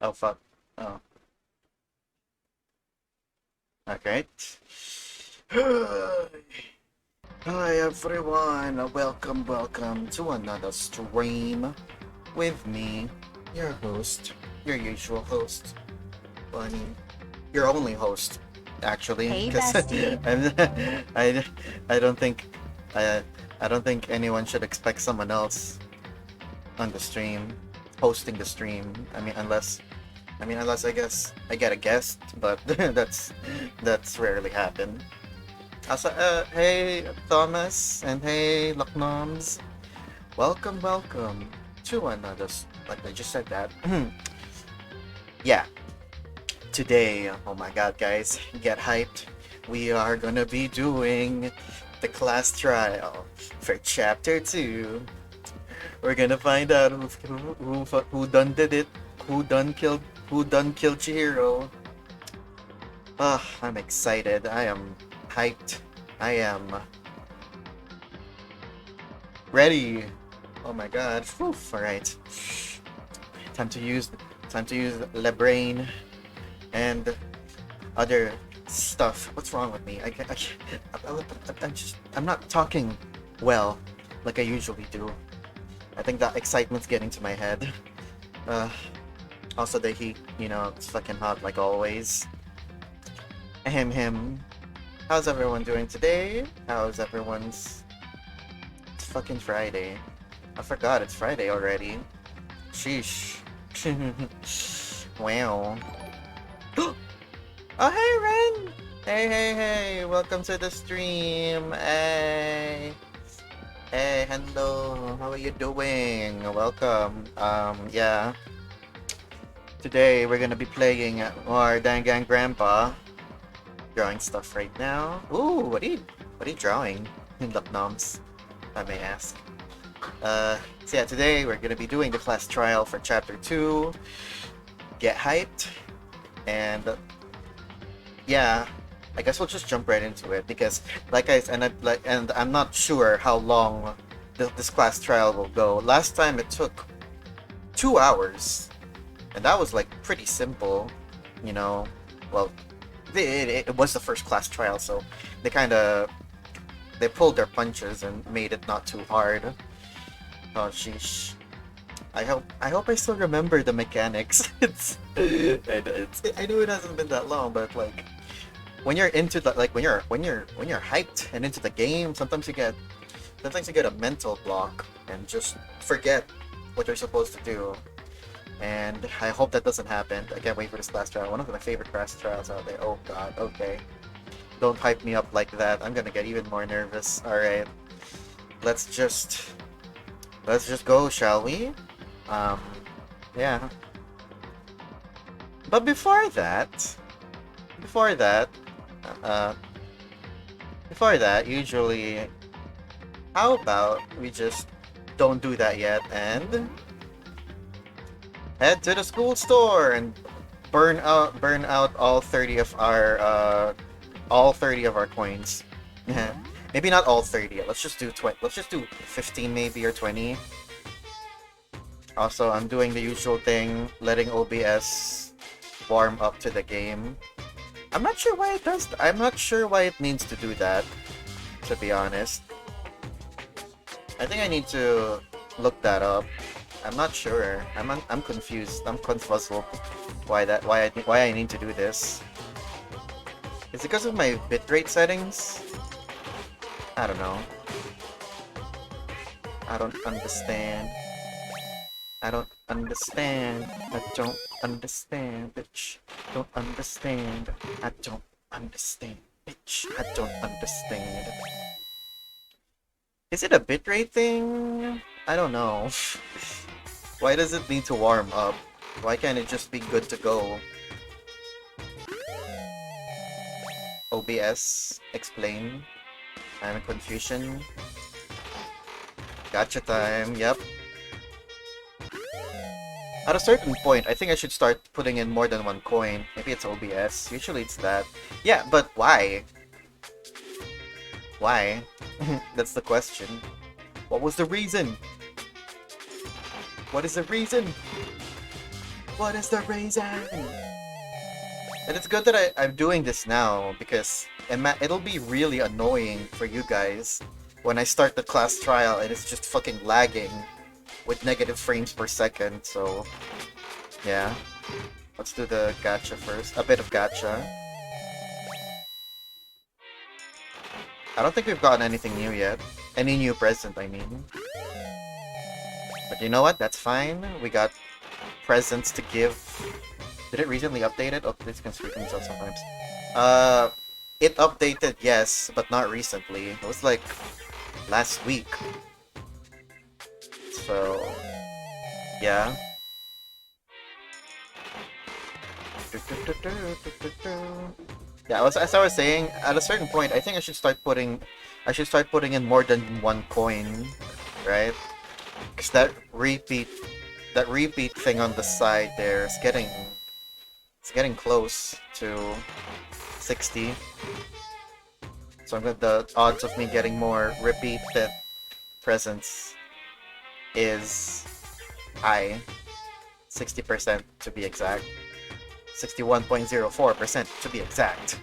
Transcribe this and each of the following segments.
Oh fuck. Oh. Okay. Hi everyone, welcome to another stream with me, your host, your usual host, Bunny, your only host, actually, Hey, because bestie. I, I don't think, I, I don't think anyone should expect someone else on the stream, hosting the stream. Unless I guess I get a guest, but that's rarely happen. Also, hey Thomas and hey Locknoms, welcome to another. Like I just said that. Yeah, today. Oh my God, guys, get hyped. We are gonna be doing the class trial for chapter 2. We're gonna find out who done did it, who done killed Chihiro. Ah, I'm excited. I am hyped. I am ready. Oh my god. Alright. Time to use time to use Le Brain and other stuff. What's wrong with me? I'm not talking well like I usually do. I think that excitement's getting to my head. Uh, Also the heat, it's fucking hot like always. Him. How's everyone doing today? How's everyone's... It's fucking Friday. I forgot it's Friday already. Sheesh. Wow. Oh, hey, Ren! Hey. Welcome to the stream. Hey. Hey, hello. How are you doing? Welcome. Yeah. Today we're gonna be playing more Danganronpa. Drawing stuff right now. Ooh, what are you drawing? Look, noms, if I may ask. So yeah, today we're gonna be doing the class trial for chapter 2. Get hyped, and yeah, I guess we'll just jump right into it because, and I'm not sure how long this class trial will go. Last time it took 2 hours, and that was like pretty simple, you know. Well, it was the first class trial, so they kind of they pulled their punches and made it not too hard. Oh sheesh. I hope I still remember the mechanics. I know it hasn't been that long, but like when you're into the like when you're hyped and into the game, sometimes you get a mental block and just forget what you're supposed to do. And I hope that doesn't happen. I can't wait for this class trial. One of my favorite class trials out there. Oh god, okay. Don't hype me up like that. I'm gonna get even more nervous. Alright. Let's just go, shall we? Um yeah. But before that, uh before that, usually how about we just don't do that yet and head to the school store and burn out all 30 of our coins. Maybe not all 30. Let's just do 20. Let's just do 15 maybe or 20. Also, I'm doing the usual thing, letting OBS warm up to the game. I'm not sure why it does. I'm not sure why it needs to do that, to be honest. I think I need to look that up. I'm not sure. I'm confused. I'm confuzzled. Why I need to do this? Is it because of my bitrate settings? I don't know. I don't understand. I don't understand. I don't understand, bitch. Don't understand. I don't understand, bitch. I don't understand. Is it a bitrate thing? I don't know. Why does it need to warm up? Why can't it just be good to go? OBS, explain. I'm in confusion. Gotcha time, yep. At a certain point, I think I should start putting in more than one coin. Maybe it's OBS. Usually it's that. Yeah, but why? Why? That's the question. What was the reason? What is the reason? What is the reason? And it's good that I'm doing this now because it'll be really annoying for you guys when I start the class trial and it's just fucking lagging with negative frames per second. So, yeah. Let's do the gacha first. A bit of gacha. I don't think we've gotten anything new yet. Any new present, I mean. But you know what? That's fine. We got presents to give. Did it recently update it? Oh, this can screw things up sometimes. It updated, yes, but not recently. It was like last week. So, yeah. Yeah, as I was saying, at a certain point, I think I should start putting in more than one coin, right? Because that repeat thing on the side there is getting close to 60. So the odds of me getting more repeated presents is high. 60% to be exact. 61.04% to be exact.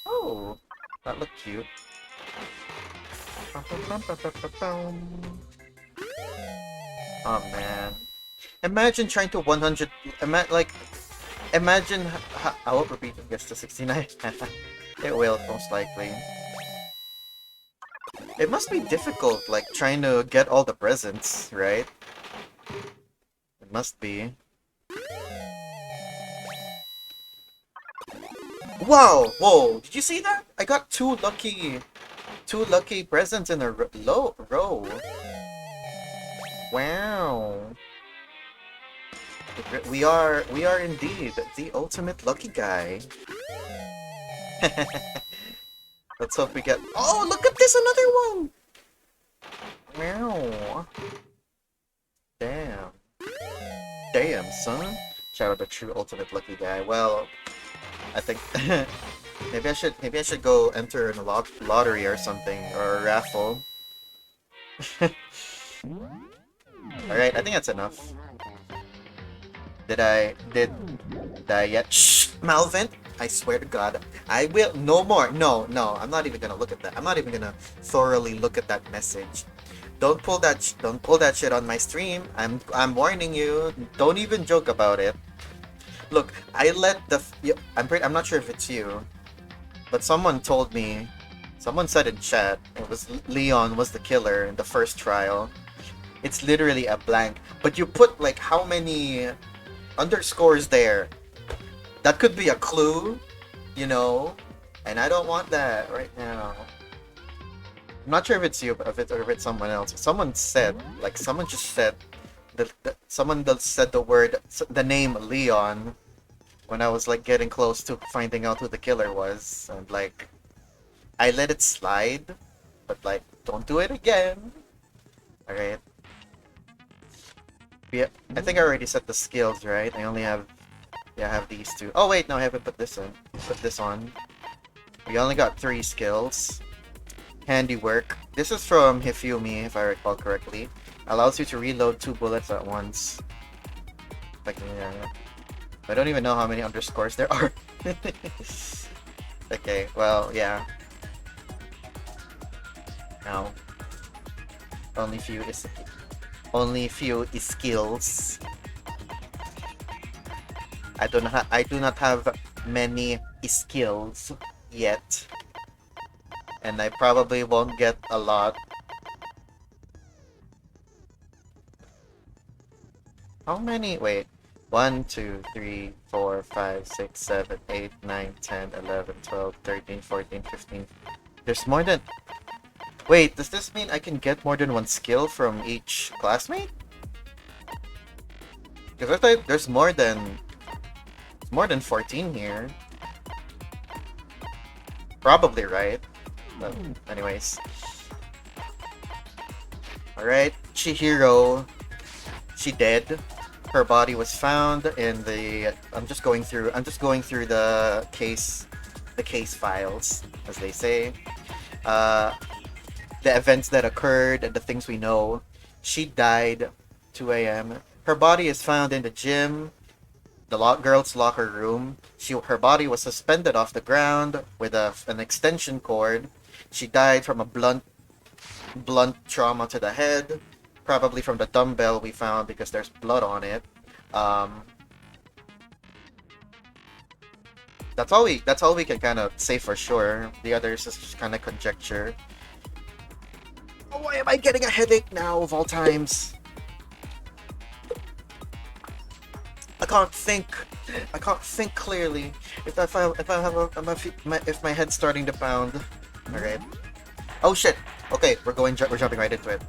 Oh, that looked cute. Oh man. Imagine trying to 100... Imagine... I hope repeated gets to 69. It will, most likely. It must be difficult, like, trying to get all the presents, right? It must be. Wow! Whoa! Did you see that? I got two lucky presents in a row. Wow. We are indeed the ultimate lucky guy. Let's hope we get... Oh, look at this, another one! Wow. Damn. Damn, son. Shout out the true ultimate lucky guy. Well, I think maybe I should go enter in a lottery or something, or a raffle. Alright, I think that's enough. Did I yet? Shh! Malvin! I swear to God, I will no more. No, I'm not even gonna look at that. I'm not even gonna thoroughly look at that message. Don't pull that shit on my stream. I'm warning you. Don't even joke about it. Look, I let the I'm not sure if it's you, but someone told me, someone said in chat, it was Leon was the killer in the first trial. It's literally a blank, but you put like how many underscores there? That could be a clue, you know, and I don't want that right now. I'm not sure if it's you, but if it's someone else. Someone said, like, someone just said, someone said the name Leon when I was like getting close to finding out who the killer was, and like, I let it slide, but like, don't do it again. All right. Yeah, I think I already set the skills, right? I only have, I have these two. Oh wait, no, I haven't put this in. Put this on. We only got 3 skills. Handiwork. This is from Hifumi, if I recall correctly. Allows you to reload 2 bullets at once. Like, yeah. I don't even know how many underscores there are. Okay, well, yeah. Now, only few is skills. I do not have many skills yet, and I probably won't get a lot. How many? Wait. 1, 2, 3, 4, 5, 6, 7, 8, 9, 10, 11, 12, 13, 14, 15. There's more than... Wait, does this mean I can get more than 1 skill from each classmate? Because I thought there's more than 14 here. Probably right. But anyways. Alright, Chihiro. She dead. Her body was found in the... I'm just going through the case files, as they say. The events that occurred and the things we know. She died 2 a.m. Her body is found in the gym, the girls' locker room. Her body was suspended off the ground with an extension cord. She died from a blunt trauma to the head, probably from the dumbbell we found because there's blood on it. That's all we can kind of say for sure. The others is just kind of conjecture. Oh, why am I getting a headache now of all times? I can't think clearly. If my head's starting to pound. All right. Oh shit. Okay, we're jumping right into it.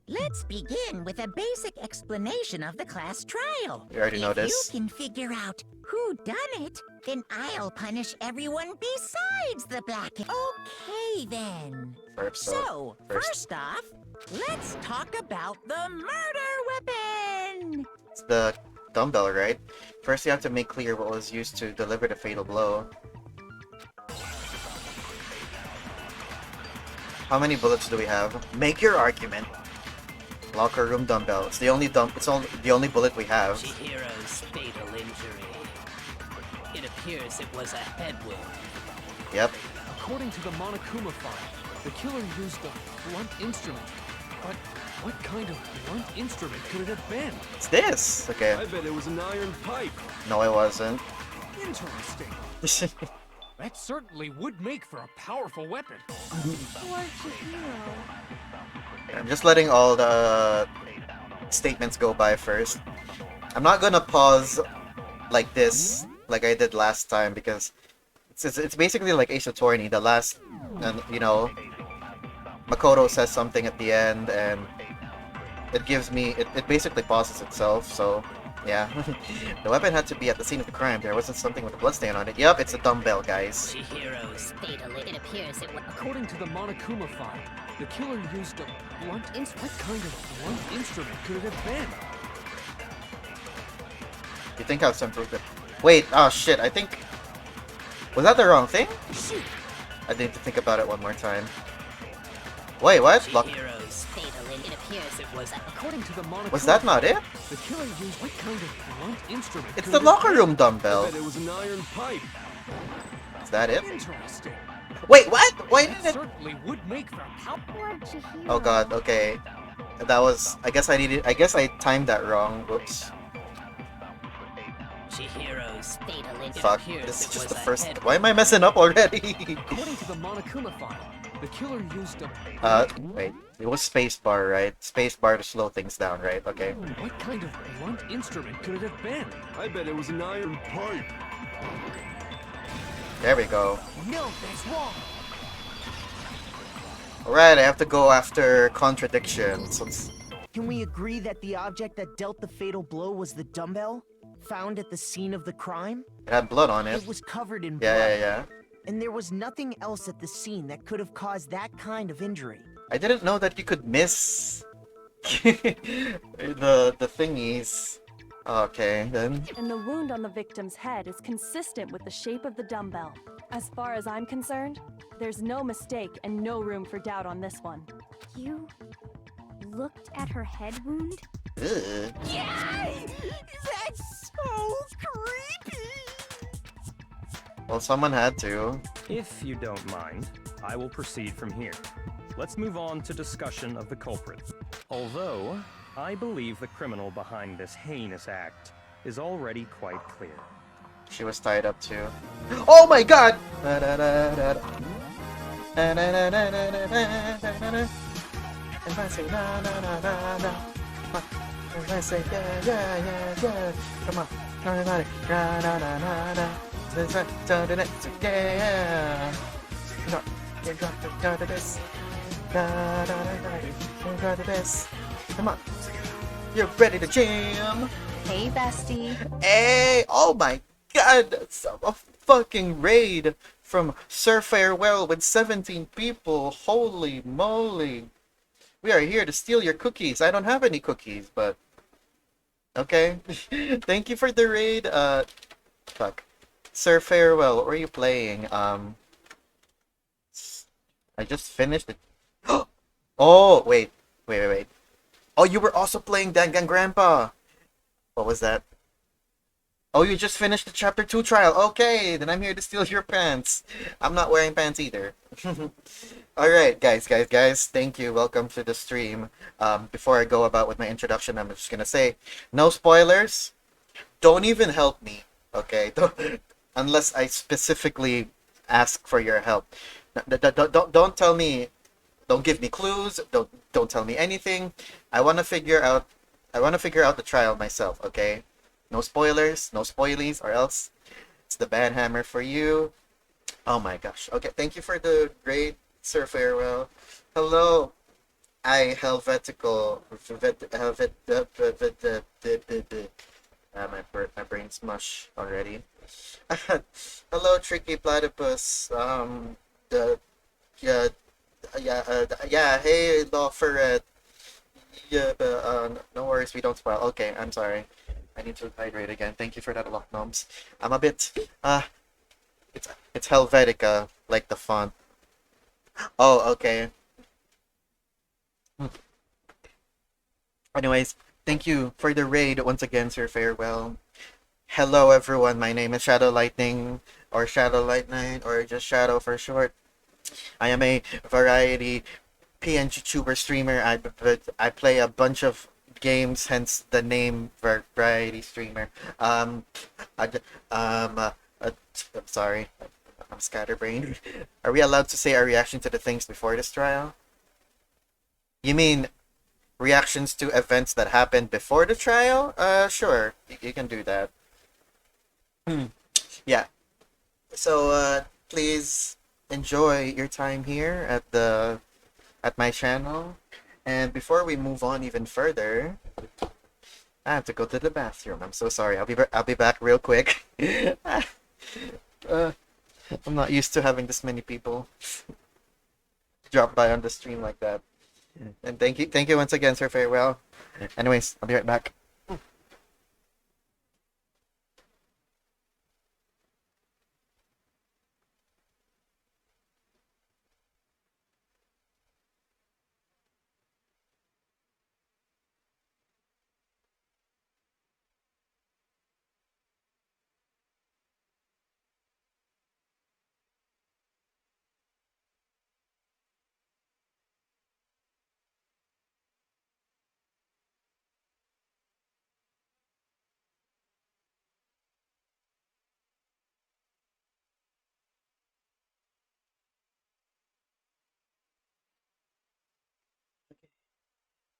Let's begin with a basic explanation of the class trial. You already know this. If you can figure out who done it, then I'll punish everyone besides the black. Okay, then. First off, let's talk about the murder weapon. It's the dumbbell, right? First, you have to make clear what was used to deliver the fatal blow. How many bullets do we have? Make your argument. Locker room dumbbell. It's the only the only bullet we have. Chihiro's fatal injury. It appears it was a head wound. Yep. According to the Monokuma file, the killer used a blunt instrument. But what kind of blunt instrument could it have been? It's this. Okay. I bet it was an iron pipe. No, it wasn't. Interesting. That certainly would make for a powerful weapon. I'm just letting all the statements go by first. I'm not gonna pause like this, like I did last time, because it's basically like Ace Attorney. The last, and you know, Makoto says something at the end, and it gives me it basically pauses itself. So yeah, the weapon had to be at the scene of the crime. There wasn't something with a bloodstain on it. Yep, it's a dumbbell, guys. Chihiro's fatal. It appears it was. According to the Monokuma file, the killer used a blunt instrument. What kind of blunt instrument could it have been? You think I've improved it? Wait, oh shit, I think... Was that the wrong thing? I need to think about it one more time. Wait, what? Chihiro's fatal. It appears it was. According to the Monokuma, Was that not it? the killer used what kind of blunt instrument? It's could the it have locker been? room I dumbbell. bet it was an iron pipe. Is that it? Interesting. Wait, what? Why That did it... certainly would make for a powerful. Oh god, okay. That was... I guess I timed that wrong. Whoops. Chihiro's fatal. It Fuck, appears this is it just was the a first... head Why am I messing up already? According to the Monokuma file, the killer used a... Wait. It was spacebar, right? Spacebar to slow things down, right? Okay. What kind of blunt instrument could it have been? I bet it was an iron pipe. There we go. No, that's wrong. Alright, I have to go after contradictions. Can we agree that the object that dealt the fatal blow was the dumbbell? Found at the scene of the crime? It had blood on it. It was covered in Yeah, blood. yeah, yeah. And there was nothing else at the scene that could have caused that kind of injury. I didn't know that you could miss the thingies. Okay, then. And the wound on the victim's head is consistent with the shape of the dumbbell. As far as I'm concerned, there's no mistake and no room for doubt on this one. You looked at her head wound? Ugh. Yay! That's so creepy! Well, someone had to. If you don't mind, I will proceed from here. Let's move on to discussion of the culprit. Although, I believe the criminal behind this heinous act is already quite clear. She was tied up too. Oh my god! If I say na na na na na, if I say yeah yeah yeah yeah, come on, everybody, na na na na na, let's do the next yeah. You got to this, na na na na, you got to this. Come on, you're ready to jam. Hey, bestie. Hey, oh my god, that's a fucking raid from Sir Farewell with 17 people. Holy moly. We are here to steal your cookies. I don't have any cookies, but... Okay. Thank you for the raid. Fuck. Sir Farewell, what were you playing? I just finished it. Oh, wait. Wait. Oh, you were also playing Danganronpa. What was that? Oh, you just finished the chapter 2 trial. Okay, then I'm here to steal your pants. I'm not wearing pants either. Alright, guys. Thank you. Welcome to the stream. Before I go about with my introduction, I'm just gonna say, no spoilers. Don't even help me. Okay? Unless I specifically ask for your help. Don't tell me. Don't give me clues. Don't tell me anything. I want to figure out. I want to figure out the trial myself. Okay? No spoilers, no spoilies, or else it's the bad hammer for you. Oh my gosh. Okay, thank you for the great Sir Farewell. Hello, I Helvetical. My brain's mush already. Hello, Tricky Platypus. The yeah yeah. Hey, Law Ferret. Yeah, but no worries, we don't spoil. Okay, I'm sorry. I need to hydrate again. Thank you for that, Lock Gnomes. I'm a bit it's Helvetica, like the font. Oh, okay. Anyways, thank you for the raid once again, Sir Farewell. Hello everyone, my name is Shadow Lightning, or Shadow Lightning, or just Shadow for short. I am a variety PNG tuber streamer. I play a bunch of games, hence the name variety streamer. I, I'm sorry, I'm scatterbrained. Are we allowed to say our reaction to the things before this trial? You mean reactions to events that happened before the trial? Sure, you can do that. Yeah. So, please enjoy your time here at my channel. And before we move on even further, I have to go to the bathroom. I'm so sorry. I'll be back real quick. I'm not used to having this many people drop by on the stream like that. And thank you once again, Sir Farewell. Anyways, I'll be right back.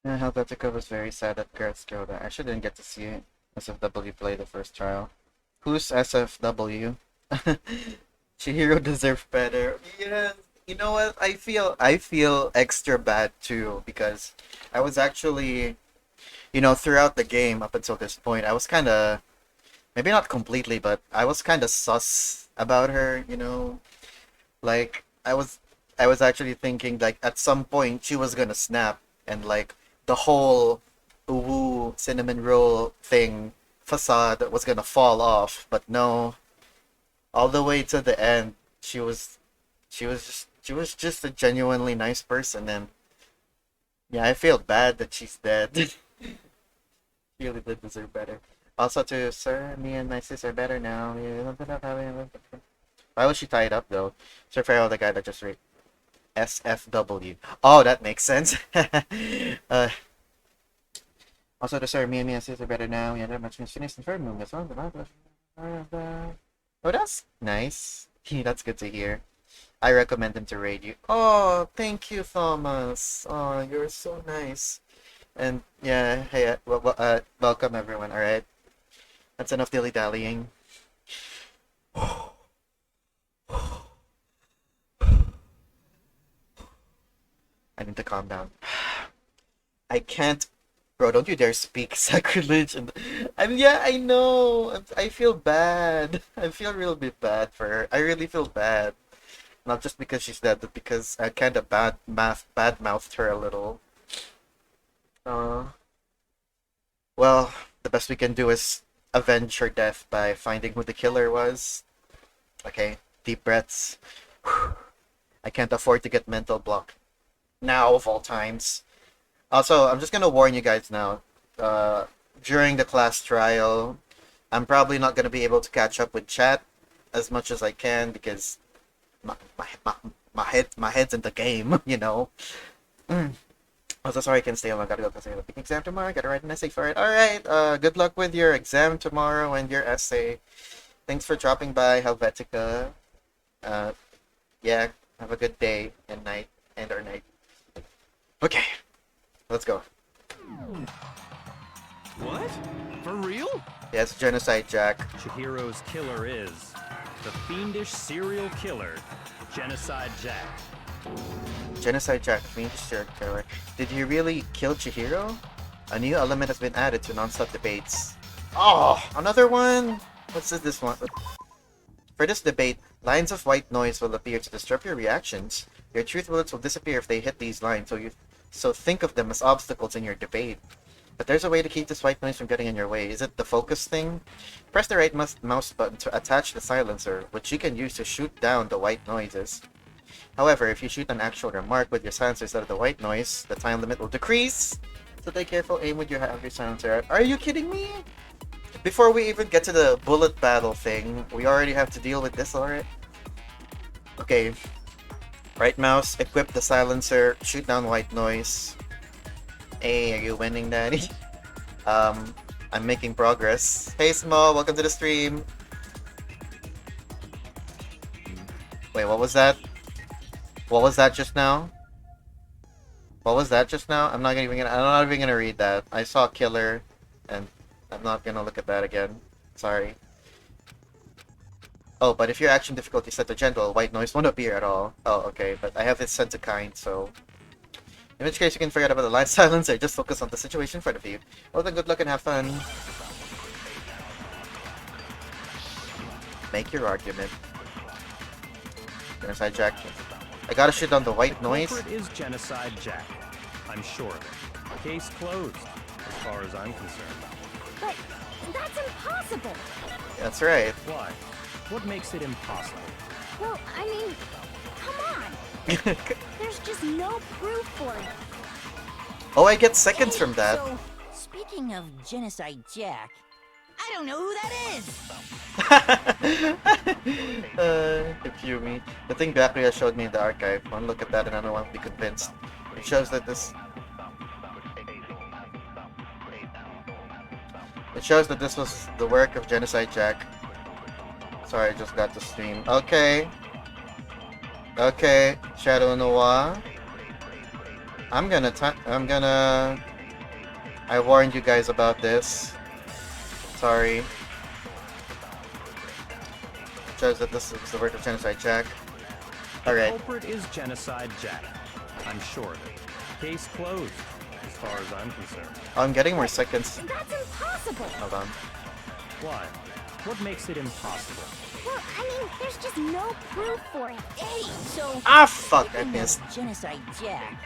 Helvetica was very sad that Garrett's killed. I actually didn't get to see SFW play the first trial. Who's SFW? Chihiro deserved better. Yes, you know what? I feel extra bad too because I was actually, throughout the game up until this point, I was kind of, maybe not completely, but I was kind of sus about her. Like I was actually thinking like at some point she was gonna snap and like the whole uwu cinnamon roll thing facade was gonna fall off, but no, all the way to the end, she was just a genuinely nice person, and yeah, I feel bad that she's dead. She really did deserve better. Also, to Sir, me and my sis are better now. Why was she tied up though? Sir Farrell, the guy that just raped. SFW. Oh, that makes sense. uh, Also, to Sir, me and my sis are better now. Yeah, that much finished in third moon. That's all. Oh, that's nice. That's good to hear. I recommend him to raid you. Oh, thank you, Thomas. Oh, you're so nice. And yeah, hey, welcome everyone. All right, that's enough dilly dallying. I need to calm down. I can't, bro. Don't you dare speak sacrilege. And yeah, I know. I feel bad. I feel real bit bad for her. I really feel bad. Not just because she's dead, but because I kind of bad mouthed her a little. Uh, well, the best we can do is avenge her death by finding who the killer was. Okay, deep breaths. I can't afford to get mental block now of all times. Also, I'm just gonna warn you guys now. During the class trial, I'm probably not gonna be able to catch up with chat as much as I can because my head's in the game, you know. Also, sorry I can't stay home. I gotta go because I have a big exam tomorrow. I gotta write an essay for it. All right. Good luck with your exam tomorrow and your essay. Thanks for dropping by, Helvetica. Yeah. Have a good day and night or night. Okay. Let's go. What? For real? Yes, Genocide Jack. Chihiro's killer is the fiendish serial killer, Genocide Jack. Genocide Jack, fiendish serial killer. Did he really kill Chihiro? A new element has been added to non-stop debates. Oh, another one? What's this one? For this debate, lines of white noise will appear to disrupt your reactions. Your truth bullets will disappear if they hit these lines, so think of them as obstacles in your debate. But there's a way to keep this white noise from getting in your way. Is it the focus thing? Press the right mouse button to attach the silencer, which you can use to shoot down the white noises. However, if you shoot an actual remark with your silencer instead of the white noise, the time limit will decrease. So take careful aim with your silencer. Are you kidding me? Before we even get to the bullet battle thing, we already have to deal with this already. Okay. Right mouse, equip the silencer, shoot down white noise. Hey, are you winning, Daddy? I'm making progress. Hey, Small, welcome to the stream. Wait, what was that? What was that just now? What was that just now? I'm not even gonna read that. I saw killer, and I'm not gonna look at that again. Sorry. Oh, but if your action difficulty is set to gentle, white noise won't appear at all. Oh, okay, but I have it set to kind, so... In which case, you can forget about the line silencer. Just focus on the situation in front of you. Well, then good luck and have fun. Make your argument. Genocide Jack. I gotta shoot down the white noise. The culprit is Genocide Jack. I'm sure of it. Case closed, as far as I'm concerned. But that's impossible. That's right. Why? What makes it impossible? Well, I mean, come on. There's just no proof for it. Oh, I get seconds from that. So, speaking of Genocide Jack, I don't know who that is. Confuse me. The thing Bacria showed me in the archive. One look at that and I don't want to be convinced. It shows that this... It shows that this was the work of Genocide Jack. Sorry, I just got to stream. Okay. Okay, Shadow Noir. I warned you guys about this. Sorry. It shows that this is the work of Genocide Jack. Alright. The culprit is Genocide Jack. I'm sure of it. Case closed, as far as I'm concerned. I'm getting more seconds. That's impossible. Hold on. Why? What makes it impossible? Well, I mean, there's just no proof for it. Hey, so... Ah, fuck, I speaking of missed. Genocide Jack,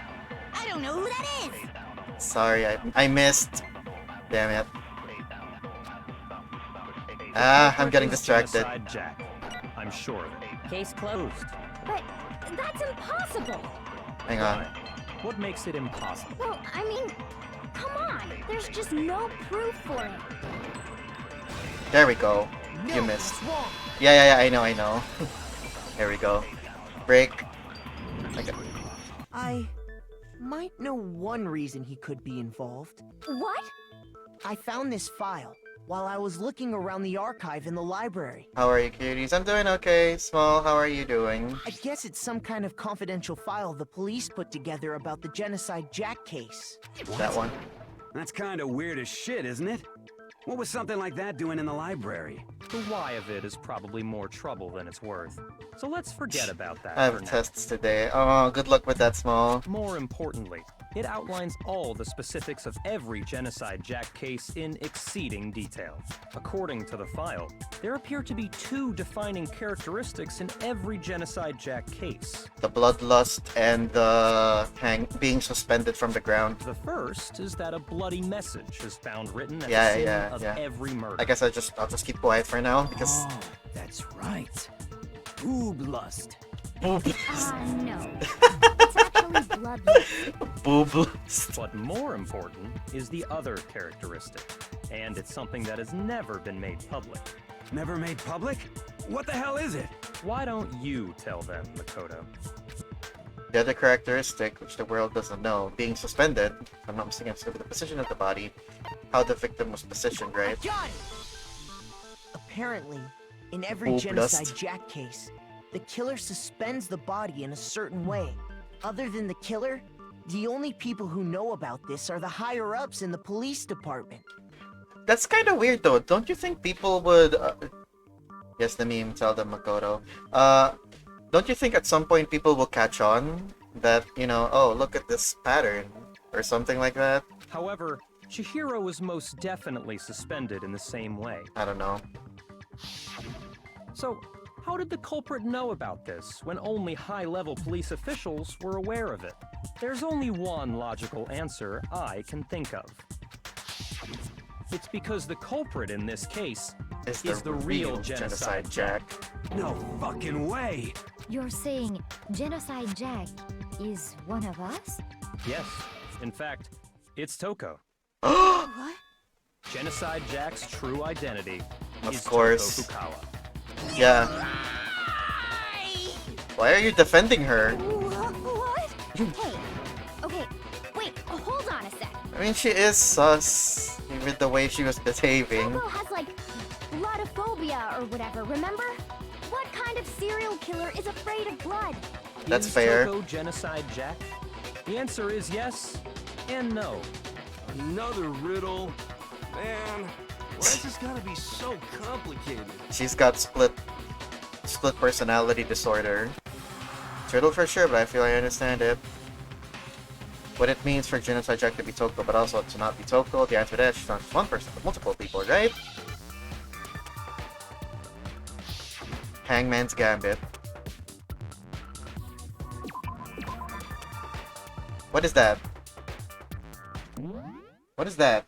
I don't know who that is. Sorry, I missed. Damn it. Ah, I'm getting distracted. Genocide Jack. I'm sure of it. Case closed. But that's impossible. Hang on. What makes it impossible? Well, I mean, come on. There's just no proof for it. There we go. You missed. Yeah, I know. There we go. Break. Okay. I might know one reason he could be involved. What? I found this file while I was looking around the archive in the library. How are you, cuties? I'm doing okay. Small, how are you doing? I guess it's some kind of confidential file the police put together about the Genocide Jack case. That one. That's kind of weird as shit, isn't it? What was something like that doing in the library? The why of it is probably more trouble than it's worth. So let's forget about that I have for now. tests today. Oh, good luck with that, Small. More importantly, it outlines all the specifics of every Genocide Jack case in exceeding detail. According to the file, there appear to be two defining characteristics in every Genocide Jack case. The bloodlust and the being suspended from the ground. The first is that a bloody message is found written at Yeah, the scene yeah, of yeah. every murder. I guess I'll just keep quiet for now because Oh, that's right. Boob lust. No. It's actually Totally bloodless. Boobless. But more important is the other characteristic, and it's something that has never been made public. Never made public? What the hell is it? Why don't you tell them, Makoto? The other characteristic, which the world doesn't know, being suspended, if I'm not mistaken, it's the position of the body, how the victim was positioned, right? Apparently, in every Boobless. Genocide Jack case, the killer suspends the body in a certain way. Other than the killer, the only people who know about this are the higher-ups in the police department. That's kind of weird though. Don't you think people would... Yes, the meme, tell them Makoto. Don't you think at some point people will catch on that, you know, oh, look at this pattern, or something like that? However, Chihiro was most definitely suspended in the same way. I don't know. So, how did the culprit know about this when only high-level police officials were aware of it? There's only one logical answer I can think of. It's because the culprit in this case is the real Genocide Jack. No fucking way! You're saying Genocide Jack is one of us? Yes, in fact, it's Toko. What? Genocide Jack's true identity is Of course. Toko Fukawa. Yeah. Why are you defending her? What? Hey, okay, wait, hold on a sec. I mean, she is sus, even the way she was behaving. Toko has like bloodophobia or whatever, remember? What kind of serial killer is afraid of blood? That's Is fair. Toko Genocide Jack? The answer is yes and no. Another riddle? Man, why is this gotta be so complicated? She's got split personality disorder. It's riddle for sure, but I feel I understand it. What it means for Genocide Jack to be Toko, but also to not be Toko, the answer to that, she's not just one person, but multiple people, right? Hangman's Gambit. What is that? What is that?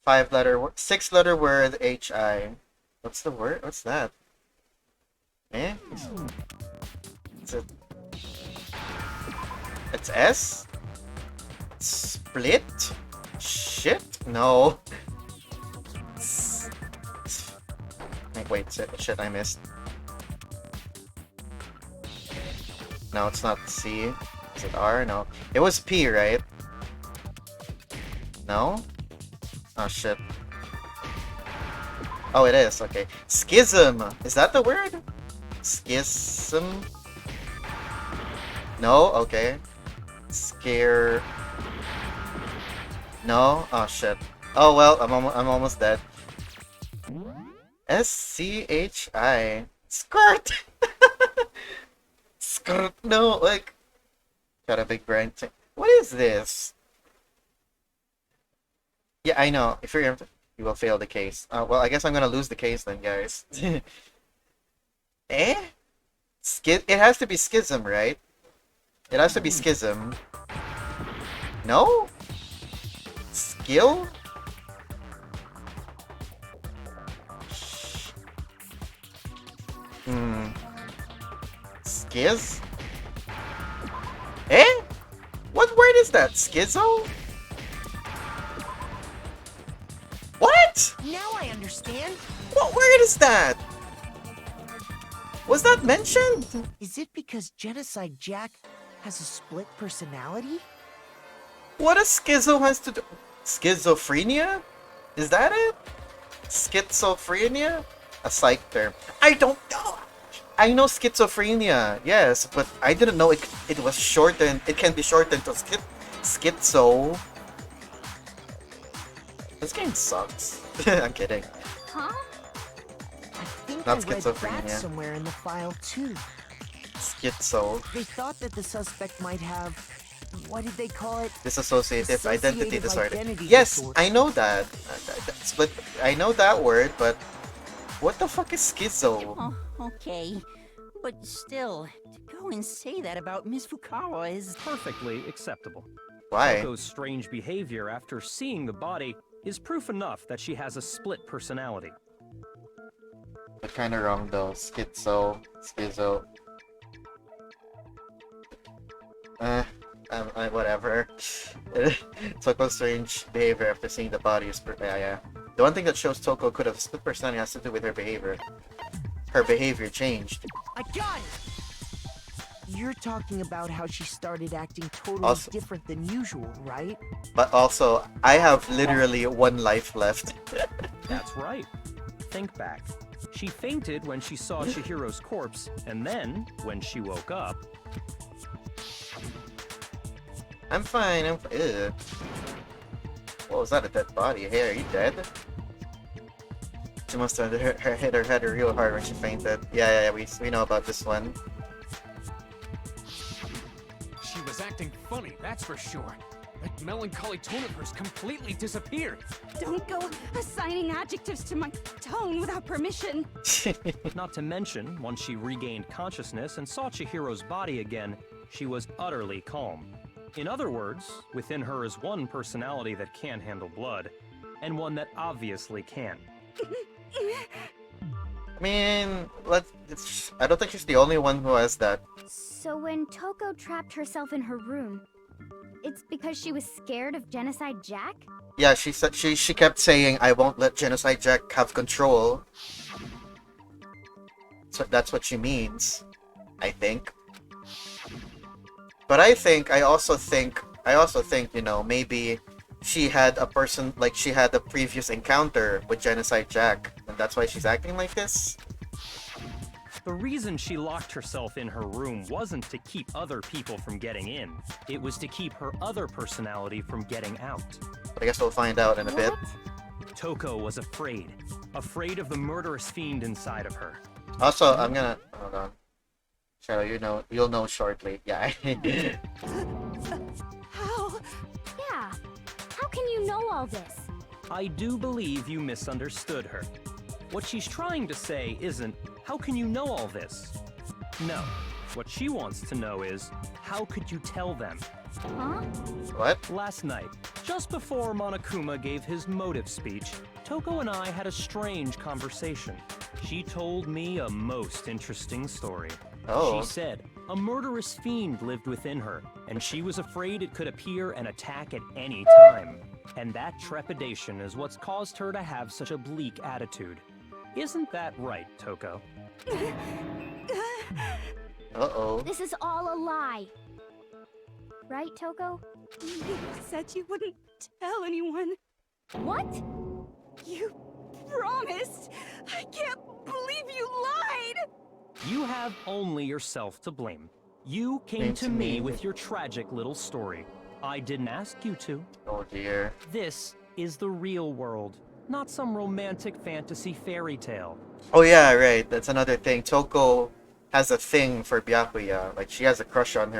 6-letter word HI. What's the word? What's that? Eh? Is it? It's S? Split? Shit? No. Wait, shit, I missed. No, it's not C. Is it R? No. It was P, right? No? Oh, shit. Oh, it is. Okay. Schism! Is that the word? Schism? No? Okay. Scare... No? Oh, shit. Oh, well, I'm almost dead. S-C-H-I. Skirt! Skirt! No, like... Got a big brain. What is this? Yeah, I know. If you're... You will fail the case. Well, I guess I'm gonna lose the case then, guys. Eh? It has to be schism, right? It has to be schism. No? Skill? Schiz? Eh? What word is that? Schizo? What? Now I understand. What word is that? Was that mentioned? Is it because Genocide Jack has a split personality? What a schizo has to do... Schizophrenia? Is that it? Schizophrenia? A psych term. I don't know. I know schizophrenia, yes, but I didn't know it was shortened. It can be shortened to schizo. This game sucks. I'm kidding. Huh? I think Not I read schizophrenia. that somewhere in the file too. Schizo. They thought that the suspect might have, what did they call it? Dissociative identity Dissociative disorder. identity Yes, disorder. I know that. Split. I know that word, but what the fuck is schizo? Oh, okay. But still, to go and say that about Miss Fukawa is... Perfectly acceptable. Why? Toko's strange behavior after seeing the body is proof enough that she has a split personality. But kind of wrong though. Schizo. Whatever. Toko's strange behavior after seeing the body is... Yeah. The one thing that shows Toko could have split personality has to do with her behavior. Her behavior changed. I got it! You're talking about how she started acting totally Also, different than usual, right? but also, I have literally 1 life left. That's right. Think back. She fainted when she saw Chihiro's corpse, and then, when she woke up... I'm fine, Ew. What was that, a dead body? Hey, are you dead? She must have hit her head real hard when she fainted. Yeah, we know about this one. She was acting funny, that's for sure. That melancholy tone of hers completely disappeared. Don't go assigning adjectives to my tone without permission. Not to mention, once she regained consciousness and saw Chihiro's body again, she was utterly calm. In other words, within her is one personality that can handle blood, and one that obviously can. I mean, I don't think she's the only one who has that. So when Toko trapped herself in her room, it's because she was scared of Genocide Jack? Yeah, she said she kept saying, "I won't let Genocide Jack have control." So that's what she means, I think. But I also think, you know, maybe she had she had a previous encounter with Genocide Jack, and that's why she's acting like this. The reason she locked herself in her room wasn't to keep other people from getting in. It was to keep her other personality from getting out. But I guess we'll find out in a bit. Toko was afraid. Afraid of the murderous fiend inside of her. Also, I'm gonna... Hold on. Shadow, you'll know shortly. Yeah. How? Yeah. How can you know all this? I do believe you misunderstood her. What she's trying to say isn't, how can you know all this? No. What she wants to know is, how could you tell them? Huh? What? Last night, just before Monokuma gave his motive speech, Toko and I had a strange conversation. She told me a most interesting story. Oh. She said a murderous fiend lived within her, and she was afraid it could appear and attack at any time. And that trepidation is what's caused her to have such a bleak attitude. Isn't that right, Toko? Uh-oh. This is all a lie. Right, Toko? You said you wouldn't tell anyone. What? You promised. I can't believe you lied. You have only yourself to blame. You came to me with your tragic little story. I didn't ask you to. Oh dear. This is the real world, not some romantic fantasy fairy tale. Oh yeah, right. That's another thing. Toko has a thing for Byakuya. Like, she has a crush on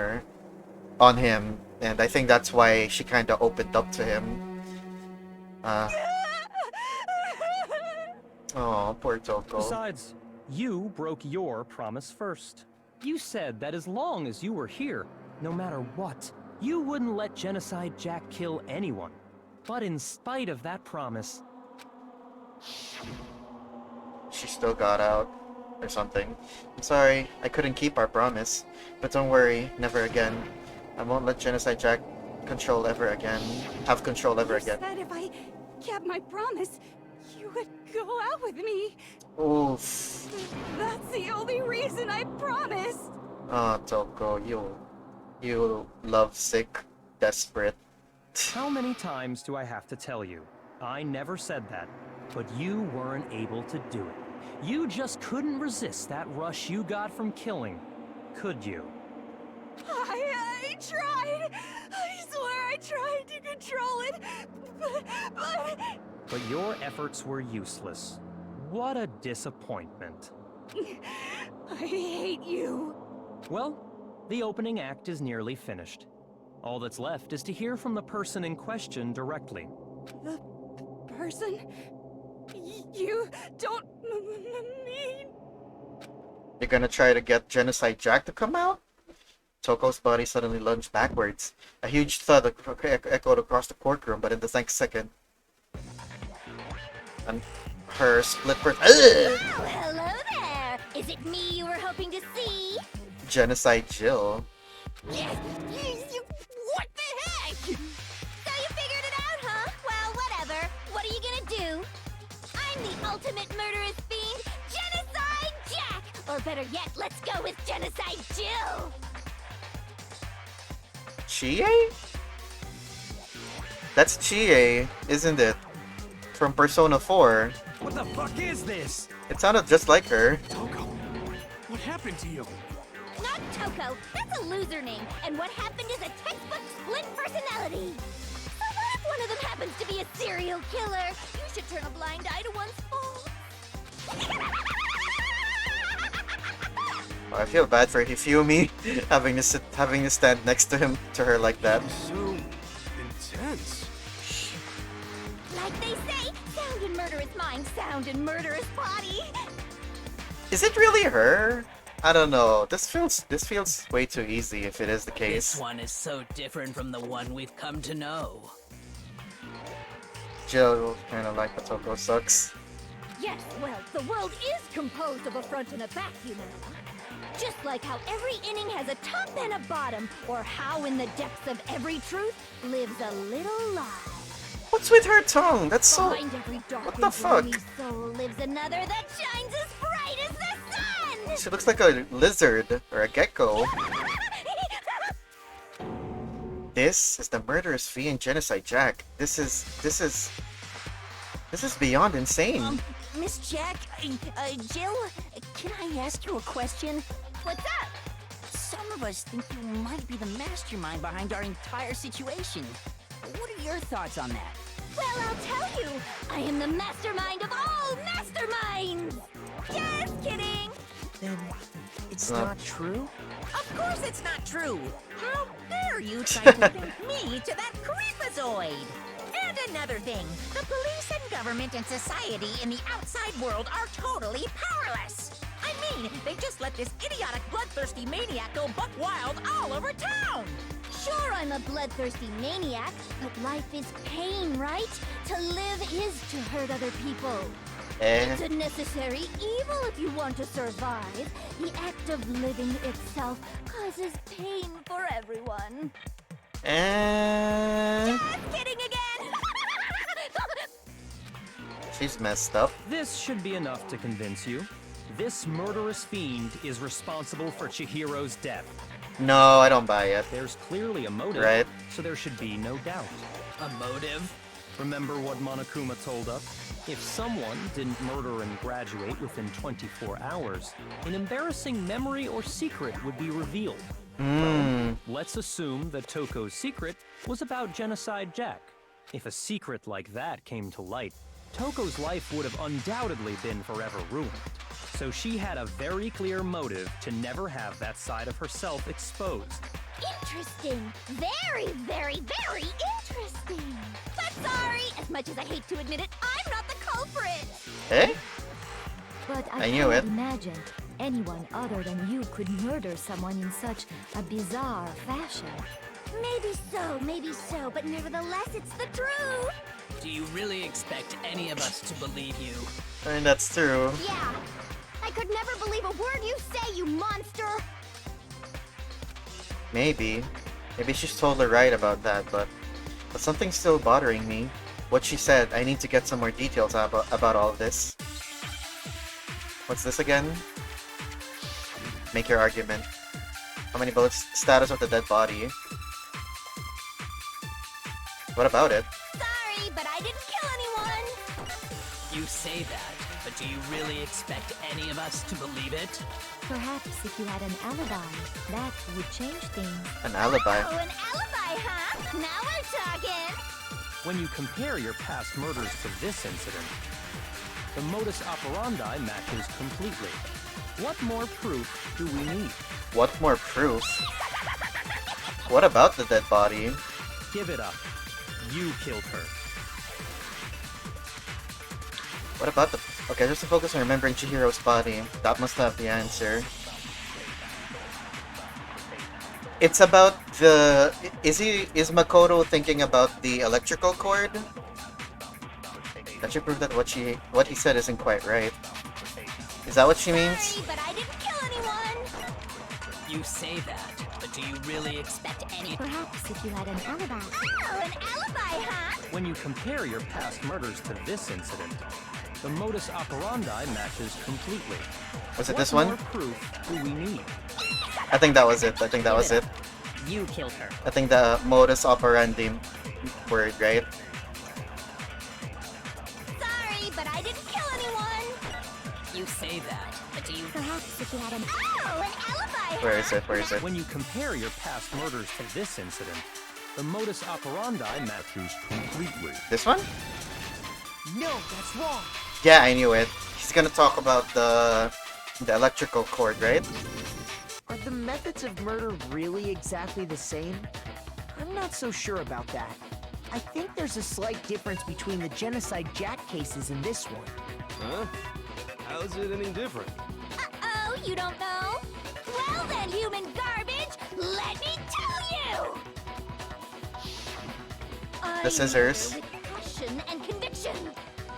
him, and I think that's why she kind of opened up to him. Oh, poor Toko. Besides, you broke your promise first. You said that as long as you were here, no matter what, you wouldn't let Genocide Jack kill anyone. But in spite of that promise, she still got out, or something. I'm sorry, I couldn't keep our promise. But don't worry, never again. I won't let Genocide Jack have control ever again. You said if I kept my promise, you would go out with me. Oof. That's the only reason I promised. Oh, Toko, you lovesick, desperate. How many times do I have to tell you? I never said that, but you weren't able to do it. You just couldn't resist that rush you got from killing, could you? I tried. I swear I tried to control it, But your efforts were useless. What a disappointment. I hate you. Well, the opening act is nearly finished. All that's left is to hear from the person in question directly. The person? You don't mean... You're gonna try to get Genocide Jack to come out? Toko's body suddenly lunged backwards. A huge thud echoed across the courtroom, but in the next second, and her split person. Oh, hello there! Is it me you were hoping to see? Genocide Jill. What the heck? So you figured it out, huh? Well, whatever. What are you gonna do? I'm the ultimate murderous fiend, Genocide Jack! Or better yet, let's go with Genocide Jill! Chie? That's Chie, isn't it? From Persona 4. What the fuck is this? It sounded just like her. Toko, what happened to you? Not Toko, that's a loser name, and what happened is a textbook split personality. So what if one of them happens to be a serial killer? You should turn a blind eye to one's faults. Oh, I feel bad for Hifumi having to stand next to her like that. So intense. Like they say, sound in murderous mind, sound in murderous body. Is it really her? I don't know. This feels way too easy if it is the case. This one is so different from the one we've come to know. Jill kind of like Toko sucks. Yes, well, the world is composed of a front and a back, you know. Just like how every inning has a top and a bottom, or how in the depths of every truth lives a little lie. What's with her tongue? That's so... Behind every dark What the and fuck? gloomy soul lives another that shines as bright as the sun! She looks like a lizard or a gecko. This is the murderous fiend Genocide Jack. This is beyond insane. Miss Jack, Jill, can I ask you a question? What's up? Some of us think you might be the mastermind behind our entire situation. What are your thoughts on that? Well, I'll tell you. I am the mastermind of all masterminds! Just kidding! Then it's not true? Of course it's not true! How dare you try to link me to that creepazoid? And another thing, the police and government and society in the outside world are totally powerless. I mean, they just let this idiotic bloodthirsty maniac go buck wild all over town! Sure, I'm a bloodthirsty maniac, but life is pain, right? To live is to hurt other people. It's a necessary evil if you want to survive. The act of living itself causes pain for everyone. Just kidding again! She's messed up. This should be enough to convince you. This murderous fiend is responsible for Chihiro's death. No, I don't buy it. There's clearly a motive, right? So there should be no doubt. A motive? Remember what Monokuma told us? If someone didn't murder and graduate within 24 hours, an embarrassing memory or secret would be revealed. Well, let's assume that Toko's secret was about Genocide Jack. If a secret like that came to light, Toko's life would have undoubtedly been forever ruined. So she had a very clear motive to never have that side of herself exposed. Interesting. Very, very, very interesting. But sorry, as much as I hate to admit it, I'm not the culprit. Eh? But I knew cannot it. imagine anyone other than you could murder someone in such a bizarre fashion. Maybe so, but nevertheless, it's the truth. Do you really expect any of us to believe you? I mean, that's true. Yeah. I could never believe a word you say, you monster. Maybe she's totally right about that, but something's still bothering me. What she said, I need to get some more details about all of this. What's this again? Make your argument. How many bullets? Status of the dead body. What about it? Sorry, but I didn't kill anyone. You say that, but do you really expect any of us to believe it? Perhaps if you had an alibi, that would change things. An alibi? Oh, an alibi, huh? Now we're talking. When you compare your past murders to this incident, the modus operandi matches completely. What more proof do we need? What more proof? What about the dead body? Give it up. You killed her. What about the... Okay, just to focus on remembering Chihiro's body. That must have the answer. It's about the... Is Makoto thinking about the electrical cord? That should prove that what he said isn't quite right. Is that what she means? Sorry, but I didn't kill anyone. You say that, but Do you really expect any? Perhaps if you had an alibi. Oh, an alibi, huh? When you compare your past murders to this incident, the modus operandi matches completely. Was it What this one? more proof do we need? I think that was it. I think that was it. You killed her. I think the modus operandi word, right? Sorry, but I didn't kill anyone. You say that, but do you? Perhaps if you had an Oh, an alibi, Where huh? is it? Where is it? When you compare your past murders to this incident, the modus operandi matches completely. This one? No, that's wrong. Yeah, I knew it. He's gonna talk about the electrical cord, right? Are the methods of murder really exactly the same? I'm not so sure about that. I think there's a slight difference between the Genocide Jack cases and this one. Huh? How's it any different? Uh-oh, you don't know? Well then, human garbage, let me tell you! The scissors. I murder with passion and conviction.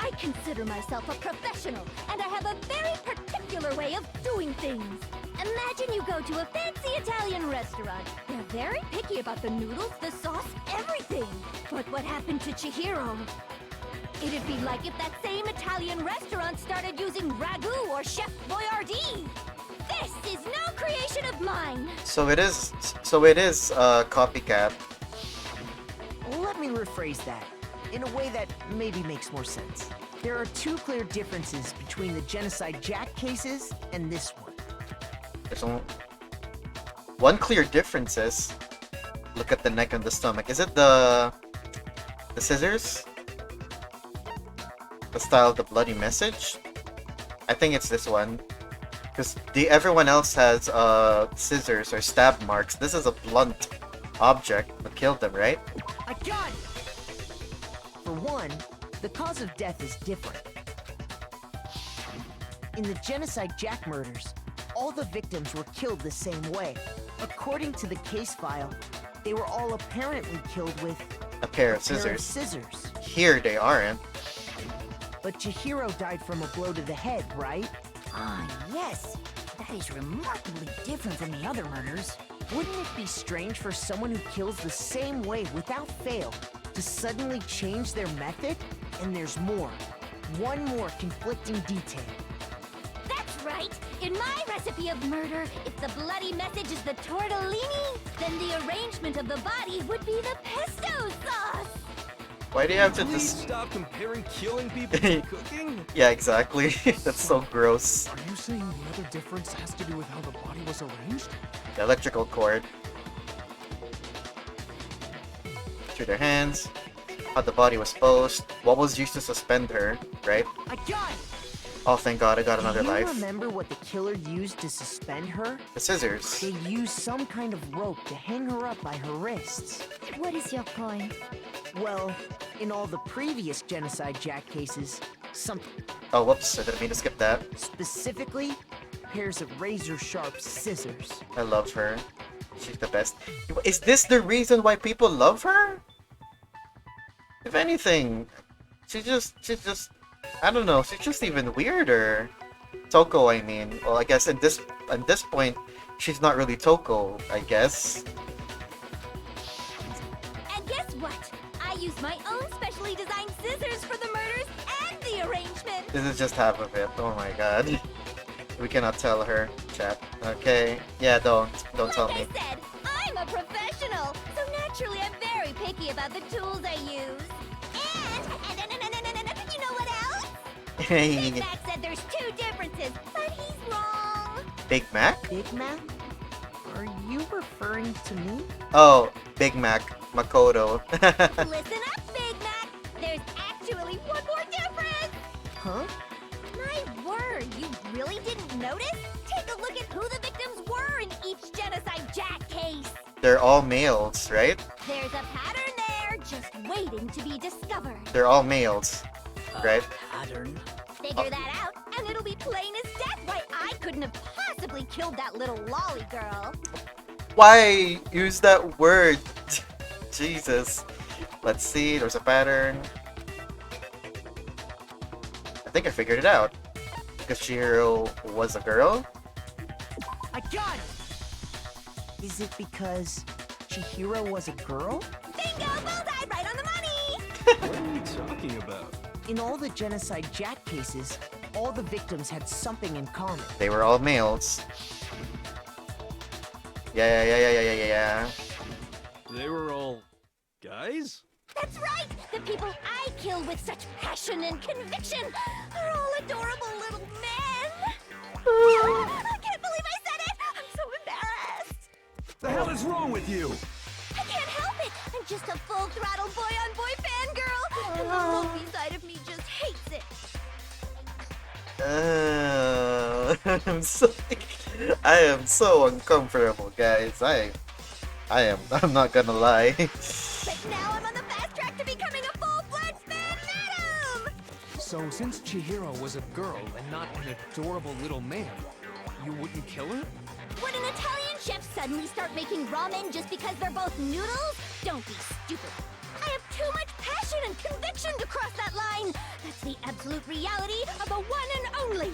I consider myself a professional, and I have a very particular way of doing things. Imagine you go to a fancy Italian restaurant. They're very picky about the noodles, the sauce, everything. But what happened to Chihiro? It'd be like if that same Italian restaurant started using ragu or Chef Boyardee. This is no creation of mine. So it is copycat. Let me rephrase that in a way that maybe makes more sense. There are two clear differences between the Genocide Jack cases and this one. There's only one clear difference is look at the neck and the stomach. Is it the scissors? The style of the bloody message? I think it's this one. Because everyone else has scissors or stab marks. This is a blunt object that killed them, right? I got it! For one, the cause of death is different. In the Genocide Jack murders, all the victims were killed the same way. According to the case file, they were all apparently killed with A pair of scissors. scissors. Here they aren't. But Chihiro died from a blow to the head, right? Ah, yes. That is remarkably different from the other murders. Wouldn't it be strange for someone who kills the same way without fail to suddenly change their method? And there's more. One more conflicting detail. That's right. In my recipe of murder, if the bloody message is the tortellini, then the arrangement of the body would be the pesto sauce. Why do you have to Please just... stop comparing killing people to cooking? Yeah, exactly. That's so gross. Are you saying the other difference has to do with how the body was arranged? The electrical cord. Through their hands. How the body was posed. What was used to suspend her, right? I got it! Oh, thank God, I got another Do you life. remember what the killer used to suspend her? The scissors. They used some kind of rope to hang her up by her wrists. What is your point? Well, in all the previous Genocide Jack cases, some Oh, whoops, I didn't mean to skip that. specifically pairs of razor-sharp scissors. I love her. She's the best. Is this the reason why people love her? If anything, she's just, I don't know, she's just even weirder. Toko, I mean. Well, I guess at this point, she's not really Toko, I guess. And guess what? I used my own specially designed scissors for the murders and the arrangement. This is just half of it. Oh my God. We cannot tell her, chat. Okay. Yeah, don't tell me. Like I said, I'm a professional, so naturally I'm very picky about the tools I use. And you know what else? Big Mac said there's two differences, but he's wrong. Big Mac? Big Mac? Are you referring to me? Oh, Big Mac. Makoto. Listen up, Big Mac. There's actually one more difference. Huh? My word, you really didn't notice? Take a look at who the victims were in each Genocide Jack case. They're all males, right? There's a pattern there, just waiting to be discovered. They're all males, right? Pattern. Figure that out, and it'll be plain as death why I couldn't have possibly killed that little lolly girl. Why use that word? Jesus. Let's see, there's a pattern. I think I figured it out. Because Chihiro was a girl? I got it! Is it because Chihiro was a girl? Bingo! Bullseye! Right on the money! What are you talking about? In all the Genocide Jack cases, all the victims had something in common. They were all males. Yeah. They were all guys? That's right! The people I kill with such passion and conviction are all adorable little men! I can't believe I said it! I'm so embarrassed! The hell is wrong with you? I can't help it! I'm just a full-throttle boy-on-boy fangirl! And the movie side of me just hates it! I am so uncomfortable, guys. I'm not gonna lie. But now I'm on the fast track to becoming a full-fledged fan-madam! So since Chihiro was a girl and not an adorable little man, you wouldn't kill her? Would an Italian chef suddenly start making ramen just because they're both noodles? Don't be stupid. I have too much passion and conviction to cross that line. That's the absolute reality of the one and only.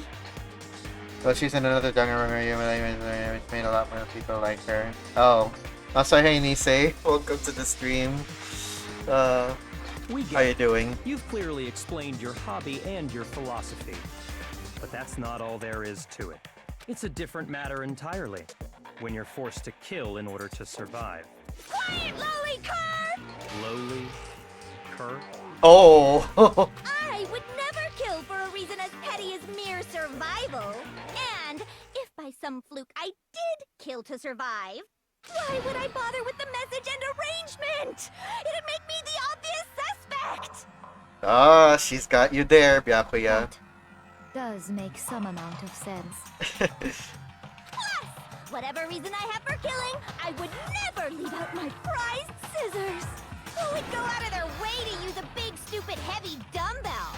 So she's in another Danganronpa which made a lot more people like her. Oh. Hey Nisei, welcome to the stream. How you doing? You've clearly explained your hobby and your philosophy. But that's not all there is to it. It's a different matter entirely, when you're forced to kill in order to survive. Quiet, lowly cur! Lowly? Cur? Oh! I would never kill for a reason as petty as mere survival. And if by some fluke I did kill to survive, why would I bother with the message and arrangement? It'd make me the obvious suspect! Ah, she's got you there, Byakuya. Does make some amount of sense. Plus, whatever reason I have for killing, I would never leave out my prized scissors. Who would go out of their way to use a big, stupid, heavy dumbbell?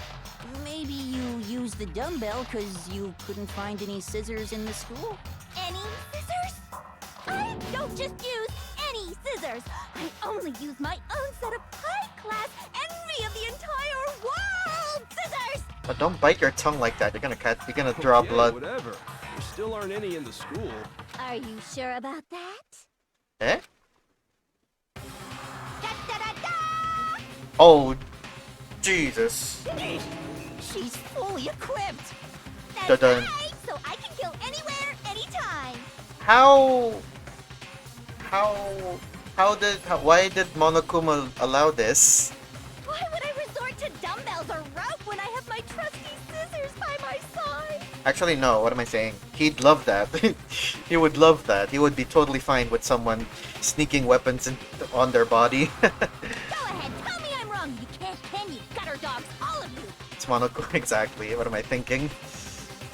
Maybe you used the dumbbell because you couldn't find any scissors in the school? Any scissors? I don't just use any scissors. I only use my own set of high-class envy of the entire world scissors! But don't bite your tongue like that. You're gonna draw blood. Whatever. There still aren't any in the school. Are you sure about that? Eh? Da-da-da-da! Oh, Jesus. She's fully equipped. That's Dun-dun. right, so I can kill anywhere, anytime. Why did Monokuma allow this? Why would I resort to dumbbells or rope when I have my trusty scissors by my side? Actually, no. What am I saying? He'd love that. He would love that. He would be totally fine with someone sneaking weapons on their body. Go ahead, tell me I'm wrong. You can't, can you? Gutter dogs, all of you. It's Monokuma. Exactly. What am I thinking?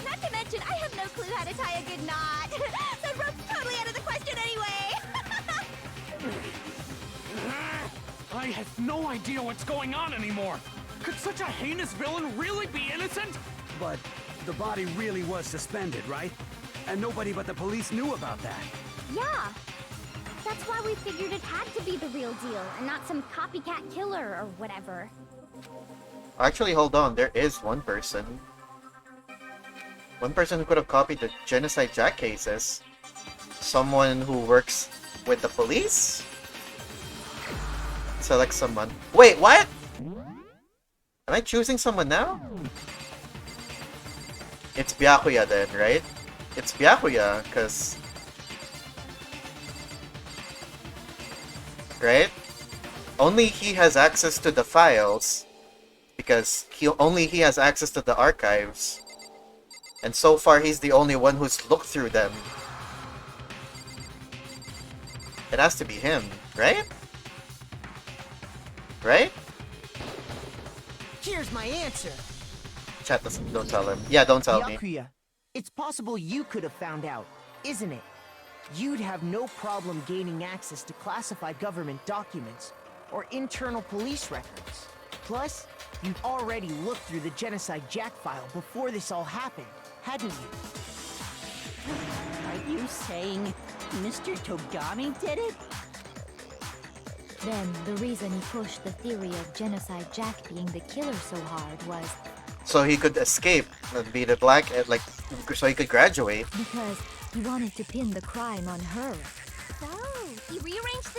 Not to mention, I have no clue how to tie a good knot. So rope's totally out of the question anyway. I have no idea what's going on anymore. Could such a heinous villain really be innocent? But the body really was suspended, right? And nobody but the police knew about that. Yeah. That's why we figured it had to be the real deal and not some copycat killer or whatever. Actually, hold on. There is one person. One person who could have copied the Genocide Jack cases. Someone who works with the police? Select someone. Wait, what? Am I choosing someone now? It's Byakuya then, right? It's Byakuya, because... Right? Only he has access to the files, because only he has access to the archives. And so far, he's the only one who's looked through them. It has to be him, right? Right? Here's my answer. Chat, don't tell him. Yeah, don't tell me. Byakuya, it's possible you could have found out, isn't it? You'd have no problem gaining access to classified government documents or internal police records. Plus, you'd already looked through the Genocide Jack file before this all happened, hadn't you? Are you saying Mr. Togami did it? Then the reason he pushed the theory of Genocide Jack being the killer so hard was So he could escape and be the black, so he could graduate. because he wanted to pin the crime on her. That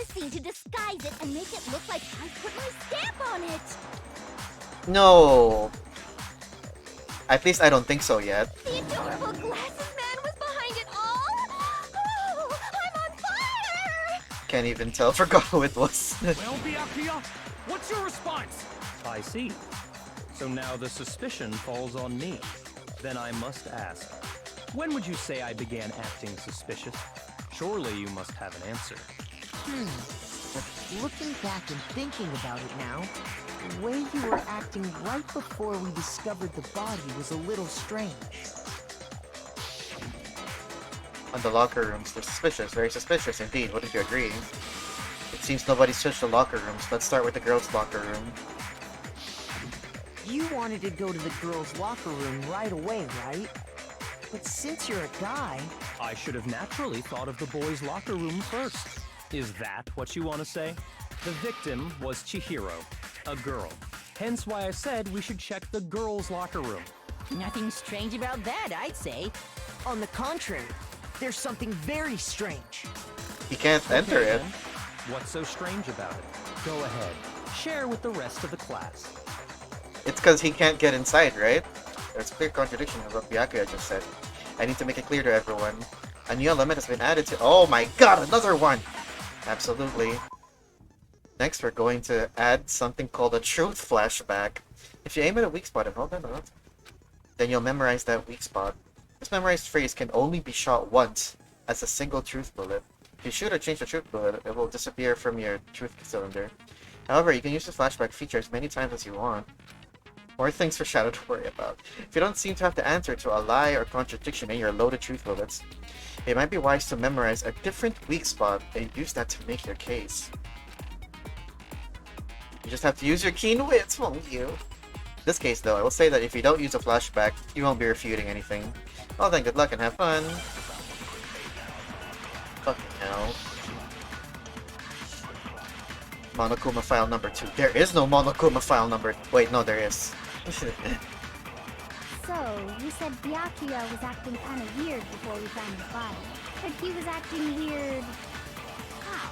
the scene to disguise it and make it look like I put my stamp on it. No. At least I don't think so yet. The adorable glasses man was behind it all. Oh, I'm on fire! Can't even tell. Forgot who it was. Well, Byakuya, what's your response? I see. So now the suspicion falls on me. Then I must ask, when would you say I began acting suspicious? Surely you must have an answer. Looking back and thinking about it now, the way you were acting right before we discovered the body was a little strange. On the locker rooms, they're suspicious. Very suspicious indeed. Wouldn't you agree? It seems nobody's searched the locker rooms. Let's start with the girls' locker room. You wanted to go to the girls' locker room right away, right? But since you're a guy... I should have naturally thought of the boys' locker room first. Is that what you want to say? The victim was Chihiro, a girl. Hence why I said we should check the girls' locker room. Nothing strange about that, I'd say. On the contrary, there's something very strange. He can't enter it. Then. What's so strange about it? Go ahead. Share with the rest of the class. It's because he can't get inside, right? There's a clear contradiction of what Byakuya just said. I need to make it clear to everyone. A new element has been added to— oh my god, another one! Absolutely. Next, we're going to add something called a truth flashback. If you aim at a weak spot and hold it up, then you'll memorize that weak spot. This memorized phrase can only be shot once as a single truth bullet. If you shoot or change the truth bullet, it will disappear from your truth cylinder. However, you can use the flashback feature as many times as you want. More things for Shadow to worry about. If you don't seem to have the answer to a lie or contradiction in your loaded truth bullets, it might be wise to memorize a different weak spot and use that to make your case. You just have to use your keen wits, won't you? In this case, though, I will say that if you don't use a flashback, you won't be refuting anything. Well then, good luck and have fun. Fucking hell. Monokuma file number 2. There is no Monokuma file number— wait, no, there is. So, you said Byakuya was acting kind of weird before we found the body. But he was acting weird... how?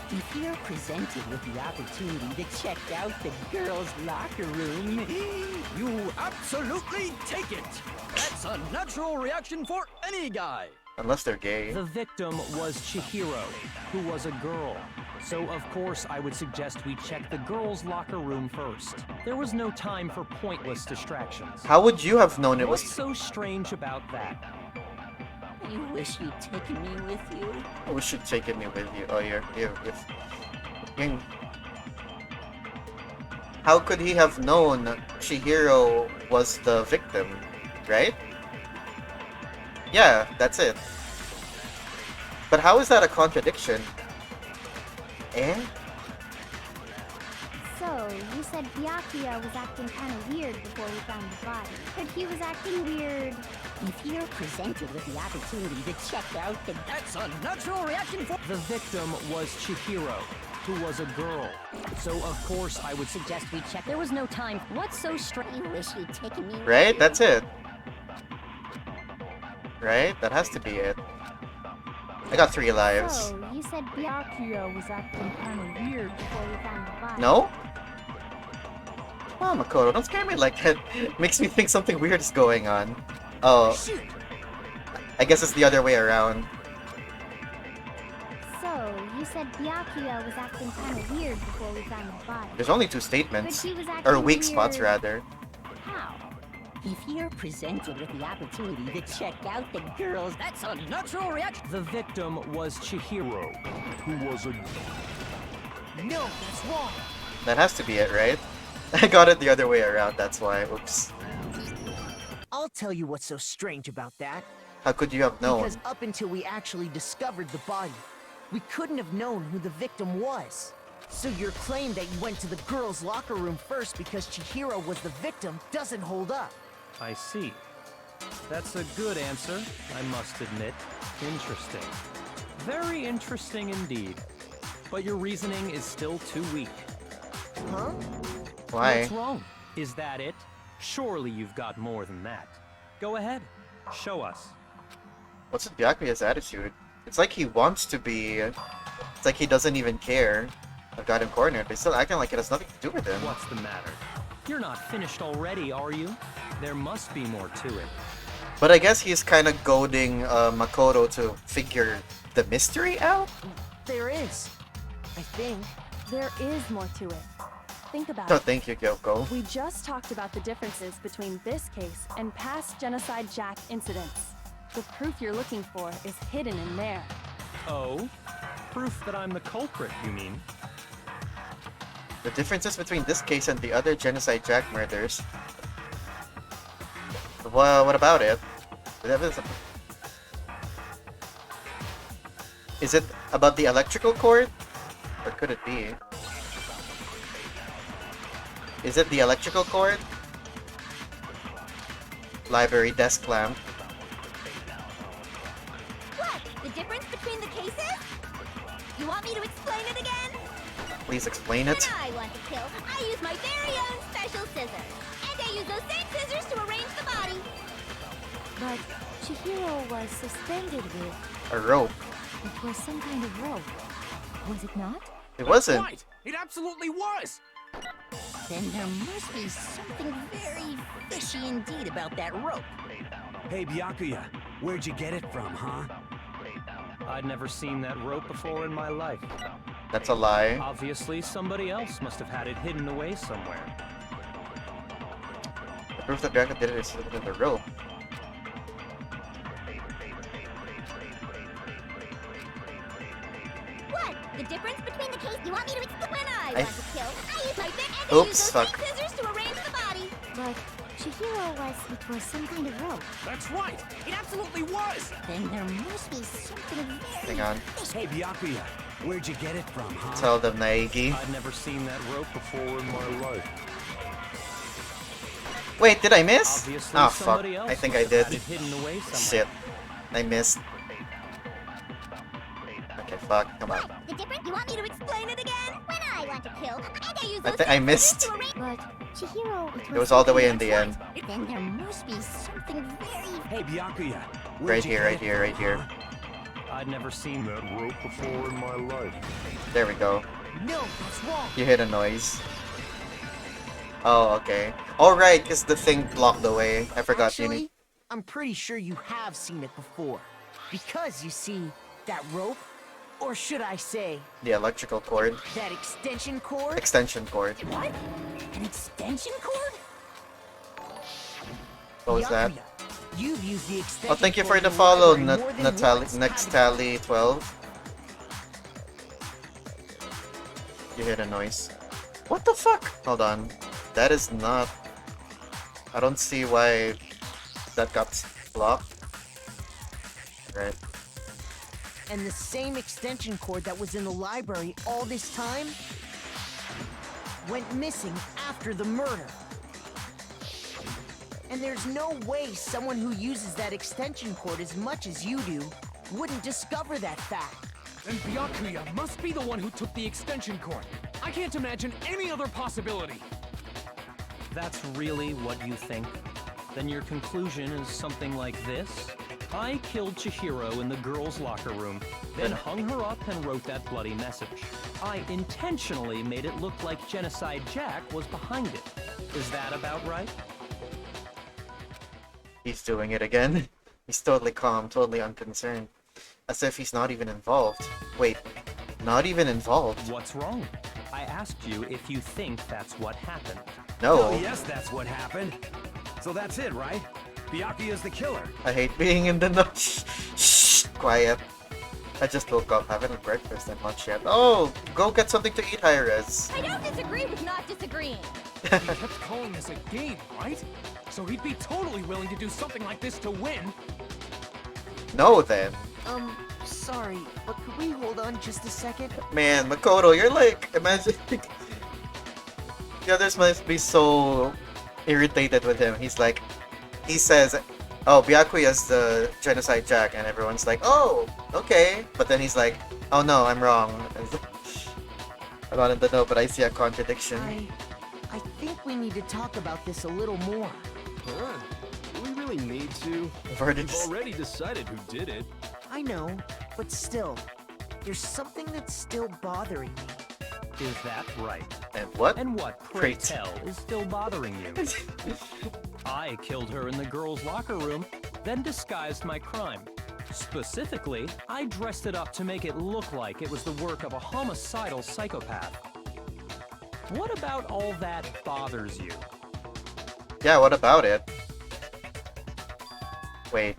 If you're presented with the opportunity to check out the girls' locker room, You absolutely take it! That's a natural reaction for any guy! Unless they're gay. The victim was Chihiro, who was a girl. So of course I would suggest we check the girls' locker room first. There was no time for pointless distractions. How would you have known it was— what's so strange about that? you wish you'd taken me with you. I wish you'd taken me with you. Oh, how could he have known Chihiro was the victim, right? Yeah, that's it. But how is that a contradiction? Eh? So, you said Byakuya was acting kind of weird before we found the body. But he was acting weird... If you're presented with the opportunity to check out the... That's a natural reaction for... The victim was Chihiro, who was a girl. So of course I would suggest we check. There was no time. What's so strange? You wish you'd taken me... Right? That's it. Right? That has to be it. I got 3 lives. So, you said Byakuya was acting kind of weird before we found the body. No? Oh, Makoto, don't scare me like that. Makes me think something weird is going on. Oh. I guess it's the other way around. So, you said Byakuya was acting kind of weird before we found the body. There's only 2 statements. But he was acting or weak weird... spots, rather. How? If you're presented with the opportunity to check out the girls... That's a natural reaction! The victim was Chihiro, who was a... No, that's wrong! That has to be it, right? I got it the other way around, that's why. Oops. I'll tell you what's so strange about that. How could you have known? Because up until we actually discovered the body, we couldn't have known who the victim was. So your claim that you went to the girls' locker room first because Chihiro was the victim doesn't hold up. I see. That's a good answer, I must admit. Interesting. Very interesting indeed. But your reasoning is still too weak. Huh? Why? What's wrong? Is that it? Surely you've got more than that. Go ahead. Show us. What's with Byakuya's attitude? It's like he wants to be It's like he doesn't even care. I've got him cornered, but he's still acting like it has nothing to do with him. What's the matter? You're not finished already, are you? There must be more to it. But I guess he's kind of goading Makoto to figure the mystery out? There is. I think. There is more to it. Think about Oh, it. thank you, Kyoko. We just talked about the differences between this case and past Genocide Jack incidents. The proof you're looking for is hidden in there. Oh? Proof that I'm the culprit, you mean? The differences between this case and the other Genocide Jack murders. Well, what about it? Is it about the electrical cord? Or could it be? Is it the electrical cord? Library desk lamp. What? The difference between the cases? You want me to explain it again? Please explain it. When I want to kill, I use my very own special scissors. And I use those same scissors to arrange the body. But Chihiro was suspended with... A rope. It was some kind of rope. Was it not? It wasn't. Right! It absolutely was! Then there must be something very fishy indeed about that rope. Hey, Byakuya, where'd you get it from, huh? I'd never seen that rope before in my life. That's a lie. Obviously, somebody else must have had it hidden away somewhere. The proof that Bianca did it is in the rope. What? The difference between the case? You want me to explain? When I want to kill, I use my and I use Oops, those fuck. same scissors to arrange the body. But Chihiro was... It was some kind of rope. That's right! It absolutely was! Then there must be something very... Hang on. Hey, Byakuya, where'd you get it from, huh? Tell them, Naegi. I'd never seen that rope before in my life. Wait, did I miss? Obviously, Oh, fuck. somebody else I think must I have did. had it hidden away somewhere. Shit. I missed. Okay, fuck. Come on. What? The difference? You want me to explain it again? When I want to kill, and I use I those think I same missed. scissors to arrange... But Chihiro... It was all the way in the end. Then there must be something very... Hey, Byakuya, where'd Right you here, get right it here, from, right here. huh? I'd never seen that rope before in my life. There we go. No, that's wrong. You hear a noise. Oh, okay. Alright, because the thing blocked the way. I forgot Actually, I'm pretty sure you have seen it before. Because, you see, that rope, or should I say, the electrical cord. that extension cord? Extension cord. What? An extension cord? What was that? Byakuya, you've used the extension Oh, thank you for cord the in follow, library more than Natali once, next haven't tally 12. You hear a noise. What the fuck? Hold on. That is not... I don't see why that got blocked. Right. And the same extension cord that was in the library all this time went missing after the murder. And there's no way someone who uses that extension cord as much as you do wouldn't discover that fact. Then Byakuya must be the one who took the extension cord. I can't imagine any other possibility. That's really what you think? Then your conclusion is something like this? I killed Chihiro in the girls' locker room, then hung her up and wrote that bloody message. I intentionally made it look like Genocide Jack was behind it. Is that about right? He's doing it again. He's totally calm, totally unconcerned. As if he's not even involved. Wait, not even involved? What's wrong? I asked you if you think that's what happened. No. Oh, yes, that's what happened. So that's it, right? Byakuya's the killer. I hate being in the no. Shh, quiet. I just woke up, haven't had breakfast and lunch yet. Oh, go get something to eat, Hi-Rez. I don't disagree with not disagreeing. He kept calling this a game, right? So he'd be totally willing to do something like this to win. No, then. Sorry, but could we hold on just a second? Man, Makoto, you're like, imagine. The others must be so irritated with him. He's like, he says, oh, Byakuya's the Genocide Jack, and everyone's like, oh, okay. But then he's like, oh no, I'm wrong. I wanted to know, but I see a contradiction. I think we need to talk about this a little more. Huh? Do we really need to? We've already We've already decided who did it. I know, but still, there's something that's still bothering me. Is that right? And what? And what, pray tell, is still bothering you? I killed her in the girls' locker room, then disguised my crime. Specifically, I dressed it up to make it look like it was the work of a homicidal psychopath. What about all that bothers you? Yeah, what about it? Wait,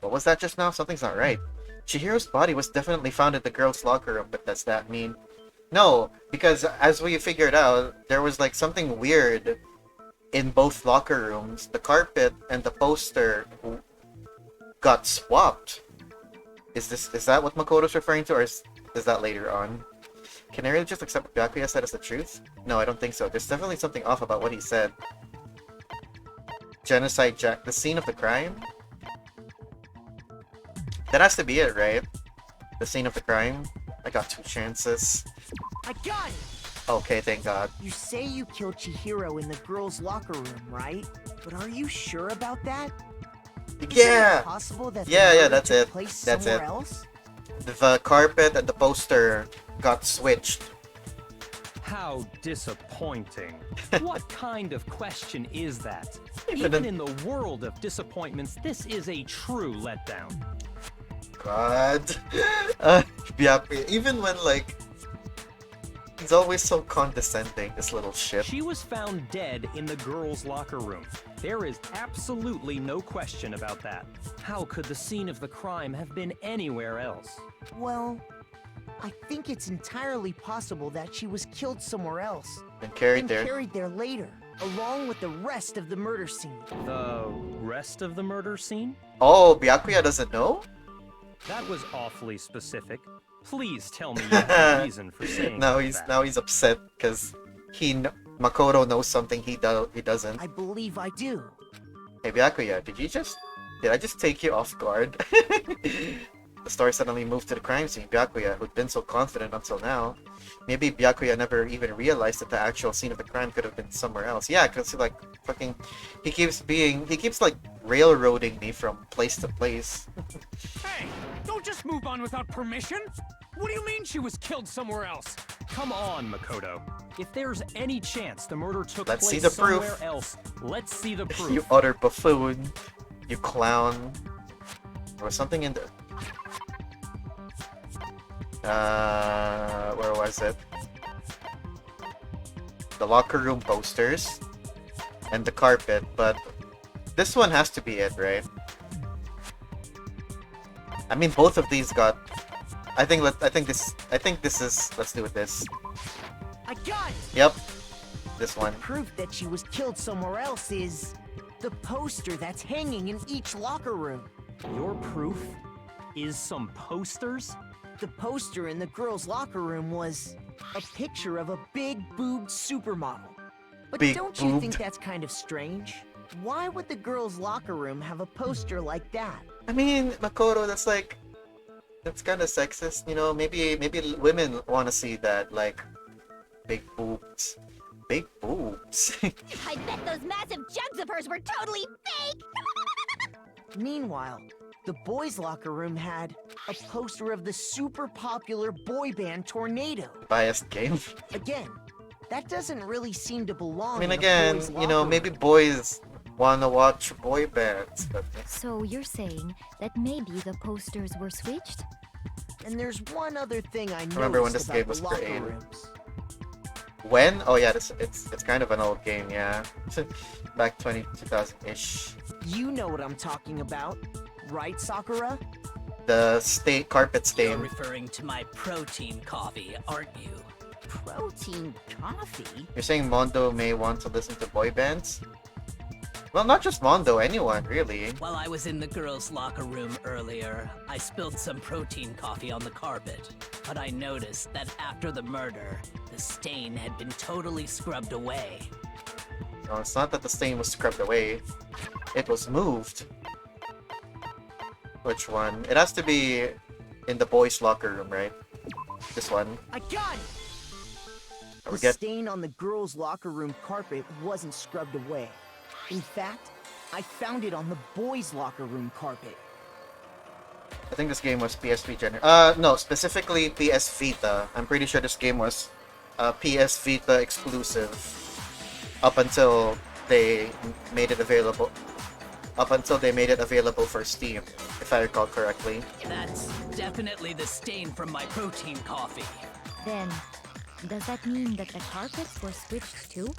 what was that just now? Something's not right. Chihiro's body was definitely found in the girls' locker room, but does that mean... No, because as we figured out, there was like something weird in both locker rooms. The carpet and the poster got swapped. Is that what Makoto's referring to, or is that later on? Can I really just accept what Byakuya said as the truth? No, I don't think so. There's definitely something off about what he said. Genocide Jack, the scene of the crime? That has to be it, right? The scene of the crime? I got 2 chances. I got it! Okay, thank God. You say you killed Chihiro in the girls' locker room, right? But are you sure about that? Yeah! Is it possible that yeah, that's took it. place That's somewhere it. else? The carpet and the poster got switched. How disappointing. What kind of question is that? Even in the world of disappointments, this is a true letdown. God. Byakuya, even when, like, he's always so condescending, this little shit. She was found dead in the girls' locker room. There is absolutely no question about that. How could the scene of the crime have been anywhere else? Well, I think it's entirely possible that she was killed somewhere else. And carried then there. carried there later, along with the rest of the murder scene. The rest of the murder scene? Oh, Byakuya doesn't know? That was awfully specific. Please tell me you have a reason for saying now that. he's upset because Makoto knows something he doesn't. I believe I do. Hey Byakuya, did I just take you off guard? The story suddenly moved to the crime scene. Byakuya, who'd been so confident until now. Maybe Byakuya never even realized that the actual scene of the crime could have been somewhere else. Yeah, because like fucking he keeps like railroading me from place to place. Hey, don't just move on without permission. What do you mean she was killed somewhere else? Come on, Makoto. If there's any chance the murder took Let's see place the proof. somewhere else, let's see the proof. You utter buffoon. You clown. There was something in there. Where was it? The locker room posters and the carpet, but this one has to be it, right? I mean, both of these got. I think this is. Let's do it. This. I got it. Yep. This one. Proof that she was killed somewhere else is the poster that's hanging in each locker room. Your proof is some posters? The poster in the girls' locker room was a picture of a big-boobed supermodel. But don't you think that's kind of strange? Why would the girls' locker room have a poster like that? I mean, Makoto, that's kind of sexist, you know? Maybe women want to see that, like, big boobs. Big boobs. I bet those massive jugs of hers were totally fake! Meanwhile, the boys' locker room had a poster of the super popular boy band Tornado. Biased game. Again, that doesn't really seem to belong. I mean, in again, a boys' you know, locker maybe room. boys want to watch boy bands, but... So you're saying that maybe the posters were switched? And there's one other thing I noticed Remember when this about game the was locker created? rooms. When? Oh yeah, it's kind of an old game, yeah. Back 2000-ish. You know what I'm talking about, right, Sakura? The carpet You're stain. referring to my protein coffee, aren't you? Protein coffee? You're saying Mondo may want to listen to boy bands? Well, not just Mondo, anyone, really. While I was in the girls' locker room earlier, I spilled some protein coffee on the carpet. But I noticed that after the murder, the stain had been totally scrubbed away. No, it's not that the stain was scrubbed away. It was moved. Which one? It has to be in the boys' locker room, right? This one. I got it! We The get... stain on the girls' locker room carpet wasn't scrubbed away. In fact, I found it on the boys' locker room carpet. I think this game was PSP no, specifically PS Vita. I'm pretty sure this game was PS Vita exclusive up until they made it available. Up until they made it available for Steam, if I recall correctly. That's definitely the stain from my protein coffee. Then, does that mean that the carpets were switched too?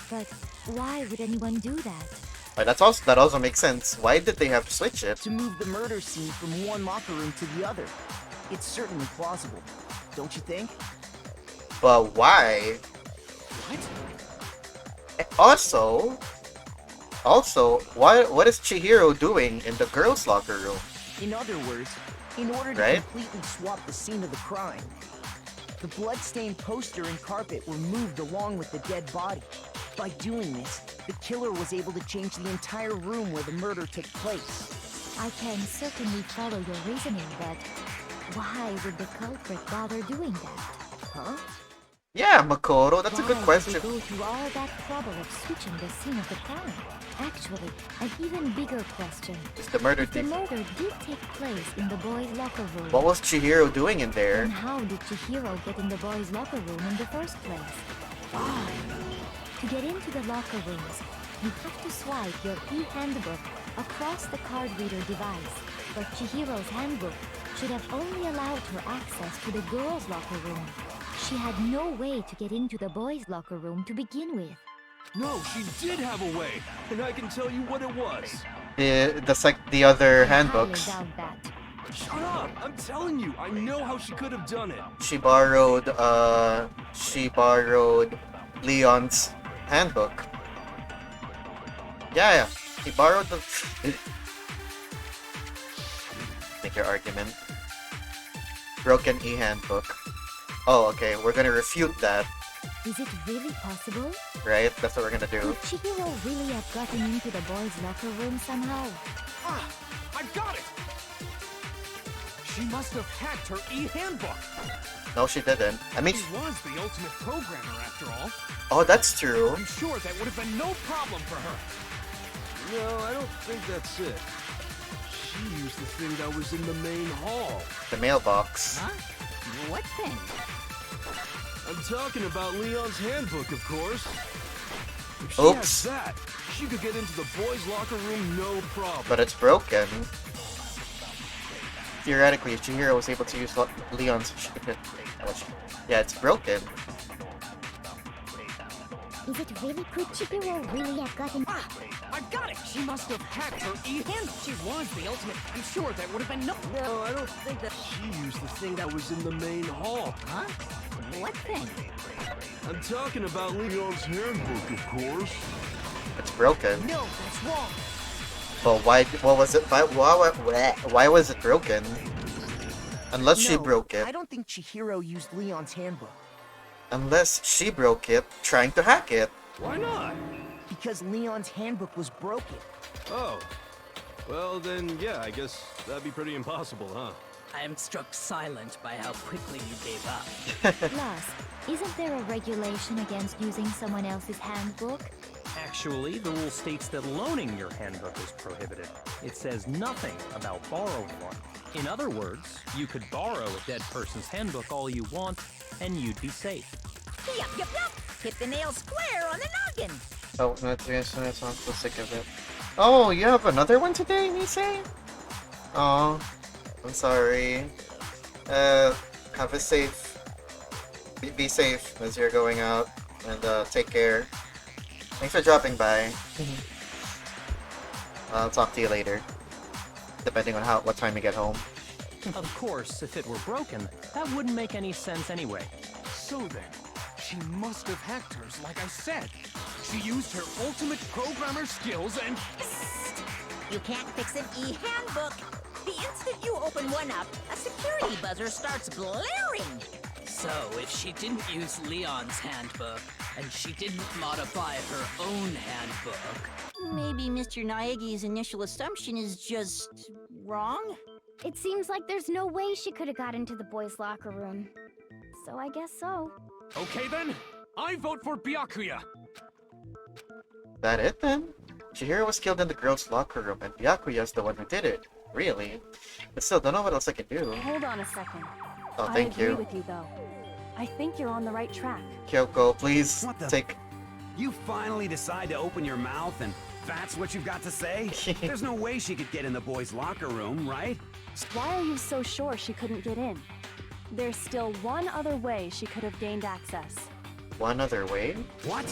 But why would anyone do that? That also makes sense. Why did they have to switch it? To move the murder scene from one locker room to the other. It's certainly plausible, don't you think? But why? What? Also, what is Chihiro doing in the girls' locker room? In other words, in order to completely swap the scene of the crime, the bloodstained poster and carpet were moved along with the dead body. By doing this, the killer was able to change the entire room where the murder took place. I can certainly follow your reasoning, but why would the culprit bother doing that? Huh? Yeah, Makoto, that's a good question. Why did they go through all that trouble of switching the scene of the crime? Actually, an even bigger question. Is the murder The murder did take place in the boys' locker room. What was Chihiro doing in there? And how did Chihiro get in the boys' locker room in the first place? To get into the locker rooms, you have to swipe your e-handbook across the card reader device. But Chihiro's handbook should have only allowed her access to the girls' locker room. She had no way to get into the boys' locker room to begin with. No, she did have a way, and I can tell you what it was. The other handbooks. Shut up! I'm telling you, I know how she could have done it. She borrowed Leon's handbook. Yeah. He borrowed the... Make your argument. Broken e-handbook. Oh, okay, we're gonna refute that. Is it really possible? Right? That's what we're gonna do. Could Chihiro really have gotten into the boys' locker room somehow? I got it! She must have hacked her e-handbook. No, she didn't. I mean... She was the ultimate programmer, after all. Oh, that's true. I'm sure that would have been no problem for her. No, I don't think that's it. She used the thing that was in the main hall. The mailbox. Huh? What thing? I'm talking about Leon's handbook, of course. If she Oops. has that, she could get into the boys' locker room no problem. But it's broken. Theoretically, if Chihiro was able to use Leon's... Yeah, it's broken. Is it really? Could Chihiro really have gotten... I've got it! She must have hacked her e-handbook. She was the ultimate. I'm sure that would have been no... No, I don't think that... She used the thing that was in the main hall. Huh? What thing? I'm talking about Leon's handbook, of course. It's broken. No, that's wrong. But why? What was it? Why was it broken? Unless she broke it. I don't think Chihiro used Leon's handbook. Unless she broke it trying to hack it. Why not? Because Leon's handbook was broken. Oh. Well, then, yeah, I guess that'd be pretty impossible, huh? I am struck silent by how quickly you gave up. Plus, isn't there a regulation against using someone else's handbook? Actually, the rule states that loaning your handbook is prohibited. It says nothing about borrowing one. In other words, you could borrow a dead person's handbook all you want, and you'd be safe. Yup. Hit the nail square on the noggin. Oh, I'm so sick of it. Oh, you have another one today, Nisei? Oh, I'm sorry. Have a safe... Be safe as you're going out, and take care. Thanks for dropping by. I'll talk to you later. Depending on what time you get home. Of course, if it were broken, that wouldn't make any sense anyway. So then, she must have hacked hers, like I said. She used her ultimate programmer skills and... You can't fix an e-handbook. The instant you open one up, a security buzzer starts blaring. So, if she didn't use Leon's handbook, and she didn't modify her own handbook... Maybe Mr. Naegi's initial assumption is just... wrong? It seems like there's no way she could have got into the boys' locker room. So I guess so. Okay then, I vote for Byakuya. That it then? Chihiro was killed in the girls' locker room, and Byakuya's the one who did it. Really? But still, don't know what else I can do. Hold on a second. Oh, thank I agree you. with you, though. I think you're on the right track. Kyoko, please What the- take... You finally decide to open your mouth and that's what you've got to say? There's no way she could get in the boys' locker room, right? Why are you so sure she couldn't get in? There's still one other way she could have gained access. One other way? What?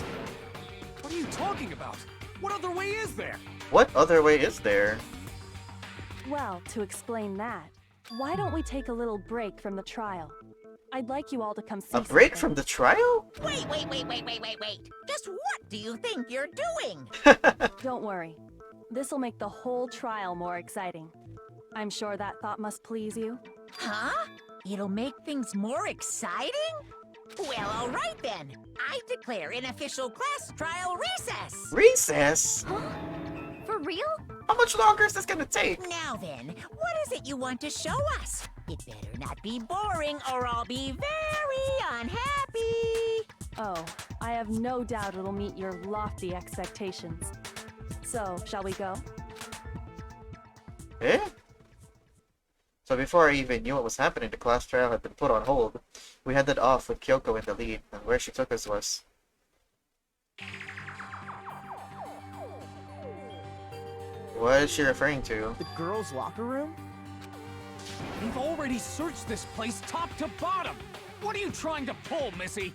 What are you talking about? What other way is there? What other way is there? Well, to explain that, why don't we take a little break from the trial? I'd like you all to come see A break something. from the trial? Wait. Just what do you think you're doing? Don't worry. This'll make the whole trial more exciting. I'm sure that thought must please you. Huh? It'll make things more exciting? Well, all right then. I declare an official class trial recess. Recess? For real? How much longer is this gonna take? Now then, what is it you want to show us? It better not be boring or I'll be very unhappy. Oh, I have no doubt it'll meet your lofty expectations. So, shall we go? Eh? So before I even knew what was happening, the class trial had been put on hold. We headed off with Kyoko in the lead, and where she took us was... What is she referring to? The girls' locker room? They've already searched this place top to bottom. What are you trying to pull, Missy?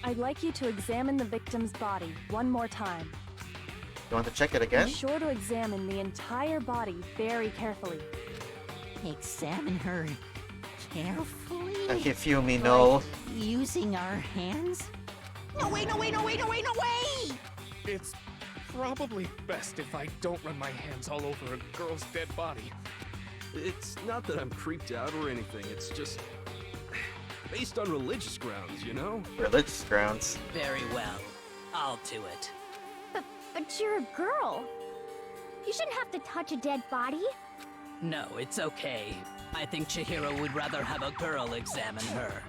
I'd like you to examine the victim's body one more time. You want to check it again? Be sure to examine the entire body very carefully. Examine her carefully? If you me no. Like using our hands? No way! It's probably best if I don't run my hands all over a girl's dead body. It's not that I'm creeped out or anything, it's just... based on religious grounds, you know? Religious grounds. Very well. I'll do it. But you're a girl. You shouldn't have to touch a dead body. No, it's okay. I think Chihiro would rather have a girl examine her.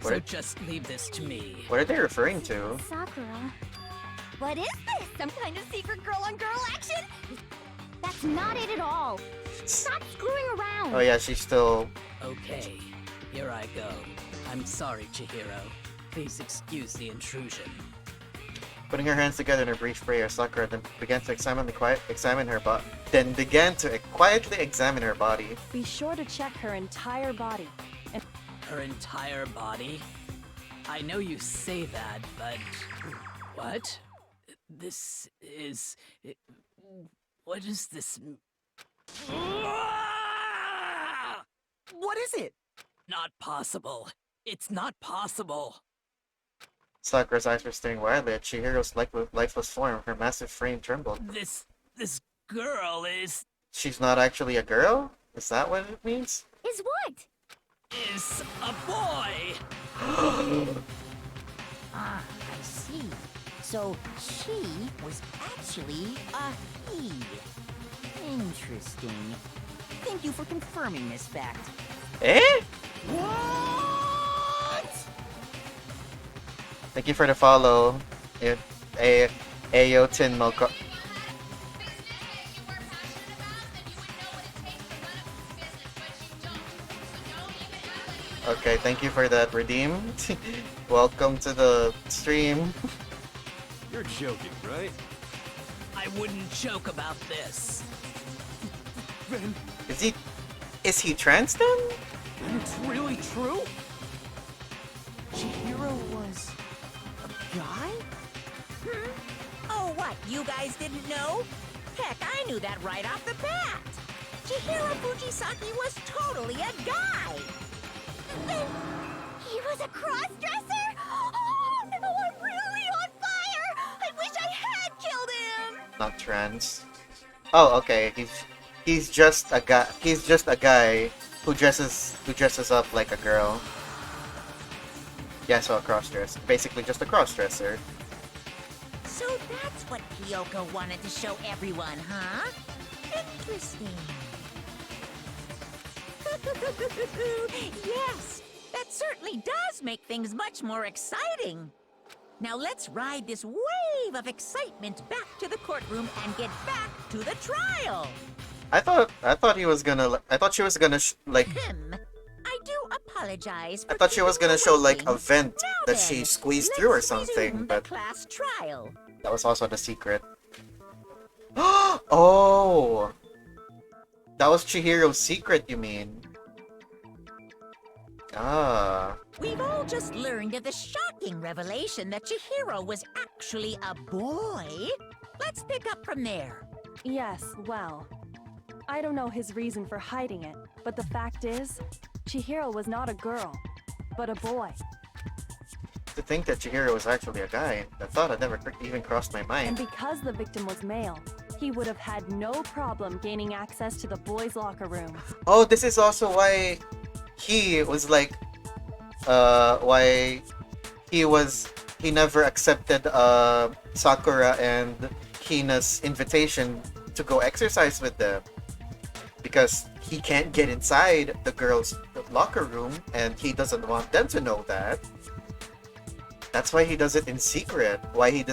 So What? just leave this to me. What are they referring to? Sakura. What is this? Some kind of secret girl-on-girl action? That's not it at all. Stop screwing around. Oh yeah, she's still... Okay, here I go. I'm sorry, Chihiro. Please excuse the intrusion. Putting her hands together in a brief prayer, Sakura then began to quietly examine her body. Be sure to check her entire body. And Her entire body? I know you say that, but... What? This is... What is this... What is it? Not possible. It's not possible. Sakura's eyes were staring wildly at Chihiro's lifeless form. Her massive frame trembled. This girl is... She's not actually a girl? Is that what it means? Is what? Is a boy! Ah, I see. So she was actually a he. Interesting. Thank you for confirming this fact. Eh? What? Thank you for the follow. Ayo Tin Mocha. Okay, thank you for that, Redeem. Welcome to the stream. You're joking, right? I wouldn't joke about this. Then Is he trans then? it's really true? Chihiro was a guy? Oh, what? You guys didn't know? Heck, I knew that right off the bat. Chihiro Fujisaki was totally a guy. He was a cross-dresser? Oh no, I'm really on fire! I wish I had killed him! Not trans. Oh, okay. He's just a guy. He's just a guy who dresses up like a girl. Yeah, so a crossdresser. Basically, just a crossdresser. So that's what Kyoko wanted to show everyone, huh? Interesting. Yes, that certainly does make things much more exciting. Now let's ride this wave of excitement back to the courtroom and get back to the trial. I thought he was gonna. I thought she was gonna like. I do apologize. I thought she was gonna show like a vent Now that then, she squeezed through or something, resume but the class trial. that was also the secret. Oh, that was Chihiro's secret, you mean? Ah. We've all just learned of the shocking revelation that Chihiro was actually a boy. Let's pick up from there. Yes, well, I don't know his reason for hiding it, but the fact is, Chihiro was not a girl, but a boy. To think that Chihiro was actually a guy, the thought had never even crossed my And mind. because the victim was male, he would have had no problem gaining access to the boys' locker room. Oh, this is also why he was like, why he never accepted Sakura and Hina's invitation to go exercise with them, because he can't get inside the girls' locker room and he doesn't want them to know that. That's why he does it in secret. Why he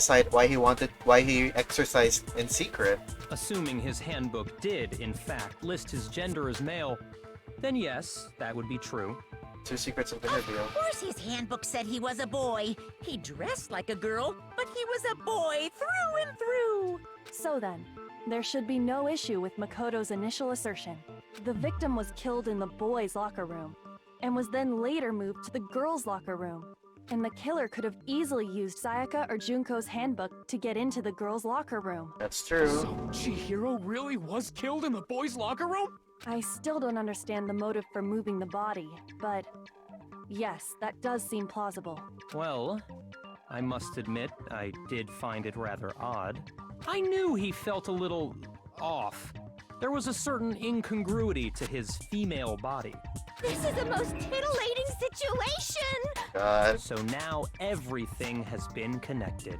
exercised in secret. Assuming his handbook did, in fact, list his gender as male, then yes, that would be true. Two secrets of the reveal. Of course his handbook said he was a boy. He dressed like a girl, but he was a boy through and through. So then, there should be no issue with Makoto's initial assertion. The victim was killed in the boys' locker room, and was then later moved to the girls' locker room. And the killer could have easily used Sayaka or Junko's handbook to get into the girls' locker room. That's true. So Chihiro really was killed in the boys' locker room? I still don't understand the motive for moving the body, but yes, that does seem plausible. Well, I must admit, I did find it rather odd. I knew he felt a little off. There was a certain incongruity to his female body. This is the most titillating situation! God. So now everything has been connected.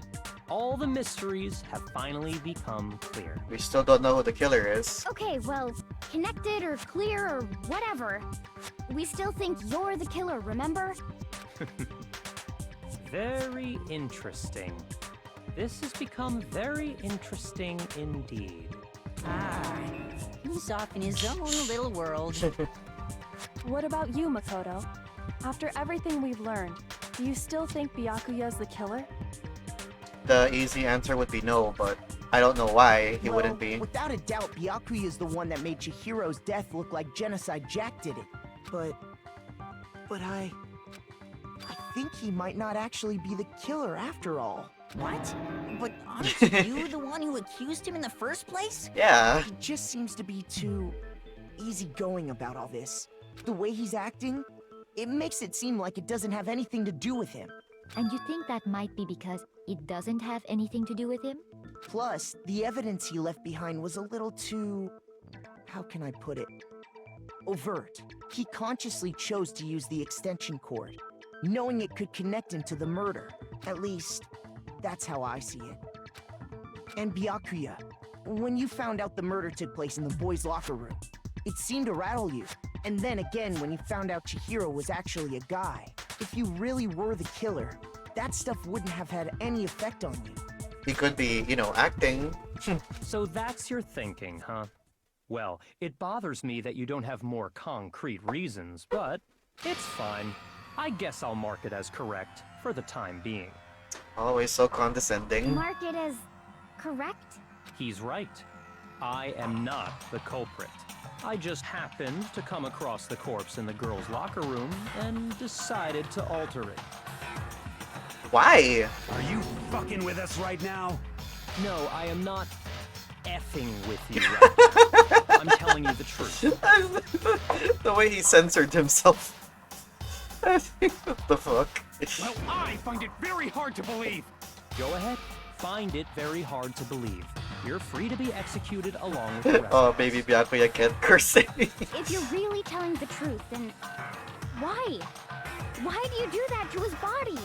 All the mysteries have finally become clear. We still don't know who the killer is. Okay, well, connected or clear or whatever. We still think you're the killer, remember? Very interesting. This has become very interesting indeed. He's off in his own little world. What about you, Makoto? After everything we've learned, do you still think Byakuya's the killer? The easy answer would be no, but I don't know why he wouldn't be. Without a doubt, Byakuya is the one that made Chihiro's death look like Genocide Jack did it. But I think he might not actually be the killer after all. What? But aren't you the one who accused him in the first place? Yeah. He just seems to be too easygoing about all this. The way he's acting, it makes it seem like it doesn't have anything to do with him. And you think that might be because it doesn't have anything to do with him? Plus, the evidence he left behind was a little too... how can I put it? Overt. He consciously chose to use the extension cord, knowing it could connect him to the murder. At least, that's how I see it. And Byakuya, when you found out the murder took place in the boys' locker room, it seemed to rattle you. And then again, when you found out Chihiro was actually a guy, if you really were the killer, that stuff wouldn't have had any effect on you. He could be, acting. So that's your thinking, huh? Well, it bothers me that you don't have more concrete reasons, but it's fine. I guess I'll mark it as correct for the time being. Always so condescending. Mark it as correct? He's right. I am not the culprit. I just happened to come across the corpse in the girls' locker room and decided to alter it. Why? Are you fucking with us right now? No, I am not effing with you right now. I'm telling you the truth. The way he censored himself. What the fuck? Well, I find it very hard to believe. Go ahead. Find it very hard to believe. You're free to be executed along with the rest Oh, of us. baby Byakuya can't curse it. If you're really telling the truth, then why? Why do you do that to his body?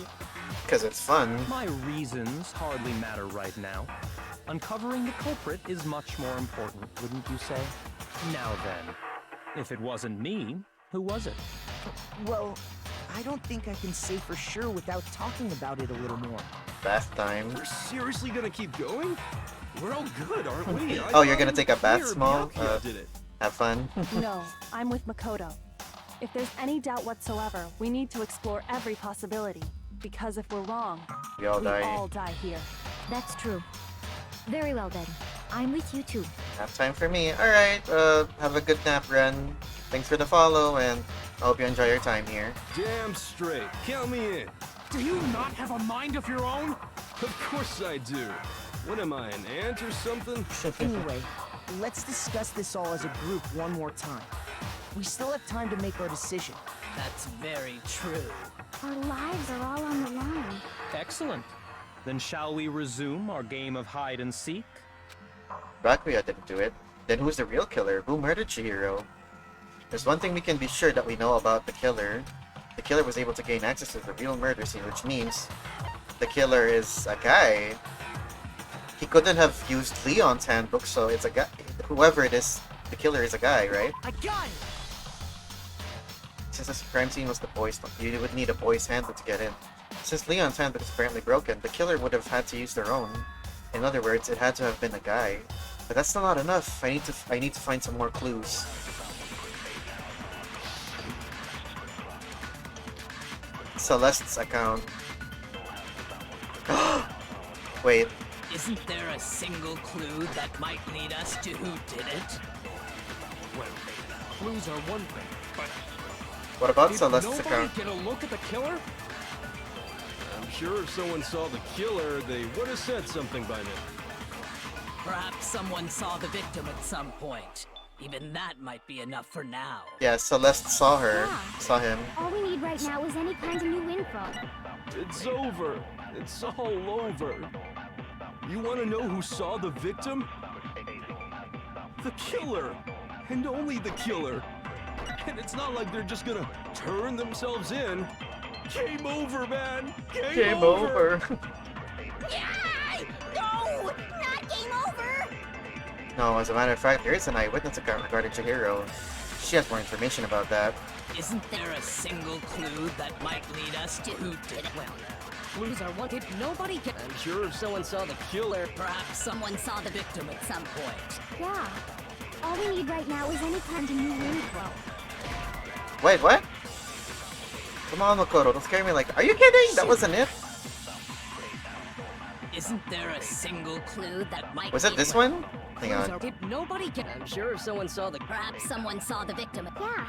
Because it's fun. My reasons hardly matter right now. Uncovering the culprit is much more important, wouldn't you say? Now then, if it wasn't me, who was it? Well, I don't think I can say for sure without talking about it a little more. Bath time. We're seriously gonna keep going? We're all good, aren't we? Oh, you're gonna take a bath, Small? Did it. Have fun. No, I'm with Makoto. If there's any doubt whatsoever, we need to explore every possibility. Because if we're wrong, we all die here. That's true. Very well then. I'm with you too. Nap time for me. Alright, have a good nap, Ren. Thanks for the follow, and I hope you enjoy your time here. Damn straight. Count me in. Do you not have a mind of your own? Of course I do. What am I, an ant or something? Anyway, let's discuss this all as a group one more time. We still have time to make our decision. That's very true. Our lives are all on the line. Excellent. Then shall we resume our game of hide and seek? Rakuya didn't do it. Then who's the real killer? Who murdered Chihiro? There's one thing we can be sure that we know about the killer. The killer was able to gain access to the real murder scene, which means the killer is a guy. He couldn't have used Leon's handbook, so it's a guy. Whoever it is, the killer is a guy, right? A gun! Since this crime scene was the boys, you would need a boy's handbook to get in. Since Leon's handbook is apparently broken, the killer would have had to use their own. In other words, it had to have been a guy. But that's still not enough. I need to find some more clues. Celeste's account. Wait. Isn't there a single clue that might lead us to who did it? Well, clues are one thing, but what about did Celeste's nobody account? get a look at the killer? I'm sure if someone saw the killer, they would have said something by now. Perhaps someone saw the victim at some point. Even that might be enough for now. Yeah, Celeste saw her. Yeah. Saw him. All we need right now is any kind of new info. It's over. It's all over. You want to know who saw the victim? The killer. And only the killer. And it's not like they're just gonna turn themselves in. Game over, man. Game over. Yeah! No! Not game over! No, as a matter of fact, there is an eyewitness account regarding Chihiro. She has more information about that. Isn't there a single clue that might lead us to who did it? Well, clues are what did nobody get. I'm sure if someone saw the killer, Perhaps someone saw the victim at some point. Yeah. All we need right now is any kind of new info. Wait, what? Come on, Makoto, don't scare me like that. Are you kidding? That wasn't it? Isn't there a single clue that might Was it this one? Hang on. Did nobody get? I'm sure if someone saw the Perhaps someone saw the victim. Yeah.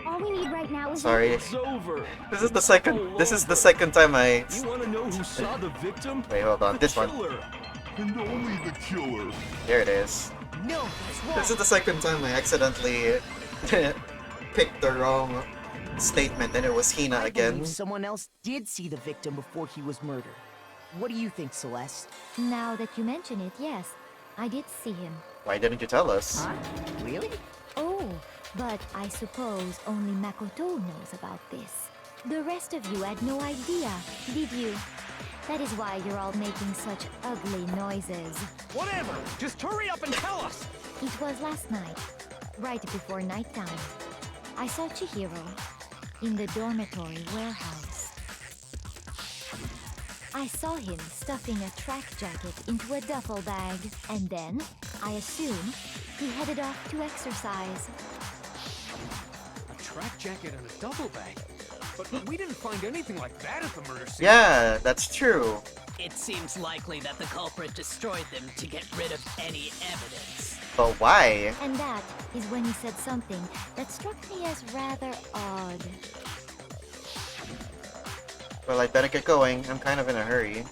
All we need right now is Sorry. it's over. This is the second time I... You want to know who saw the victim? Wait, hold on. This one. Killer. And only the killer. There it is. No, that's wrong. This is the second time I accidentally picked the wrong statement, and it was Hina I again. believe someone else did see the victim before he was murdered. What do you think, Celeste? Now that you mention it, yes. I did see him. Why didn't you tell us? Huh? Really? Oh, but I suppose only Makoto knows about this. The rest of you had no idea, did you? That is why you're all making such ugly noises. Whatever! Just hurry up and tell us! It was last night, right before nighttime. I saw Chihiro in the dormitory warehouse. I saw him stuffing a track jacket into a duffel bag, and then, I assume, he headed off to exercise. A track jacket and a duffel bag? But we didn't find anything like that at the murder scene. Yeah, that's true. It seems likely that the culprit destroyed them to get rid of any evidence. But why? And that is when he said something that struck me as rather odd. Well, I'd better get going. I'm kind of in a hurry.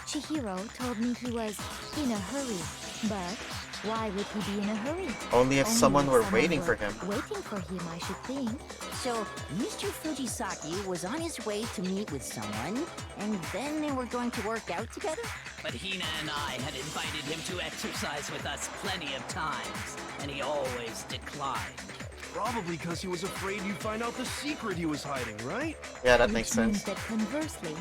Chihiro told me he was in a hurry, but why would he be in a hurry? Only if someone were waiting for him. Waiting for him, I should think. So, Mr. Fujisaki was on his way to meet with someone, and then they were going to work out together? But Hina and I had invited him to exercise with us plenty of times, and he always declined. Probably because he was afraid you'd find out the secret he was hiding, right? Yeah, that Which makes means sense. that conversely,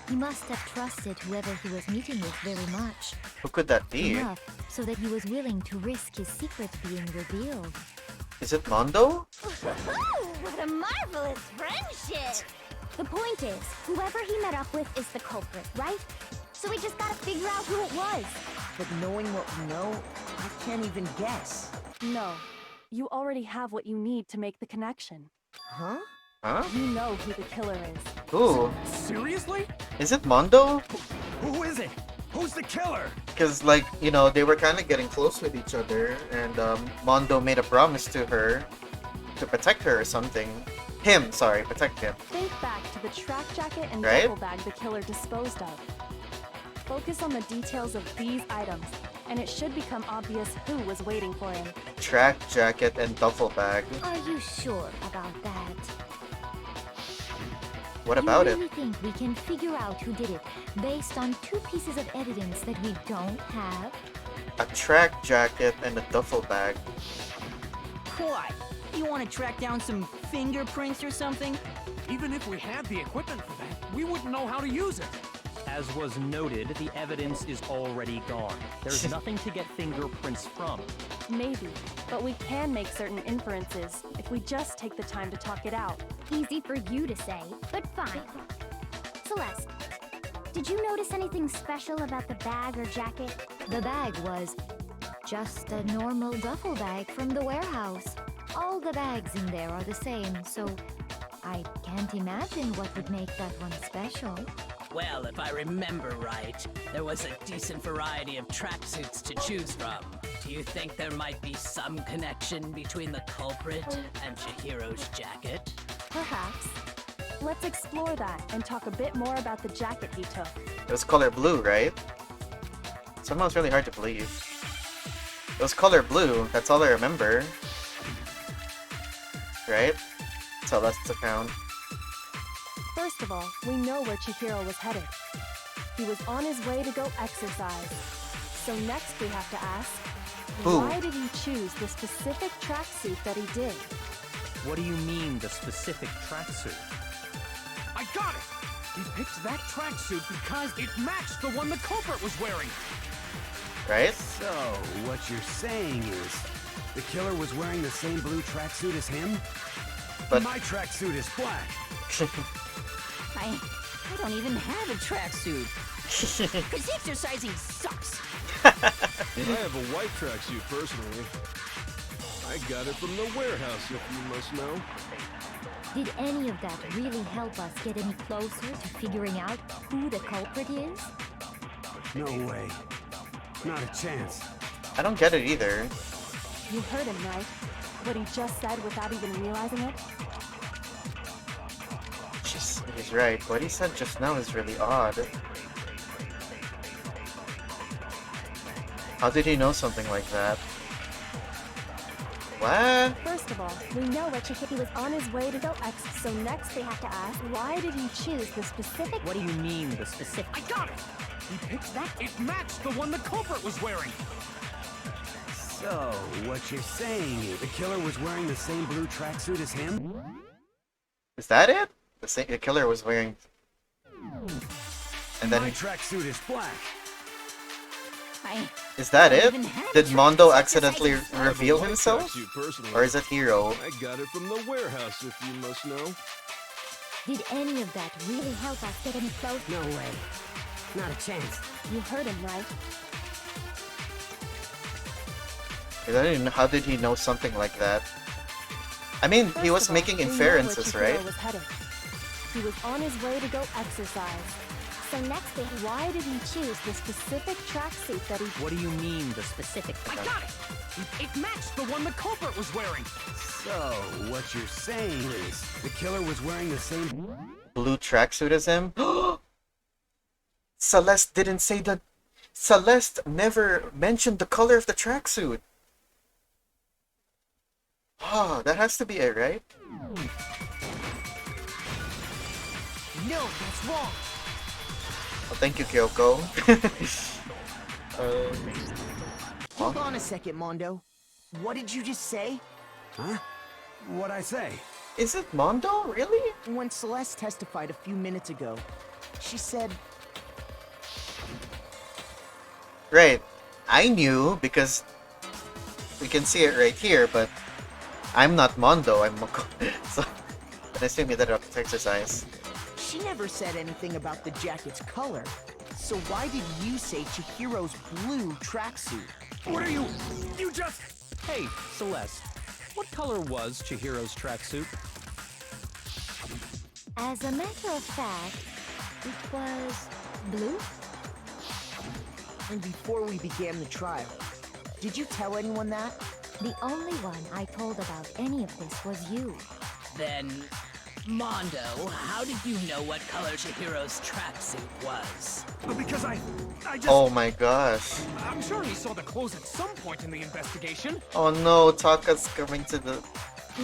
he must have trusted whoever he was meeting with very much. Who could that be? Enough so that he was willing to risk his secret being revealed. Is it Mondo? What a marvelous friendship! The point is, whoever he met up with is the culprit, right? So we just gotta figure out who it was. But knowing what we know, I can't even guess. No. You already have what you need to make the connection. Huh? Huh? You know who the killer is. Ooh. Seriously? Is it Mondo? Who is it? Who's the killer? Because, like, you know, they were kind of getting close with each other, and Mondo made a promise to her to protect her or something. Protect him. Think back to the track jacket and Right? duffel bag the killer disposed of. Focus on the details of these items, and it should become obvious who was waiting for him. Track jacket and duffel bag. Are you sure about that? What about you it? really think we can figure out who did it based on 2 pieces of evidence that we don't have? A track jacket and a duffel bag. Why? You want to track down some fingerprints or something? Even if we had the equipment for that, we wouldn't know how to use it. As was noted, the evidence is already gone. There's nothing to get fingerprints from. Maybe, but we can make certain inferences if we just take the time to talk it out. Easy for you to say, but fine. Celeste, did you notice anything special about the bag or jacket? The bag was just a normal duffel bag from the warehouse. All the bags in there are the same, so I can't imagine what would make that one special. Well, if I remember right, there was a decent variety of tracksuits to choose from. Do you think there might be some connection between the culprit and Chihiro's jacket? Perhaps. Let's explore that and talk a bit more about the jacket he took. It was color blue, right? Somehow it's really hard to believe. It was color blue, that's all I remember. Right? So that's the count. First of all, we know where Chihiro was headed. He was on his way to go exercise. So next we have to ask, Who? why did he choose the specific tracksuit that he did? What do you mean, the specific tracksuit? I got it! He picked that tracksuit because it matched the one the culprit was wearing. Right? So, what you're saying is, the killer was wearing the same blue tracksuit as him? But my tracksuit is black. I don't even have a tracksuit. Because exercising sucks. I have a white tracksuit personally. I got it from the warehouse, if you must know. Did any of that really help us get any closer to figuring out who the culprit is? No way. Not a chance. I don't get it either. You heard him, right? What he just said without even realizing it? He's right. What he said just now is really odd. How did he know something like that? What? First of all, we know that Chihiro was on his way to go so next we have to ask, why did he choose the specific... What do you mean, the specific... I got it! He picked that, it matched the one the culprit was wearing! So, what you're saying is the killer was wearing the same blue tracksuit as him? Is that it? The killer was wearing... And then my tracksuit is black. Is that it? Did Mondo accidentally reveal himself? Or is it Hiro? I got it from the warehouse, if you must know. Did any of that really help us get any closer? No way. Not a chance. You heard him, right? How did he know something like that? I mean, he was making inferences, right? He was on his way to go exercise. So next thing, why did he choose the specific tracksuit that he... What do you mean, the specific... I got it! It matched the one the culprit was wearing! So, what you're saying is, the killer was wearing the same... Blue tracksuit as him? Celeste didn't say that... Celeste never mentioned the color of the tracksuit. Oh, that has to be it, right? No, that's wrong! Oh, thank you, Kyoko. Hold on a second, Mondo. What did you just say? Huh? What'd I say? Is it Mondo, really? When Celeste testified a few minutes ago, she said... Right. I knew because we can see it right here, but I'm not Mondo, I'm Moko. So, I assume you did it up to exercise. She never said anything about the jacket's color, So why did you say Chihiro's blue tracksuit? What are you... You just... Hey, Celeste. What color was Chihiro's tracksuit? As a matter of fact, it was blue. And before we began the trial, did you tell anyone that? The only one I told about any of this was you. Then, Mondo, how did you know what color Chihiro's tracksuit was? Because I just... Oh my gosh. I'm sure he saw the clothes at some point in the investigation. Oh no, Taka's coming to the...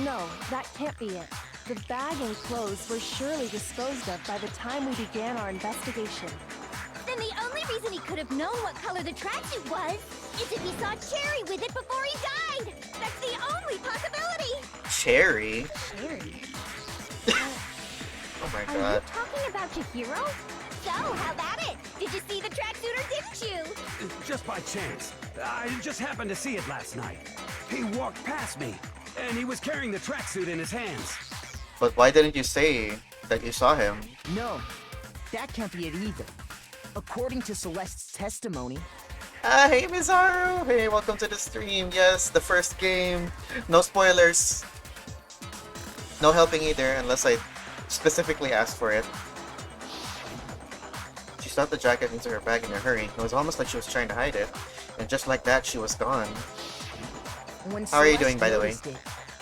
No, that can't be it. The bag and clothes were surely disposed of by the time we began our investigation. Then the only reason he could have known what color the tracksuit was is if he saw Cherry with it before he died. That's the only possibility. Cherry? Cherry? Oh my Are god. you talking about Chihiro? So, how about it? Did you see the tracksuit or didn't you? Just by chance. I just happened to see it last night. He walked past me, and he was carrying the tracksuit in his hands. But why didn't you say that you saw him? No, that can't be it either. According to Celeste's testimony... Hey Mizaru! Hey, welcome to the stream. Yes, the first game. No spoilers. No helping either, unless I specifically asked for it. She stuffed the jacket into her bag in a hurry. It was almost like she was trying to hide it. And just like that, she was gone. When How are you Celeste doing, by the way? noticed it,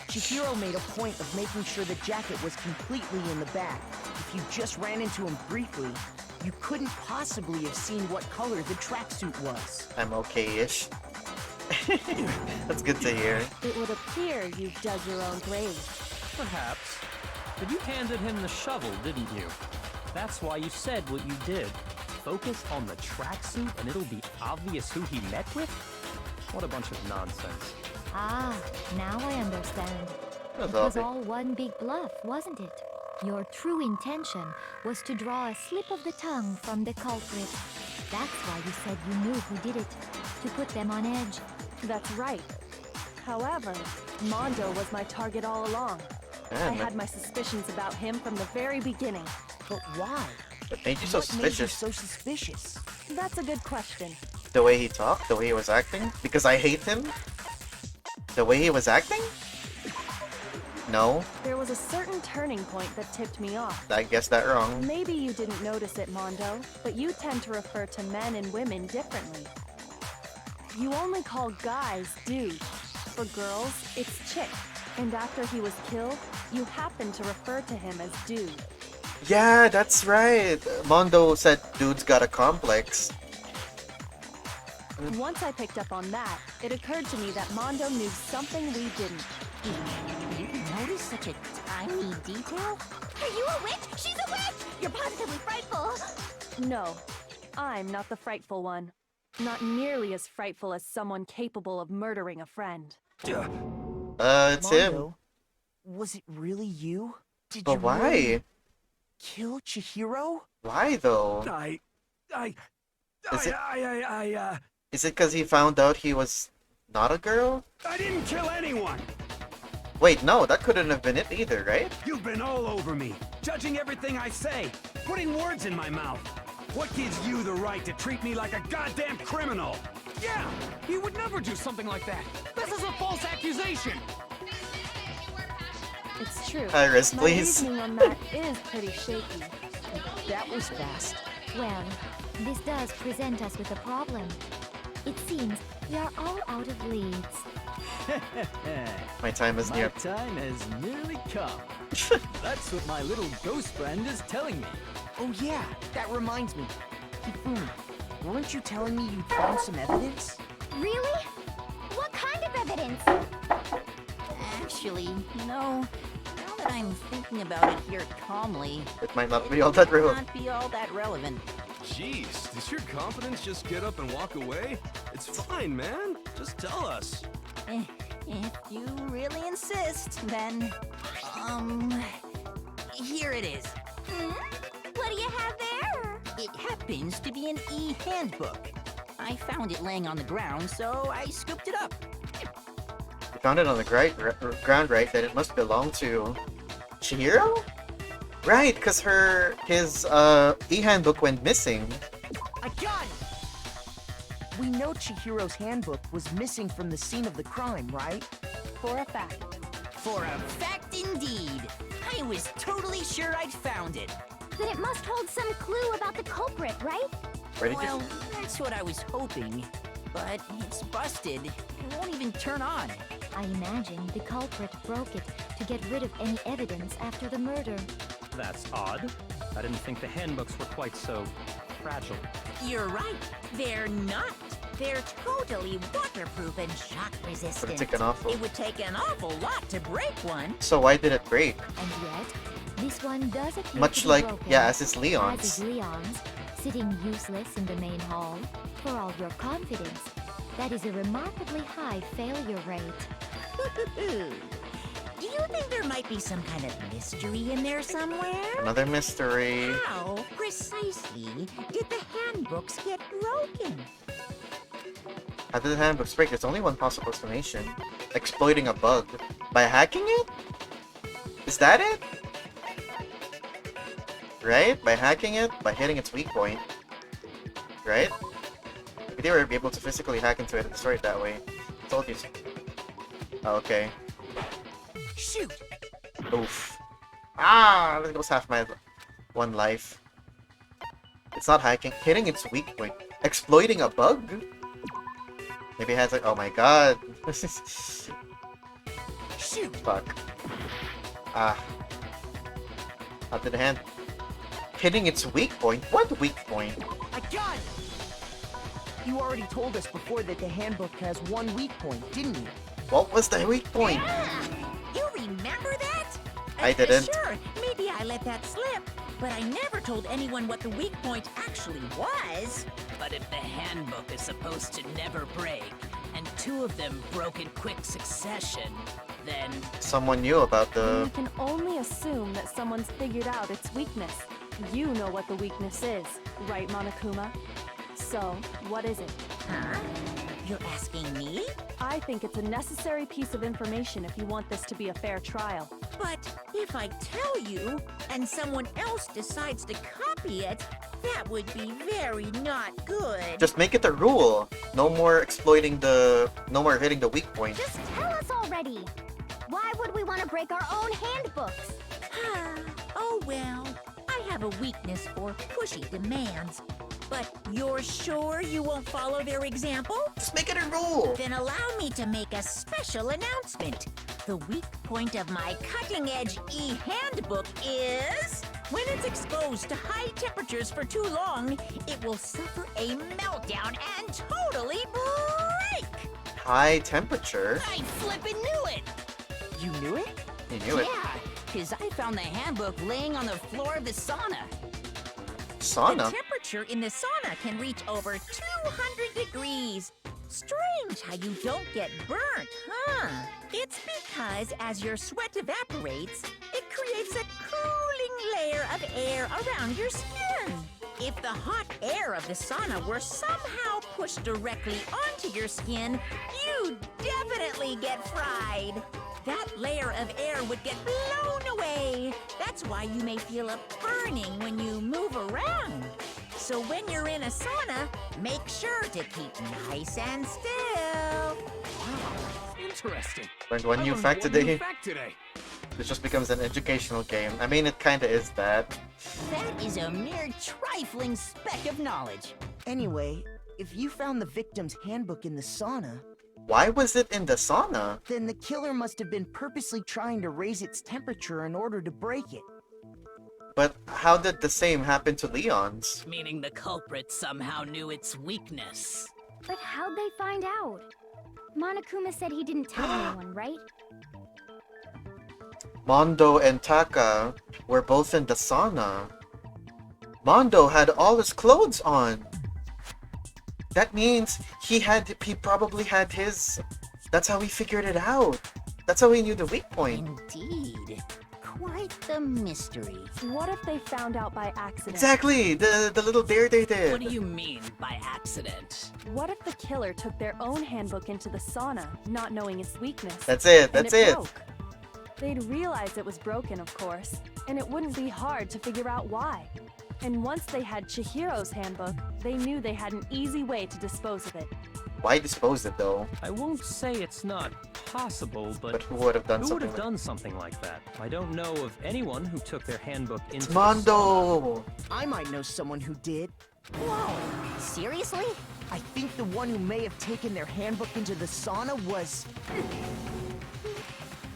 Chihiro made a point of making sure the jacket was completely in the bag. If you just ran into him briefly, you couldn't possibly have seen what color the tracksuit was. I'm okay-ish. That's good to hear. It would appear you've dug your own grave. Perhaps. But you handed him the shovel, didn't you? That's why you said what you did. Focus on the tracksuit and it'll be obvious who he met with? What a bunch of nonsense. Ah, now I understand. That's It was awful. all one big bluff, wasn't it? Your true intention was to draw a slip of the tongue from the culprit. That's why you said you knew who did it, to put them on edge. That's right. However, Mondo was my target all along. I had my suspicions about him from the very beginning. But why? What made you so What made you suspicious? so suspicious? That's a good question. The way he talked? The way he was acting? Because I hate him? The way he was acting? No, There was a certain turning point that tipped me off. I guessed that wrong. Maybe you didn't notice it, Mondo, but you tend to refer to men and women differently. You only call guys dude. For girls, it's chick. And after he was killed, you happened to refer to him as dude. Yeah, that's right. Mondo said dude's got a complex. Once I picked up on that, it occurred to me that Mondo knew something we didn't. You notice such a tiny detail? Are you a witch? She's a witch! You're positively frightful! No, I'm not the frightful one. Not nearly as frightful as someone capable of murdering a friend. It's him. Mondo, was it really you? Did But you why? really kill Chihiro? Why though? Is it because he found out he was not a girl? I didn't kill anyone! Wait, no, that couldn't have been it either, right? You've been all over me, judging everything I say, putting words in my mouth. What gives you the right to treat me like a goddamn criminal? Yeah, he would never do something like that. This is a false accusation. It's true. Iris, My please. reasoning on that is pretty shaky. That was fast. Well, this does present us with a problem. It seems we are all out of leads. My time is near. My time has nearly come. That's what my little ghost friend is telling me. Oh yeah, that reminds me. Hifumi, weren't you telling me you'd found some evidence? Really? What kind of evidence? Actually, now that I'm thinking about it here calmly, It might not be all that real. not be all that relevant. Jeez, does your confidence just get up and walk away? It's fine, man. Just tell us. If you really insist, then, here it is. What do you have there? It happens to be an e-handbook. I found it laying on the ground, so I scooped it up. You found it on the ground, right? Then it must belong to Chihiro? Right, because his e-handbook went missing. I We know Chihiro's handbook was missing from the scene of the crime, right? For a fact. For a fact indeed. I was totally sure I'd found it. Then it must hold some clue about the culprit, right? Well, that's what I was hoping. But it's busted. It won't even turn on. I imagine the culprit broke it to get rid of any evidence after the murder. That's odd. I didn't think the handbooks were quite so fragile. You're right. They're not. They're totally waterproof and shock resistant. Would it take an awful? It would take an awful lot to break one. So why did it break? And yet, this one does appear Much to be like, broken, yeah, as is as Leon's. is Leon's, sitting useless in the main hall. For all your confidence, that is a remarkably high failure rate. Do you think there might be some kind of mystery in there somewhere? Another mystery. How precisely did the handbooks get broken? How did the handbooks break? There's only one possible explanation. Exploiting a bug. By hacking it? Is that it? Right? By hacking it? By hitting its weak point. Right? If they were able to physically hack into it and destroy it that way. Told you so. Oh, okay. Shoot! Oof. Ah! That goes half my one life. It's not hacking. Hitting its weak point. Exploiting a bug? Maybe it has like, oh my god. Shoot! Fuck. Ah. How did the hand? Hitting its weak point? What weak point? I got it! You already told us before that the handbook has one weak point, didn't you? What was the weak point? You remember that? I didn't. Sure, maybe I let that slip. But I never told anyone what the weak point actually was. But if the handbook is supposed to never break, and two of them broke in quick succession, then... Someone knew about the... We can only assume that someone's figured out its weakness. You know what the weakness is, right, Monokuma? So, what is it? Huh? You're asking me? I think it's a necessary piece of information if you want this to be a fair trial. But if I tell you, and someone else decides to copy it, that would be very not good. Just make it a rule. No more exploiting the... No more hitting the weak point. Just tell us already. Why would we want to break our own handbooks? Oh well, I have a weakness for pushy demands. But you're sure you won't follow their example? Just make it a rule. Then allow me to make a special announcement. The weak point of my cutting-edge e-handbook is... when it's exposed to high temperatures for too long, it will suffer a meltdown and totally break! High temperature? I flippin' knew it! You knew it? You knew it. Yeah, because I found the handbook laying on the floor of the sauna. Sauna? The temperature in the sauna can reach over 200 degrees. Strange how you don't get burnt, huh? It's because as your sweat evaporates, it creates a cooling layer of air around your skin. If the hot air of the sauna were somehow pushed directly onto your skin, you'd definitely get fried. That layer of air would get blown away. That's why you may feel a burning when you move around. So when you're in a sauna, make sure to keep nice and still. Wow, interesting. Learned one new fact today. This just becomes an educational game. I mean, it kinda is that. That is a mere trifling speck of knowledge. Anyway, if you found the victim's handbook in the sauna... Why was it in the sauna? Then the killer must have been purposely trying to raise its temperature in order to break it. But how did the same happen to Leon's? Meaning the culprit somehow knew its weakness. But how'd they find out? Monokuma said he didn't tell anyone, right? Mondo and Taka were both in the sauna. Mondo had all his clothes on. That means he probably had his... That's how he figured it out. That's how he knew the weak point. Indeed. Quite the mystery. What if they found out by accident? Exactly! The little dare they did. What do you mean by accident? What if the killer took their own handbook into the sauna, not knowing its weakness? That's it, that's it. Broke? They'd realize it was broken, of course, and it wouldn't be hard to figure out why. And once they had Chihiro's handbook, they knew they had an easy way to dispose of it. Why dispose it though? I won't say it's not possible, but who would have done who would something have like done something like that? I don't know of anyone who took their handbook into Mondo! I might know someone who did. Whoa, seriously? I think the one who may have taken their handbook into the sauna was...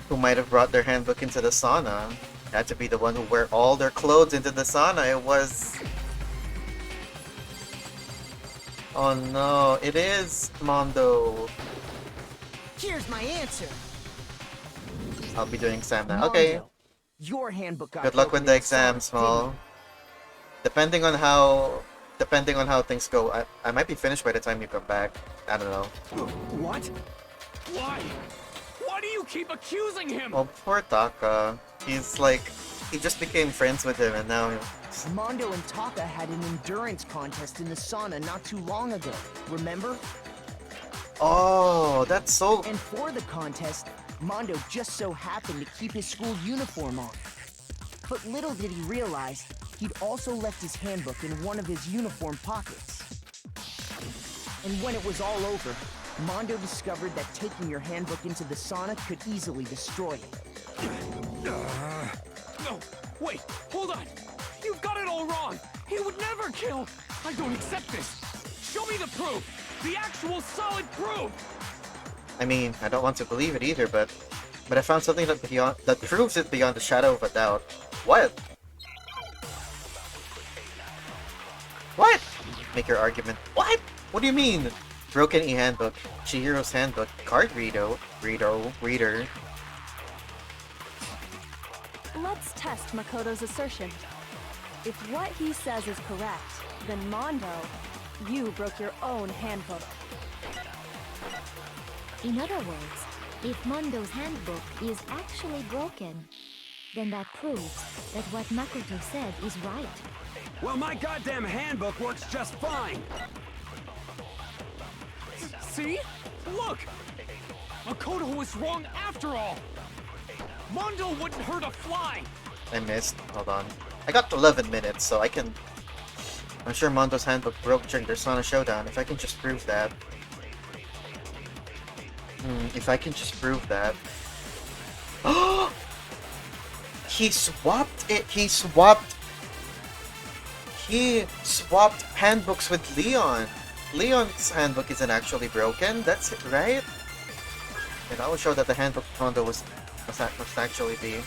Who might have brought their handbook into the sauna? Had to be the one who wear all their clothes into the sauna. It was... Oh no, it is Mondo. Here's my answer. I'll be doing exam now. Mondo, Okay. Your handbook got Good luck with broken the in exam, sauna, Small. Depending on how things go, I might be finished by the time you come back. I don't know. What? Why? Why do you keep accusing him? Oh, poor Taka. He's like, he just became friends with him and now... Mondo and Taka had an endurance contest in the sauna not too long ago, remember? Oh, that's so... And for the contest, Mondo just so happened to keep his school uniform on. But little did he realize, he'd also left his handbook in one of his uniform pockets. And when it was all over, Mondo discovered that taking your handbook into the sauna could easily destroy it. No, wait, hold on. You've got it all wrong. He would never kill. I don't accept this. Show me the proof. The actual solid proof. I mean, I don't want to believe it either, but I found something that proves it beyond the shadow of a doubt. What? What? Make your argument. What? What do you mean? Broken e-handbook, Chihiro's handbook, card reader. Let's test Makoto's assertion. If what he says is correct, then Mondo, you broke your own handbook. In other words, if Mondo's handbook is actually broken, then that proves that what Makoto said is right. Well, my goddamn handbook works just fine. See? Look! Makoto was wrong after all! Mondo wouldn't hurt a fly! I missed. Hold on. I got 11 minutes, so I can... I'm sure Mondo's handbook broke during their Sauna Showdown, if I can just prove that. If I can just prove that. He swapped it! He swapped handbooks with Leon! Leon's handbook isn't actually broken, that's it, right? And I will show that the handbook Mondo must actually be.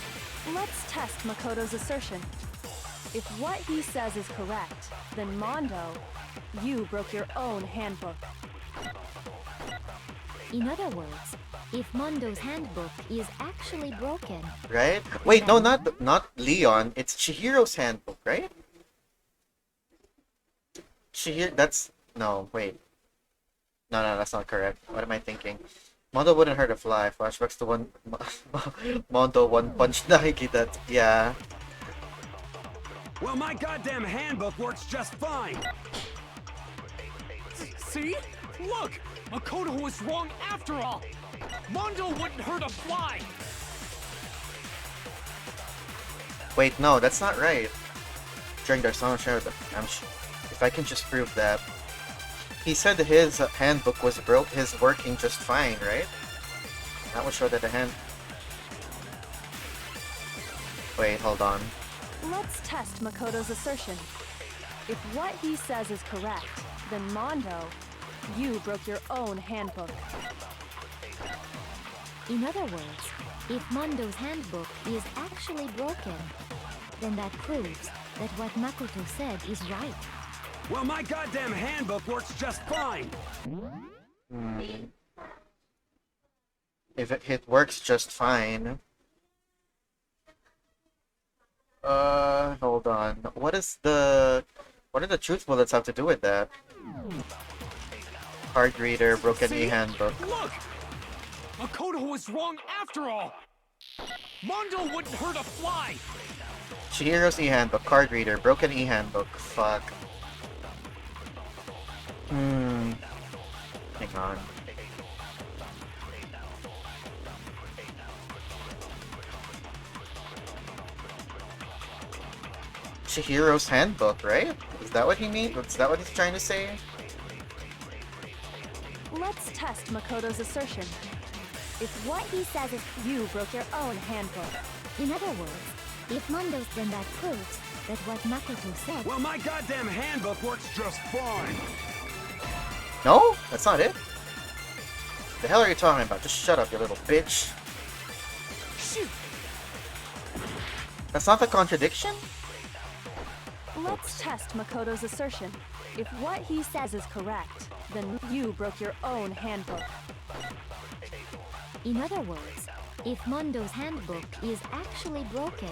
Let's test Makoto's assertion. If what he says is correct, then Mondo, you broke your own handbook. In other words, if Mondo's handbook is actually broken... Right? Wait, no, not Leon. It's Chihiro's handbook, right? That's... No, wait. No, that's not correct. What am I thinking? Mondo wouldn't hurt a fly. Flashbacks to one... Mondo one punch Nike that... Yeah. Well, my goddamn handbook works just fine. See? Look! Makoto was wrong after all! Mondo wouldn't hurt a fly! Wait, no, that's not right. During their Sauna Showdown, if I can just prove that. He said his handbook was his working just fine, right? That would show that the hand... Wait, hold on. Let's test Makoto's assertion. If what he says is correct, then Mondo, you broke your own handbook. In other words, if Mondo's handbook is actually broken, then that proves that what Makoto said is right. Well, my goddamn handbook works just fine. If it works just fine... hold on. What do the truth bullets have to do with that? Card reader, broken e-handbook. Look! Makoto was wrong after all! Mondo wouldn't hurt a fly! Chihiro's e-handbook, card reader, broken e-handbook. Fuck. Hang on. Chihiro's handbook, right? Is that what he means? Is that what he's trying to say? Let's test Makoto's assertion. If what he says is you broke your own handbook. In other words, if Mondo's, then that proves that what Makoto said... Well, my goddamn handbook works just fine. No? That's not it? The hell are you talking about? Just shut up, you little bitch. Shoot. That's not the contradiction? Let's test Makoto's assertion. If what he says is correct, then you broke your own handbook. In other words, if Mondo's handbook is actually broken,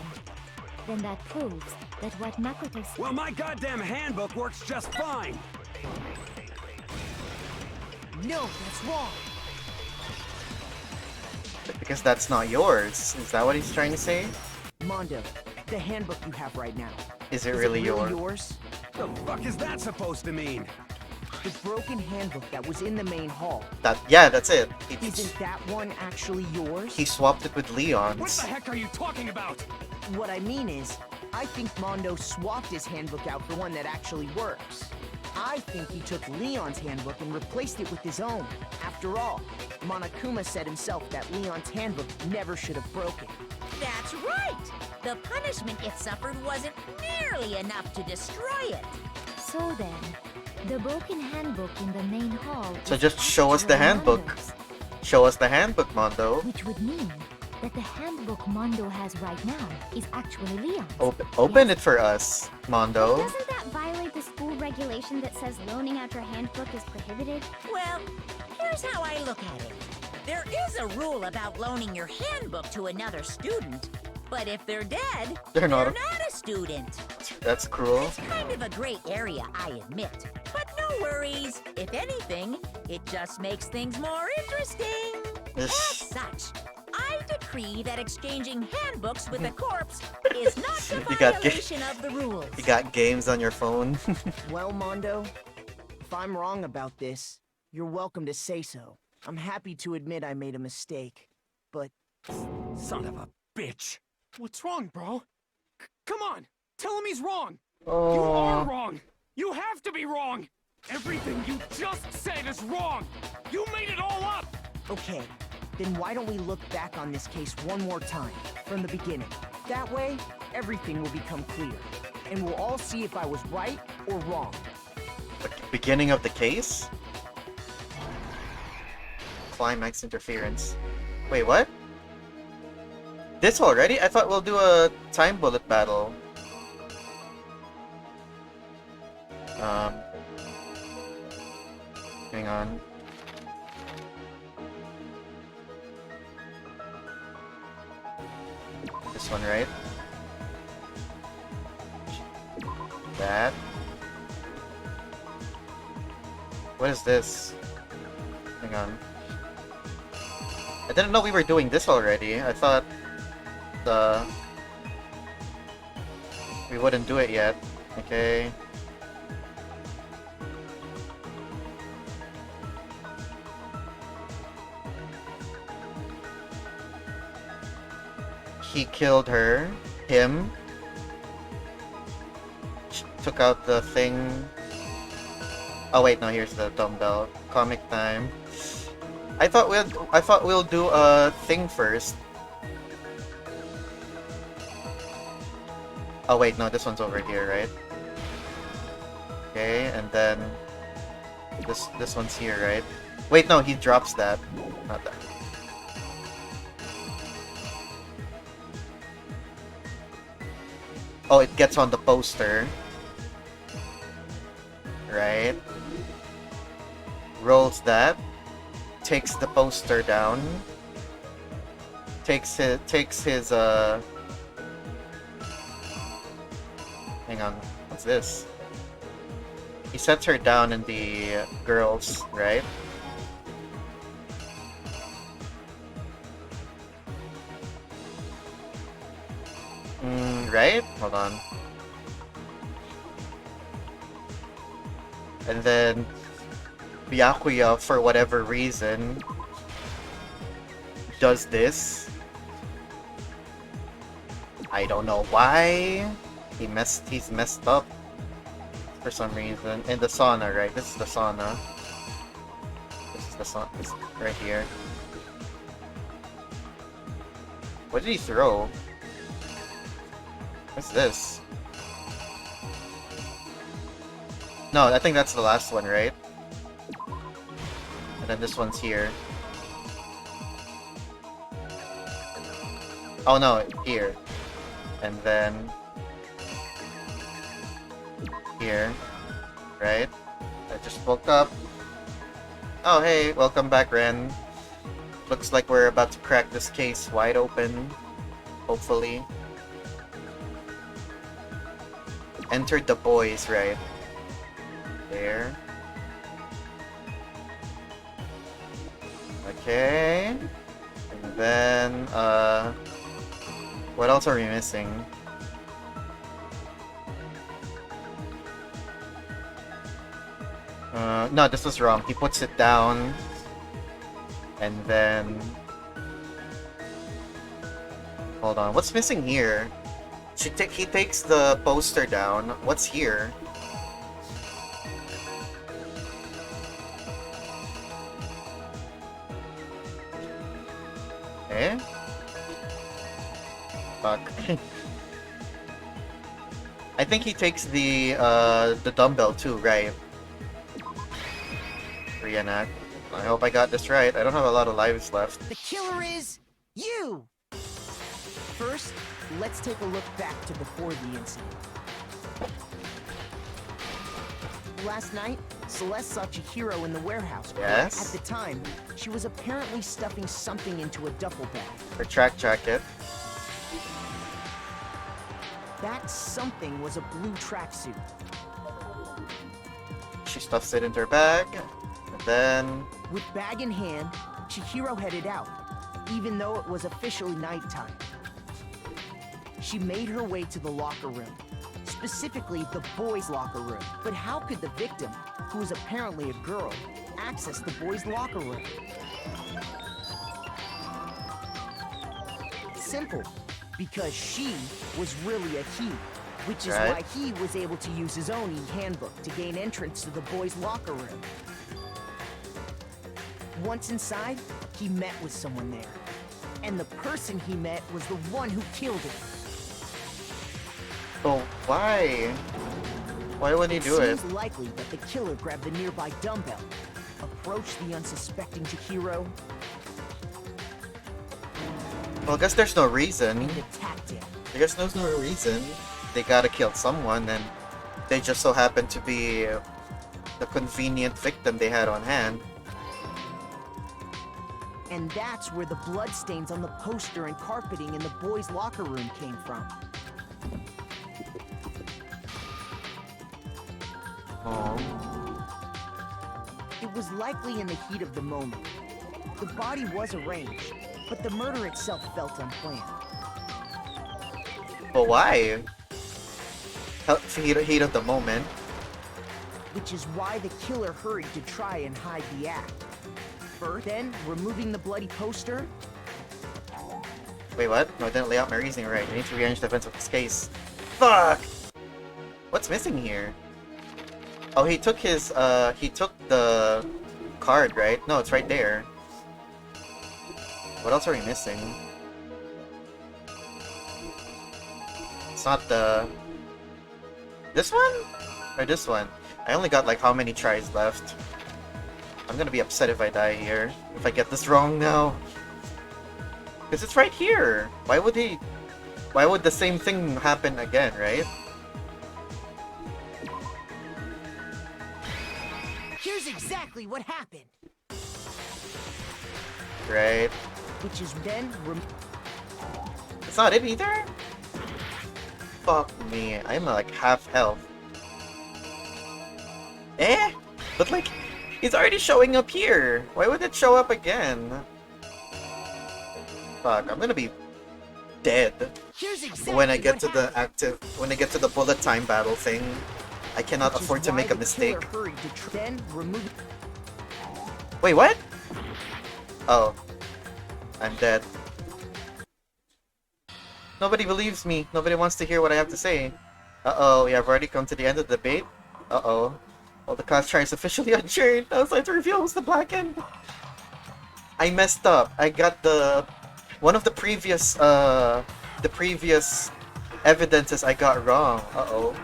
then that proves that what Makoto said... Well, my goddamn handbook works just fine! No, that's wrong! Because that's not yours. Is that what he's trying to say? Mondo, the handbook you have right now. Is it really yours? The fuck is that supposed to mean? The broken handbook that was in the main hall. Yeah, that's it. Isn't that one actually yours? He swapped it with Leon's. What the heck are you talking about? What I mean is, I think Mondo swapped his handbook out for one that actually works. I think he took Leon's handbook and replaced it with his own. After all, Monokuma said himself that Leon's handbook never should have broken. That's right! The punishment it suffered wasn't nearly enough to destroy it. So then, the broken handbook in the main hall... So just show us the handbook. Mondo's. Show us the handbook, Mondo. Which would mean that the handbook Mondo has right now is actually Leon's. Open it for us, Mondo. Doesn't that violate the school regulation that says loaning out your handbook is prohibited? Well, here's how I look at it. There is a rule about loaning your handbook to another student, but if they're dead, they're not a student. That's cruel. It's kind of a gray area, I admit. But no worries. If anything, it just makes things more interesting. As such, I decree that exchanging handbooks with a corpse is not a violation of the rules. You got games on your phone. Well, Mondo, if I'm wrong about this, you're welcome to say so. I'm happy to admit I made a mistake, but... Son of a bitch. What's wrong, bro? Come on, tell him he's wrong. Oh. You are wrong. You have to be wrong. Everything you just said is wrong. You made it all up. Okay, then why don't we look back on this case one more time, from the beginning. That way, everything will become clear, and we'll all see if I was right or wrong. The beginning of the case? Climax interference. Wait, what? This already? I thought we'll do a time bullet battle. Hang on. This one, right? That. What is this? Hang on. I didn't know we were doing this already. I thought we wouldn't do it yet. Okay. He killed her. Him. Took out the thing. Oh wait, no, here's the dumbbell. Comic time. I thought we'll do a thing first. Oh wait, no, this one's over here, right? Okay, and then this one's here, right? Wait, no, he drops that. Not that. Oh, it gets on the poster. Right? Rolls that. Takes the poster down. Takes his hang on, what's this? He sets her down in the girls, right? Right? Hold on. And then Byakuya, for whatever reason, does this. I don't know why. He's messed up for some reason. In the sauna, right? This is the sauna. This is the sauna. This is right here. What did he throw? What's this? No, I think that's the last one, right? And then this one's here. Oh no, here. And then here, right? I just woke up. Oh hey, welcome back, Ren. Looks like we're about to crack this case wide open. Hopefully. Entered the boys, right? There. Okay. And then, what else are we missing? No, this was wrong. He puts it down. And then... Hold on. What's missing here? He takes the poster down. What's here? Eh? Fuck. I think he takes the dumbbell too, right? Reenact. I hope I got this right. I don't have a lot of lives left. The killer is you! First, let's take a look back to before the incident. Last night, Celeste saw Chihiro in the warehouse. Yes? At the time, she was apparently stuffing something into a duffel bag. Her track jacket. That something was a blue tracksuit. She stuffs it into her bag. And then... With bag in hand, Chihiro headed out, even though it was officially nighttime. She made her way to the locker room, specifically the boys' locker room. But how could the victim, who was apparently a girl, access the boys' locker room? Simple, because she was really a he, which is why he was able to use his own e-handbook to gain entrance to the boys' locker room. Once inside, he met with someone there, and the person he met was the one who killed him. Oh, why? Why would he do it? It seems likely that the killer grabbed the nearby dumbbell, approached the unsuspecting Chihiro, well, I guess there's no reason. and attacked him. I guess there's no reason. They gotta kill someone, and they just so happen to be the convenient victim they had on hand. And that's where the bloodstains on the poster and carpeting in the boys' locker room came from. Oh. It was likely in the heat of the moment. The body was arranged, but the murder itself felt unplanned. But why? Heat of the moment. Which is why the killer hurried to try and hide the act. First, then, removing the bloody poster. Wait, what? No, I didn't lay out my reasoning right. I need to rearrange the events of this case. Fuck! What's missing here? Oh, he took the card, right? No, it's right there. What else are we missing? It's not the... This one? Or this one? I only got like how many tries left? I'm gonna be upset if I die here. If I get this wrong now. Because it's right here! Why would the same thing happen again, right? Here's exactly what happened. Right. Which is then It's not it either? Fuck me, I'm like half health. Eh? But like, it's already showing up here. Why would it show up again? Fuck, I'm gonna be dead. exactly When I get to the bullet time battle thing, I cannot afford to make a mistake. Then remove. Wait, what? Oh. I'm dead. Nobody believes me. Nobody wants to hear what I have to say. Uh-oh, we have already come to the end of the debate. Uh-oh. Well, the cause trial is officially adjourned. I was like to reveal was the black end. I messed up. I got one of the previous evidences I got wrong. Uh-oh.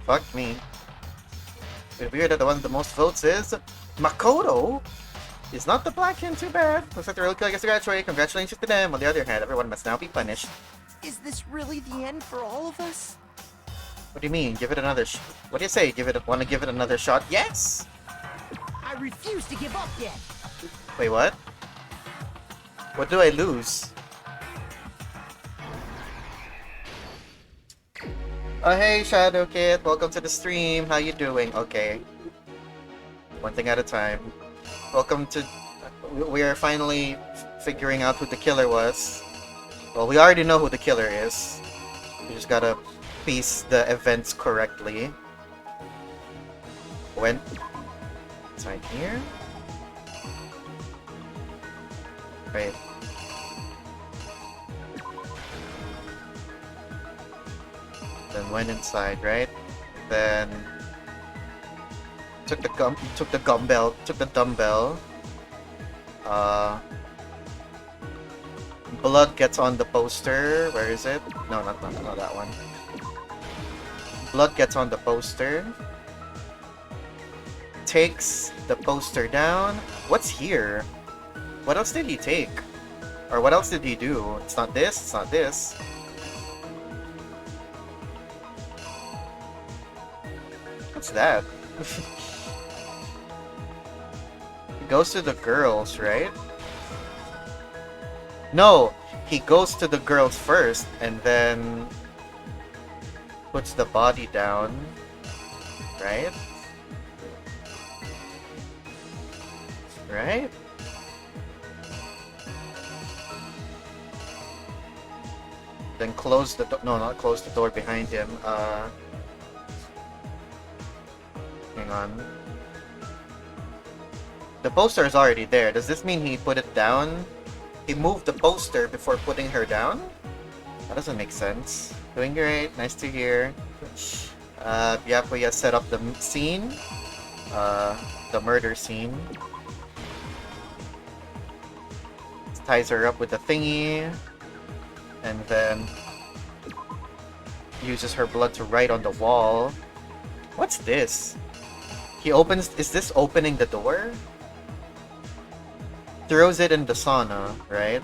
Fuck me. It's weird that the one with the most votes is Makoto. Is not the black hand, too bad. Looks like the real killer gets to graduate. Congratulations to them. On the other hand, everyone must now be punished. Is this really the end for all of us? What do you mean? Give it another what do you say? Want to give it another shot? Yes! I refuse to give up yet. Wait, what? What do I lose? Oh, hey, Shadow Kid. Welcome to the stream. How you doing? Okay. One thing at a time. Welcome to... We are finally figuring out who the killer was. Well, we already know who the killer is. We just gotta piece the events correctly. When... It's right here? Wait. Then went inside, right? Then took the dumbbell. Blood gets on the poster. Where is it? No, not that one. Blood gets on the poster. Takes the poster down. What's here? What else did he take? Or what else did he do? It's not this, it's not this. What's that? He goes to the girls, right? No! He goes to the girls first, and then puts the body down, right? Right? Then close the door. No, not close the door behind him. Hang on. The poster is already there. Does this mean he put it down? He moved the poster before putting her down? That doesn't make sense. Doing great. Nice to hear. Byakuya set up the scene. The murder scene. Ties her up with a thingy. And then uses her blood to write on the wall. What's this? He opens... Is this opening the door? Throws it in the sauna, right?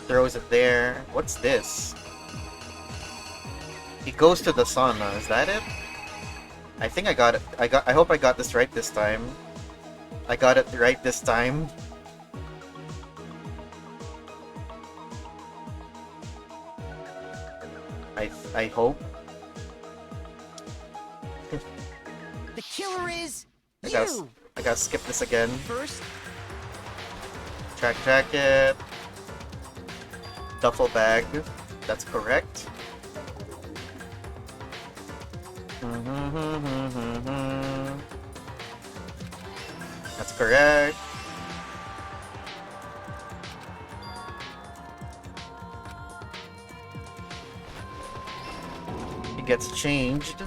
Throws it there. What's this? He goes to the sauna. Is that it? I think I got it. I hope I got this right this time. I got it right this time. I hope. The killer is I gotta skip this again. First, track jacket. Duffel bag. That's correct. That's correct. He gets changed.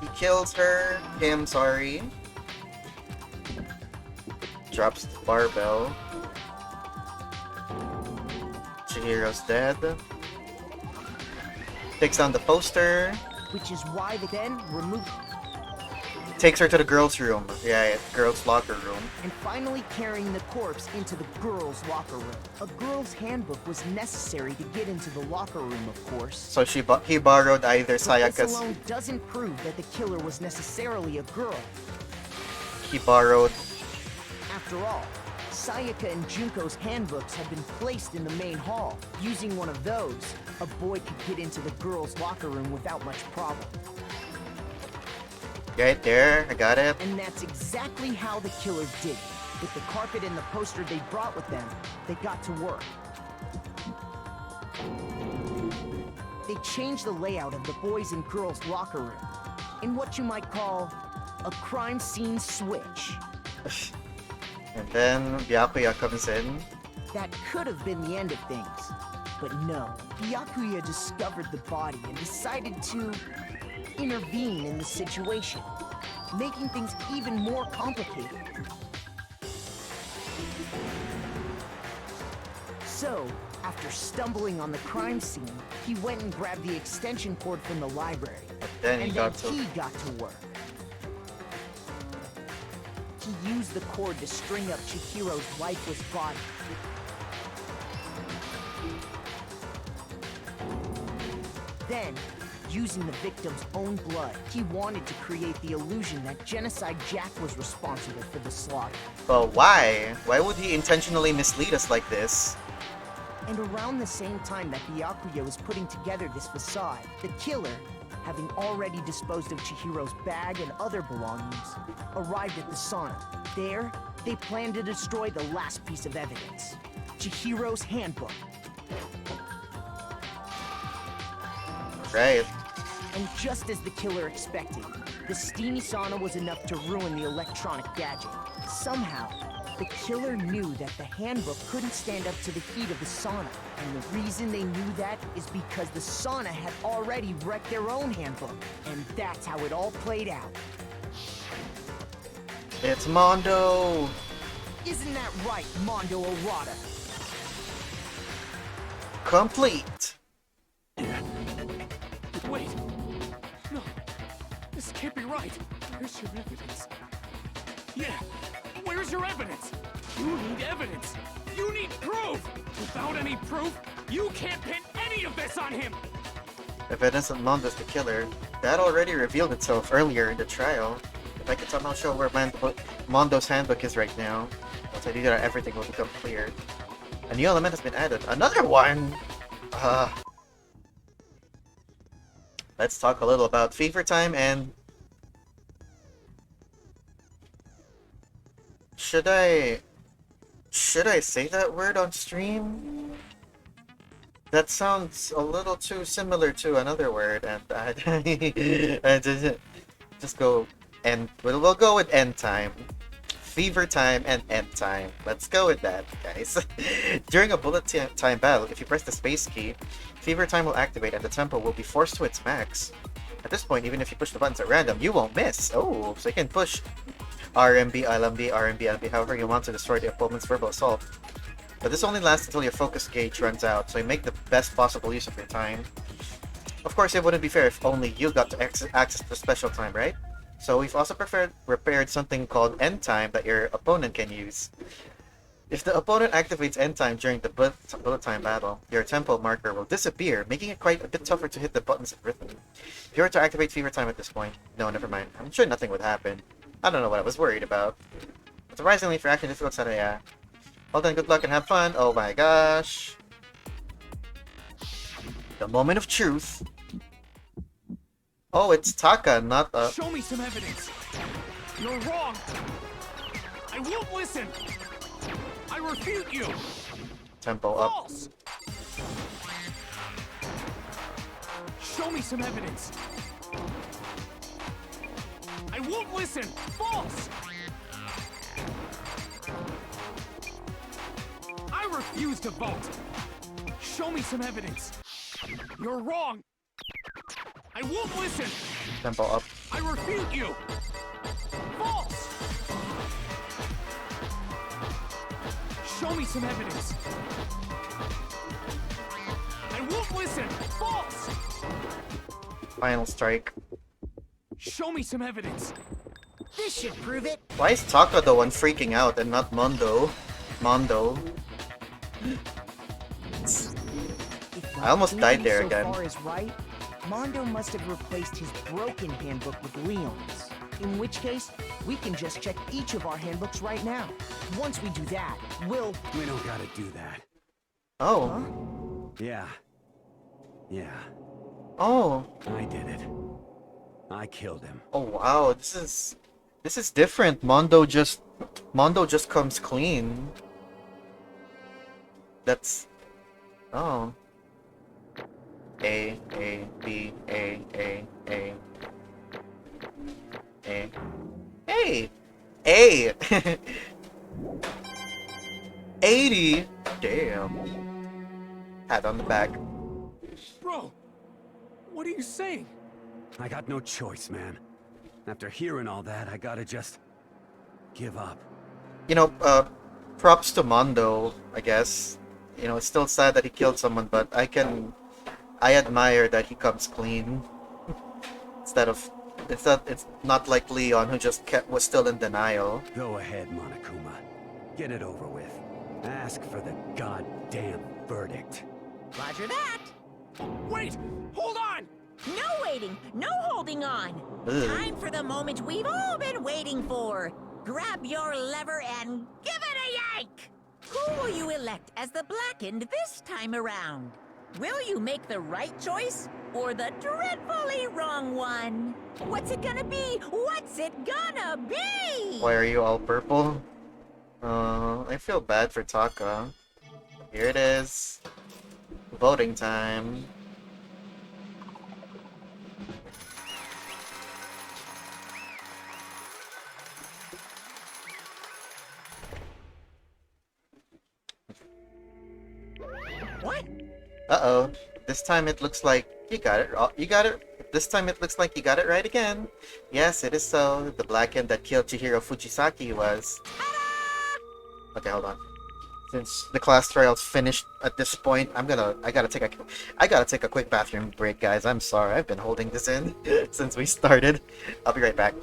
He kills her. Him, sorry. Drops the barbell. Chihiro's dead. Takes down the poster. Which is why they then remove... Takes her to the girls' room. Yeah, girls' locker room. And finally carrying the corpse into the girls' locker room. A girl's handbook was necessary to get into the locker room, of course. So he borrowed either Sayaka's... This alone doesn't prove that the killer was necessarily a girl. He borrowed... After all, Sayaka and Junko's handbooks had been placed in the main hall. Using one of those, a boy could get into the girls' locker room without much problem. Right there, I got it. And that's exactly how the killers did it. With the carpet and the poster they brought with them, they got to work. They changed the layout of the boys' and girls' locker room in what you might call a crime scene switch. And then Byakuya comes in. That could have been the end of things. But no, Byakuya discovered the body and decided to intervene in the situation, making things even more complicated. So, after stumbling on the crime scene, he went and grabbed the extension cord from the library. Then he got to work. He used the cord to string up Chihiro's lifeless body. Then, using the victim's own blood, he wanted to create the illusion that Genocide Jack was responsible for the slaughter. But why? Why would he intentionally mislead us like this? And around the same time that Byakuya was putting together this facade, the killer, having already disposed of Chihiro's bag and other belongings, arrived at the sauna. There, they planned to destroy the last piece of evidence, Chihiro's handbook. Right. And just as the killer expected, the steamy sauna was enough to ruin the electronic gadget. Somehow, the killer knew that the handbook couldn't stand up to the heat of the sauna. And the reason they knew that is because the sauna had already wrecked their own handbook. And that's how it all played out. It's Mondo! Isn't that right, Mondo Arata? Complete! Wait! No! This can't be right! Where's your evidence? Yeah! Where's your evidence? You need evidence! You need proof! Without any proof, you can't pin any of this on him! Evidence that Mondo's the killer. That already revealed itself earlier in the trial. If I could somehow show where Mondo's handbook is right now, once I do that, everything will become clear. A new element has been added. Another one! Let's talk a little about Fever Time and... Should I say that word on stream? That sounds a little too similar to another word, and I just go end. We'll go with end time. Fever time and end time. Let's go with that, guys. During a bullet time battle, if you press the space key, Fever time will activate and the tempo will be forced to its max. At this point, even if you push the buttons at random, you won't miss. Oh, so you can push RMB, LMB, RMB, LMB, however you want to destroy the opponent's verbal assault. But this only lasts until your focus gauge runs out, so you make the best possible use of your time. Of course, it wouldn't be fair if only you got to access the special time, right? So we've also prepared something called end time that your opponent can use. If the opponent activates end time during the bullet time battle, your tempo marker will disappear, making it quite a bit tougher to hit the buttons at rhythm. If you were to activate Fever time at this point, no, never mind. I'm sure nothing would happen. I don't know what I was worried about. But surprisingly, for action difficult set, yeah. Well then, good luck and have fun. Oh my gosh. The moment of truth. Oh, it's Taka, not a... Show me some evidence. You're wrong. I won't listen. I refute you. Tempo up. False. Show me some evidence. I won't listen. False. I refuse to vote. Show me some evidence. You're wrong. I won't listen. Tempo up. I refute you. False. Show me some evidence. I won't listen. False. Final strike. Show me some evidence. This should prove it. Why is Taka the one freaking out and not Mondo? I almost died there again. So far is right, Mondo must have replaced his broken handbook with Leon's. In which case, we can just check each of our handbooks right now. Once we do that, We don't gotta do that. Oh. Huh? Yeah. Oh. I did it. I killed him. Oh wow, this is different. Mondo just comes clean. That's... Oh. A, B, A. Hey! 80? Damn. Pat on the back. Bro, what are you saying? I got no choice, man. After hearing all that, I gotta just give up. You know, props to Mondo, I guess. You know, it's still sad that he killed someone, but I admire that he comes clean. It's not like Leon, who just was still in denial. Go ahead, Monokuma. Get it over with. Ask for the goddamn verdict. Roger that. Wait! Hold on! No waiting, no holding on. Ugh. Time for the moment we've all been waiting for. Grab your lever and give it a yank! Who will you elect as the Blackened this time around? Will you make the right choice or the dreadfully wrong one? What's it gonna be? What's it gonna be? Why are you all purple? I feel bad for Taka. Here it is. Voting time. What? Uh-oh. This time it looks like you got it. You got it. This time it looks like you got it right again. Yes, it is so. The Blackened that killed Chihiro Fujisaki was. Okay, hold on. Since the class trial's finished at this point, I gotta take a quick bathroom break, guys. I'm sorry. I've been holding this in since we started. I'll be right back.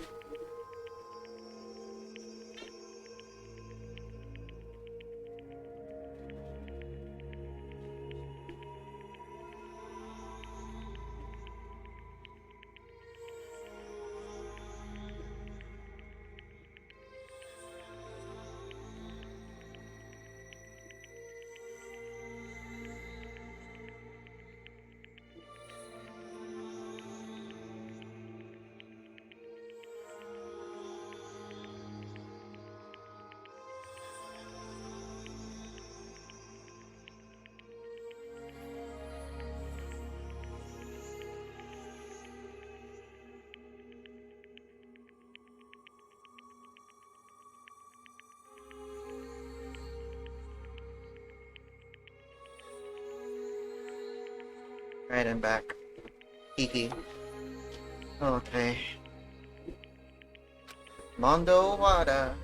Right, I'm back. Kiki. Okay. Mondo Wada.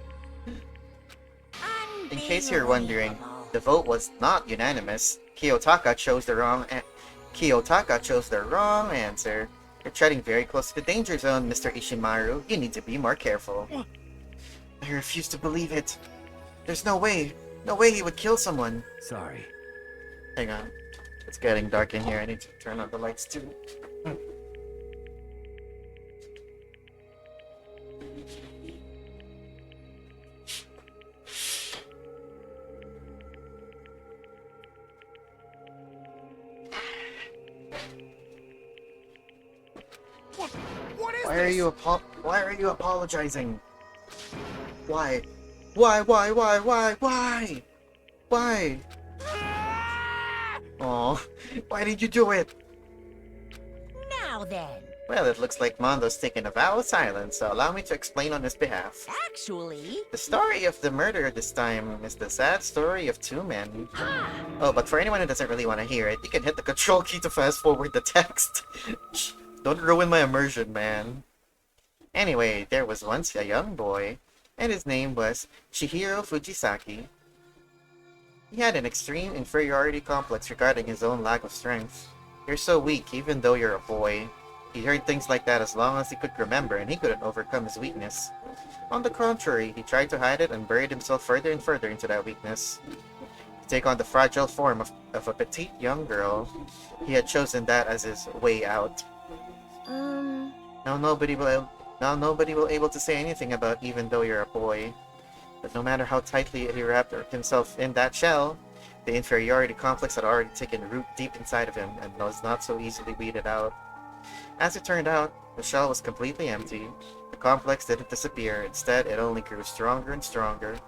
In case you're wondering, the vote was not unanimous. Kiyotaka chose the wrong answer. You're treading very close to the danger zone, Mr. Ishimaru. You need to be more careful. I refuse to believe it. There's no way. No way he would kill someone. Sorry. Hang on. It's getting dark in here. I need to turn on the lights too. What is Why this? are you apologizing? Why? Why? Oh, why did you do it? Now then. Well, it looks like Mondo's taken a vow of silence, so allow me to explain on his behalf. Actually... The story of the murder this time is the sad story of two men. Oh, but for anyone who doesn't really want to hear it, you can hit the control key to fast forward the text. Don't ruin my immersion, man. Anyway, there was once a young boy, and his name was Chihiro Fujisaki. He had an extreme inferiority complex regarding his own lack of strength. You're so weak, even though you're a boy. He heard things like that as long as he could remember, and he couldn't overcome his weakness. On the contrary, he tried to hide it and buried himself further and further into that weakness. To take on the fragile form of a petite young girl, he had chosen that as his way out. Now nobody will able to say anything about even though you're a boy. But no matter how tightly he wrapped himself in that shell, the inferiority complex had already taken root deep inside of him and was not so easily weeded out. As it turned out, the shell was completely empty. The complex didn't disappear, instead it only grew stronger and stronger.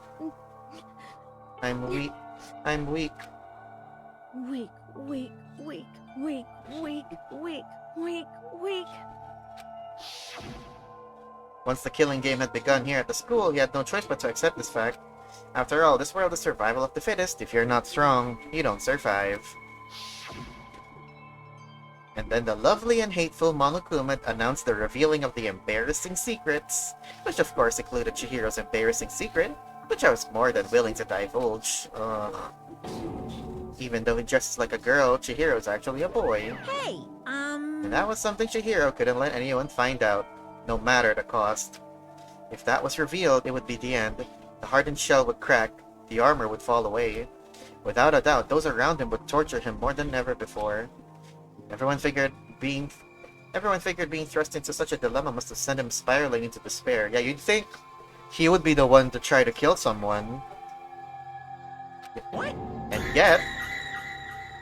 I'm weak. I'm weak. Weak, weak, weak, weak, weak, weak, weak, weak. Once the killing game had begun here at the school, he had no choice but to accept this fact. After all, this world is survival of the fittest. If you're not strong, you don't survive. And then the lovely and hateful Monokuma announced the revealing of the embarrassing secrets, which of course included Chihiro's embarrassing secret, which I was more than willing to divulge. Even though he dresses like a girl, Chihiro's actually a boy. Hey, And that was something Chihiro couldn't let anyone find out, no matter the cost. If that was revealed, it would be the end. The hardened shell would crack, the armor would fall away. Without a doubt, those around him would torture him more than ever before. Everyone figured being thrust into such a dilemma must have sent him spiraling into despair. Yeah, you'd think he would be the one to try to kill someone. What? And yet...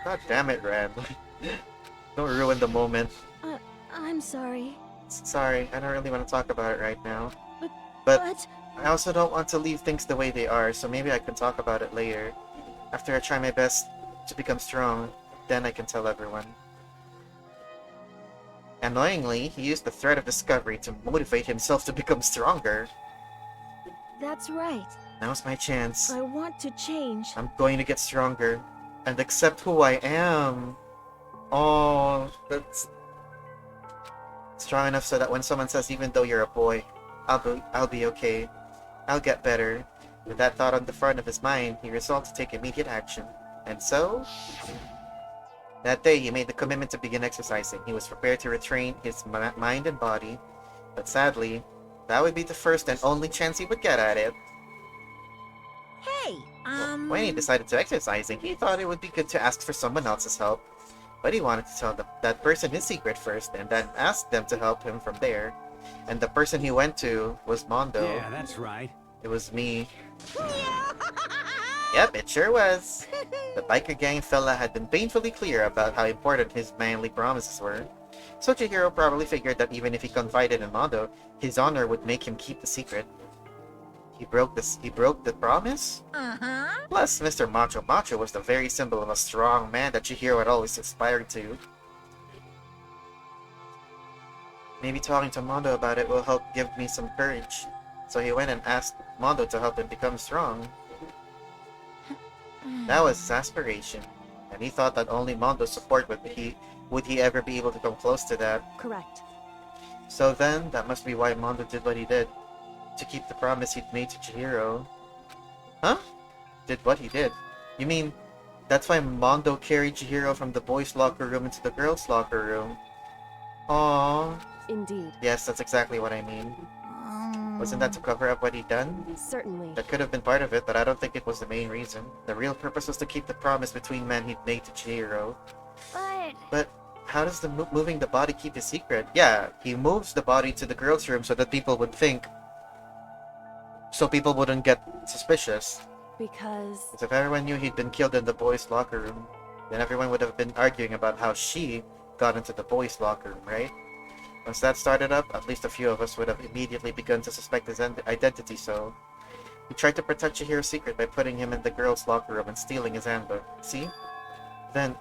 God damn it, Ren. Don't ruin the moment. I'm sorry. Sorry, I don't really want to talk about it right now. But I also don't want to leave things the way they are, so maybe I can talk about it later. After I try my best to become strong, then I can tell everyone. Annoyingly, he used the threat of discovery to motivate himself to become stronger. that's right. Now's my chance. I want to change. I'm going to get stronger and accept who I am. Oh, that's strong enough so that when someone says, even though you're a boy, I'll be okay. I'll get better. With that thought on the front of his mind, he resolved to take immediate action. And so, that day he made the commitment to begin exercising. He was prepared to retrain his mind and body, but sadly, that would be the first and only chance he would get at it. Hey, When he decided to exercising, he thought it would be good to ask for someone else's help. But he wanted to tell that person his secret first, and then ask them to help him from there. And the person he went to was Mondo. Yeah, that's right. It was me. Yep, it sure was. The biker gang fella had been painfully clear about how important his manly promises were. So Chihiro probably figured that even if he confided in Mondo, his honor would make him keep the secret. He broke the promise? Uh-huh. Plus, Mr. Macho Macho was the very symbol of a strong man that Chihiro had always aspired to. Maybe talking to Mondo about it will help give me some courage. So he went and asked Mondo to help him become strong. That was his aspiration, and he thought that only Mondo's support would he ever be able to come close to that. Correct. So then, that must be why Mondo did what he did. To keep the promise he'd made to Chihiro. Huh? Did what he did? You mean, that's why Mondo carried Chihiro from the boys' locker room into the girls' locker room? Aww. Indeed. Yes, that's exactly what I mean. Wasn't that to cover up what he'd done? Certainly. That could have been part of it, but I don't think it was the main reason. The real purpose was to keep the promise between men he'd made to Chihiro. But how does moving the body keep his secret? Yeah, he moves the body to the girls' room so that people would think... So people wouldn't get suspicious. Because if everyone knew he'd been killed in the boys' locker room, then everyone would have been arguing about how she got into the boys' locker room, right? Once that started up, at least a few of us would have immediately begun to suspect his identity, so... He tried to protect Chihiro's secret by putting him in the girls' locker room and stealing his handbook. See? Then,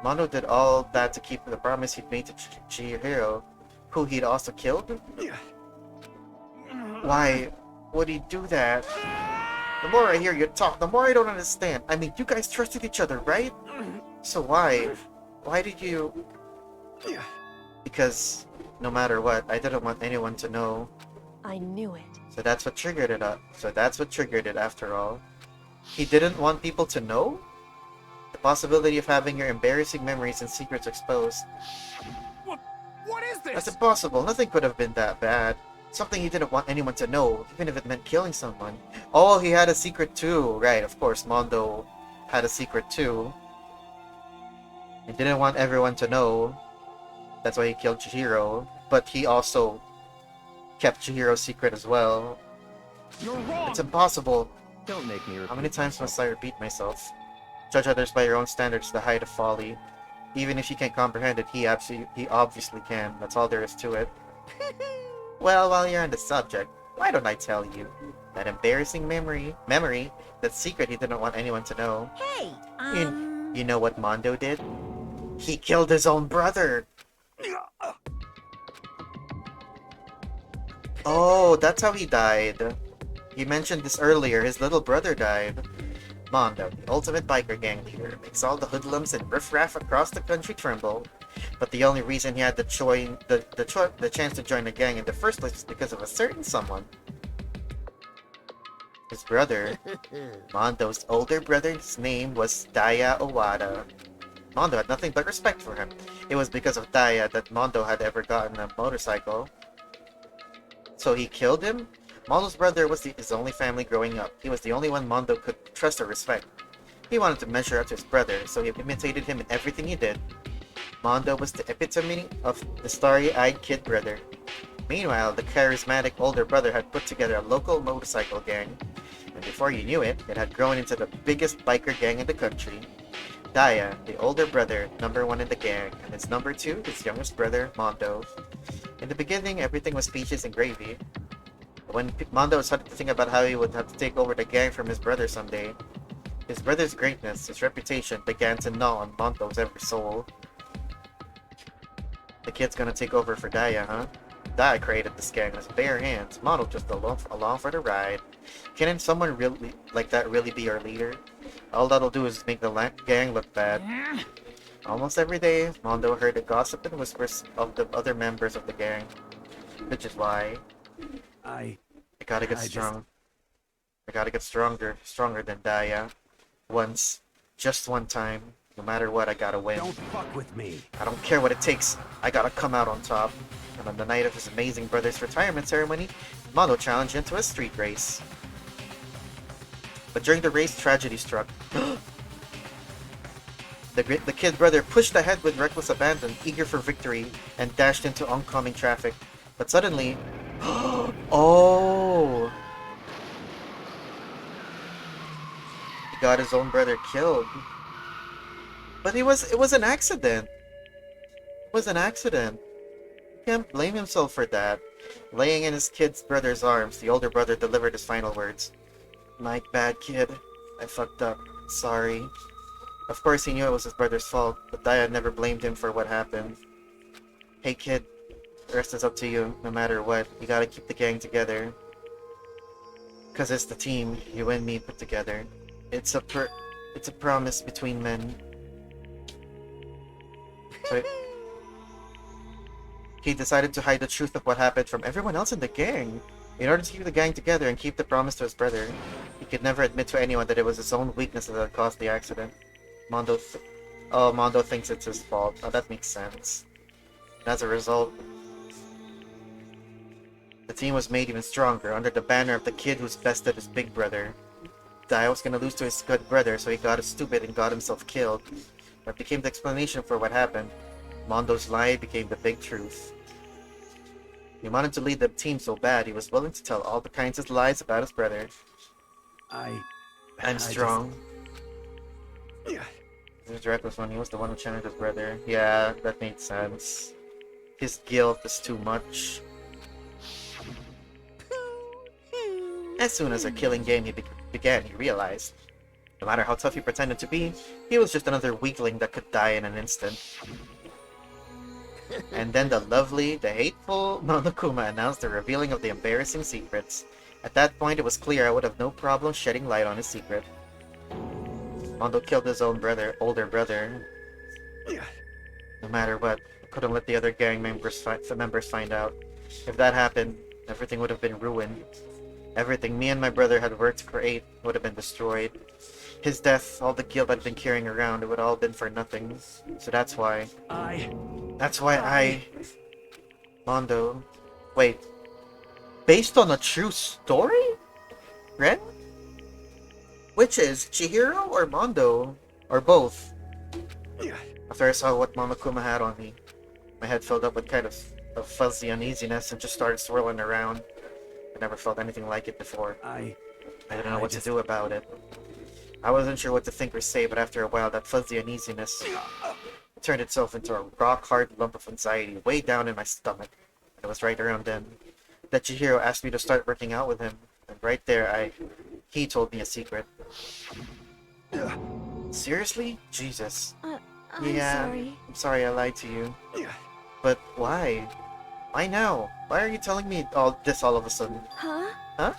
Mondo did all that to keep the promise he'd made to Chihiro, who he'd also killed? Why would he do that? The more I hear you talk, the more I don't understand. I mean, you guys trusted each other, right? So why? Why did you... Because, no matter what, I didn't want anyone to know. I knew it. So that's what triggered it up. So that's what triggered it after all. He didn't want people to know? The possibility of having your embarrassing memories and secrets exposed. What is this? That's impossible. Nothing could have been that bad. Something he didn't want anyone to know, even if it meant killing someone. Oh, he had a secret too. Right, of course, Mondo had a secret too. He didn't want everyone to know. That's why he killed Chihiro. But he also kept Chihiro's secret as well. You're wrong. It's impossible. Don't make me repeat. How many times must I repeat myself? Judge others by your own standards, the height of folly. Even if you can't comprehend it, he obviously can. That's all there is to it. Well, while you're on the subject, why don't I tell you? That embarrassing memory, that secret he didn't want anyone to know. Hey, You know what Mondo did? He killed his own brother! Oh, that's how he died. he mentioned this earlier, his little brother died. Mondo, the ultimate biker gang leader, makes all the hoodlums and riffraff across the country tremble. But the only reason he had the chance to join the gang in the first place was because of a certain someone. His brother. Mondo's older brother's name was Daya Owada. Mondo had nothing but respect for him. It was because of Daya that Mondo had ever gotten a motorcycle. So he killed him? Mondo's brother was his only family growing up. He was the only one Mondo could trust or respect. He wanted to measure up to his brother, so he imitated him in everything he did. Mondo was the epitome of the starry-eyed kid brother. Meanwhile, the charismatic older brother had put together a local motorcycle gang, and before you knew it, it had grown into the biggest biker gang in the country. Daya, the older brother, #1 in the gang, and his #2, his youngest brother, Mondo. In the beginning, everything was peaches and gravy. When Mondo started to think about how he would have to take over the gang from his brother someday, his brother's greatness, his reputation, began to gnaw on Mondo's every soul. The kid's gonna take over for Daya, huh? Daya created this gang with his bare hands. Mondo just along for the ride. Can someone really like that really be our leader? All that'll do is make the gang look bad. Almost every day, Mondo heard the gossip and whispers of the other members of the gang. Which is why I gotta get strong. I gotta get stronger than Daya. Just one time. No matter what, I gotta win. Don't fuck with me. I don't care what it takes. I gotta come out on top. And on the night of his amazing brother's retirement ceremony, Mondo challenged into a street race. But during the race, tragedy struck. The kid brother pushed ahead with reckless abandon, eager for victory, and dashed into oncoming traffic. But suddenly... Oh! He got his own brother killed. But it was an accident. It was an accident. He can't blame himself for that. Laying in his kid's brother's arms, the older brother delivered his final words. My bad, kid. I fucked up. Sorry. Of course he knew it was his brother's fault, but Daya never blamed him for what happened. Hey kid, the rest is up to you, no matter what. You gotta keep the gang together. Cause it's the team, you and me put together. It's a promise between men. So he decided to hide the truth of what happened from everyone else in the gang. In order to keep the gang together and keep the promise to his brother, he could never admit to anyone that it was his own weakness that had caused the accident. Mondo thinks it's his fault. Oh, that makes sense. And as a result, the team was made even stronger under the banner of the kid who's bested his big brother. Dai was gonna lose to his good brother, so he got stupid and got himself killed. That became the explanation for what happened. Mondo's lie became the big truth. He wanted to lead the team so bad, he was willing to tell all the kinds of lies about his brother. I'm strong. Yeah. He was the reckless one. He was the one who challenged his brother. Yeah, that made sense. His guilt is too much. As soon as our killing game began, he realized, no matter how tough he pretended to be, he was just another weakling that could die in an instant. And then the hateful Monokuma announced the revealing of the embarrassing secrets. At that point, it was clear I would have no problem shedding light on his secret. Mondo killed his own older brother. No matter what, I couldn't let the other gang members find out. If that happened, everything would have been ruined. Everything me and my brother had worked to create would have been destroyed. His death, all the guilt I'd been carrying around, it would all have been for nothing. So that's why Mondo... Wait. Based on a true story? Ren? Which is, Chihiro or Mondo? Or both? After I saw what Monokuma had on me, my head filled up with kind of fuzzy uneasiness and just started swirling around. I never felt anything like it before. I didn't know what to do about it. I wasn't sure what to think or say, but after a while, that fuzzy uneasiness turned itself into a rock-hard lump of anxiety way down in my stomach. It was right around then that Chihiro asked me to start working out with him, and right there, he told me a secret. Seriously? Jesus. I'm sorry. I'm sorry I lied to you. But why? Why now? Why are you telling me all this all of a sudden? Huh? Huh?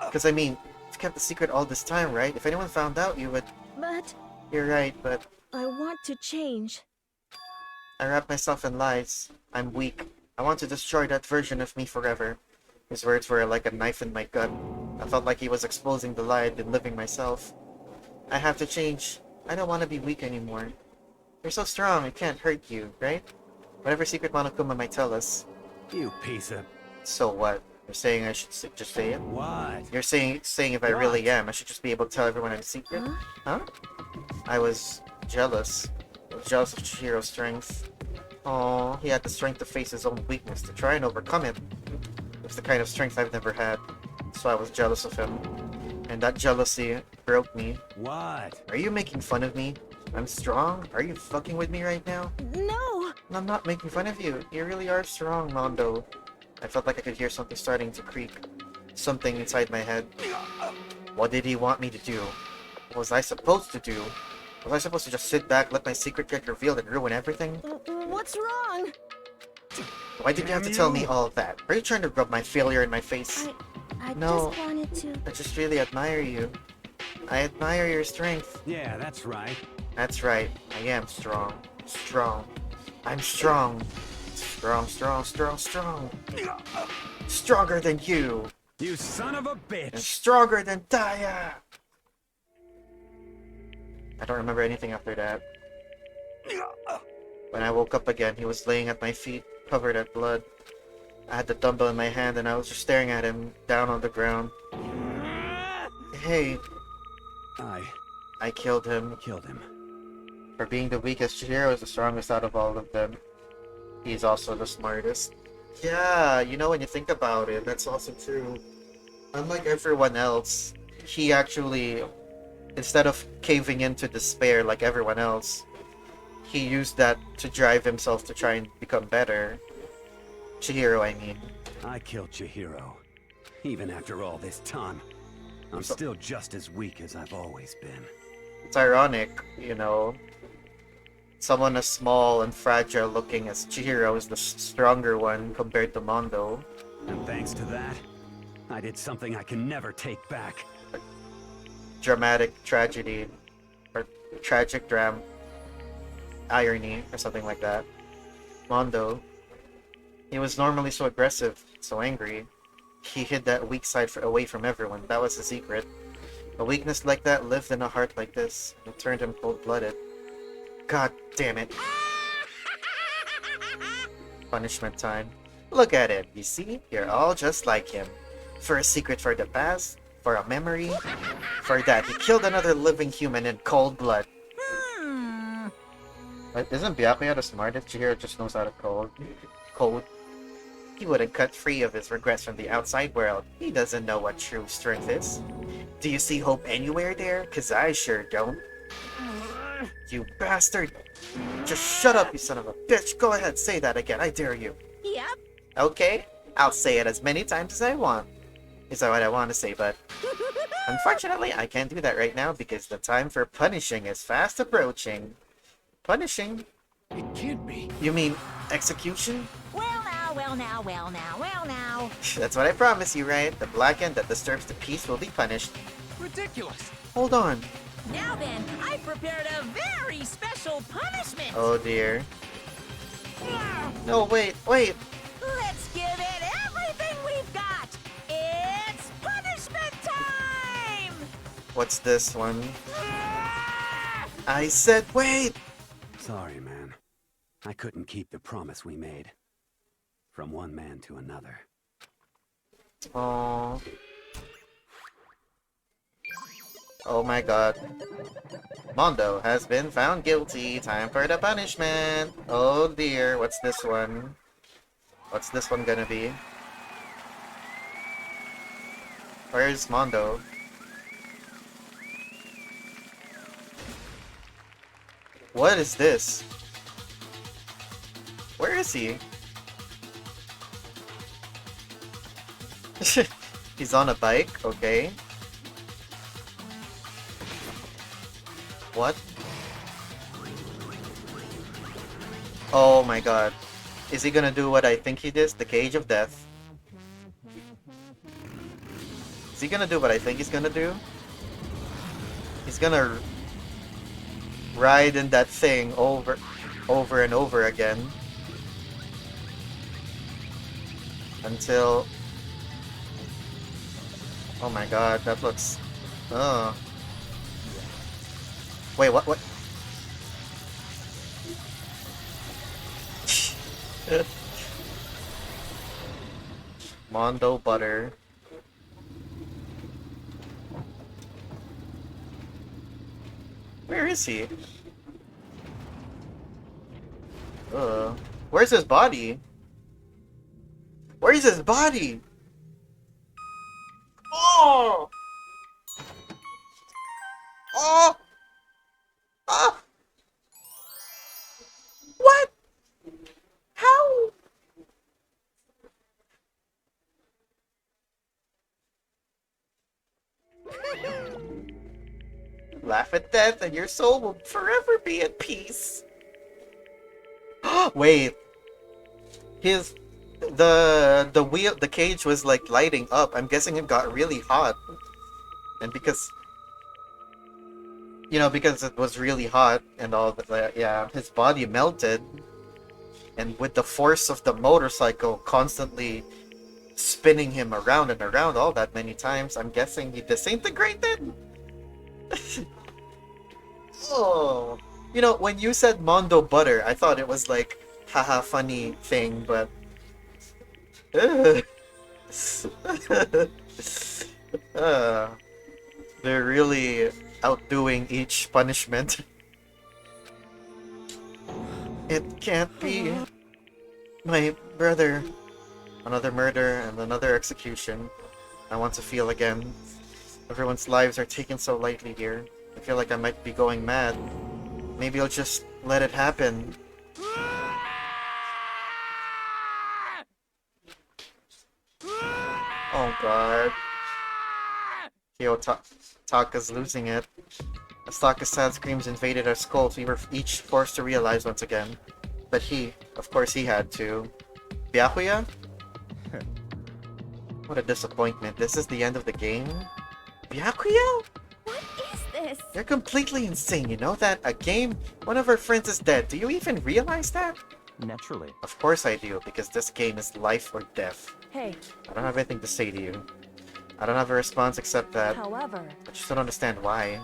Because I mean, you've kept the secret all this time, right? If anyone found out, you would... But... You're right, but... I want to change. I wrap myself in lies. I'm weak. I want to destroy that version of me forever. His words were like a knife in my gut. I felt like he was exposing the lie I'd been living myself. I have to change. I don't want to be weak anymore. You're so strong, it can't hurt you, right? Whatever secret Monokuma might tell us. You piece of... So what? You're saying I should just say it? What? You're saying if I really am, I should just be able to tell everyone I'm secret? Huh? I was jealous. I was jealous of Chihiro's strength. Oh, he had the strength to face his own weakness, to try and overcome it. It's the kind of strength I've never had, so I was jealous of him. And that jealousy broke me. What? Are you making fun of me? I'm strong? Are you fucking with me right now? No! I'm not making fun of you. You really are strong, Mondo. I felt like I could hear something starting to creak. Something inside my head. What did he want me to do? What was I supposed to do? Was I supposed to just sit back, let my secret get revealed, and ruin everything? What's wrong? Why did you have to tell me all of that? Are you trying to rub my failure in my face? I No. just wanted to... I just really admire you. I admire your strength. Yeah, that's right. That's right. I am strong. Strong. I'm strong. Strong, strong, strong, strong. Stronger than you. You son of a And bitch! stronger than Daya. I don't remember anything after that. When I woke up again, he was laying at my feet, covered in blood. I had the dumbbell in my hand and I was just staring at him, down on the ground. Hey. I killed him. Killed him. For being the weakest, Chihiro is the strongest out of all of them. He's also the smartest. Yeah, you know, when you think about it, that's also true. Unlike everyone else, he actually, instead of caving into despair like everyone else, he used that to drive himself to try and become better. Chihiro, I mean. I killed Chihiro. Even after all this time, I'm still just as weak as I've always been. It's ironic, you know. Someone as small and fragile looking as Chihiro is the stronger one compared to Mondo. And thanks to that, I did something I can never take back. Dramatic tragedy. Or tragic irony, or something like that. Mondo. He was normally so aggressive, so angry. He hid that weak side away from everyone. That was the secret. A weakness like that lived in a heart like this. It turned him cold-blooded. God damn it. Punishment time. Look at him, you see? You're all just like him. For a secret for the past, for a memory, for that he killed another living human in cold blood. But isn't Byakuya the smartest? Chihiro just knows how to code. He wouldn't cut free of his regrets from the outside world. He doesn't know what true strength is. Do you see hope anywhere there? 'Cause I sure don't. You bastard! Just shut up, you son of a bitch! Go ahead, say that again, I dare you. Yep. Okay, I'll say it as many times as I want. Is that what I want to say, but... Unfortunately, I can't do that right now because the time for punishing is fast approaching. Punishing? It can't be. You mean execution? Well now, well now, well now, well now. That's what I promise you, right? The black end that disturbs the peace will be punished. Ridiculous. Hold on. Now then, I prepared a very special punishment. Oh dear. No, wait. Let's give it everything we've got. It's punishment time. What's this one? I said wait! Sorry, man. I couldn't keep the promise we made. From one man to another. Oh. Oh my god. Mondo has been found guilty. Time for the punishment. Oh dear. What's this one? What's this one gonna be? Where's Mondo? What is this? Where is he? He's on a bike, okay. What? Oh my god. Is he gonna do what I think he did? The Cage of Death. Is he gonna do what I think he's gonna do? He's gonna ride in that thing over and over again until... Oh my god, that looks... Oh. Wait, what? Mondo butter. Where is he? Where's his body? Where's his body? Oh! Oh! Ah! What? How? Laugh at death and your soul will forever be at peace. Wait. The cage was like lighting up. I'm guessing it got really hot. And because because it was really hot and all that, yeah, his body melted. And with the force of the motorcycle constantly spinning him around and around all that many times, I'm guessing he disintegrated? Oh. When you said Mondo butter, I thought it was like, haha, funny thing, but... They're really outdoing each punishment. It can't be. My brother. Another murder and another execution. I want to feel again. Everyone's lives are taken so lightly here. I feel like I might be going mad. Maybe I'll just let it happen. Oh god. Taka's losing it. As Taka's sad screams invaded our skulls, we were each forced to realize once again. But of course he had to. Byakuya? What a disappointment. This is the end of the game? Byakuya? What is this? You're completely insane, you know that? A game? One of our friends is dead. Do you even realize that? Naturally. Of course I do, because this game is life or death. Hey. I don't have anything to say to you. I don't have a response except that... However... I just don't understand why.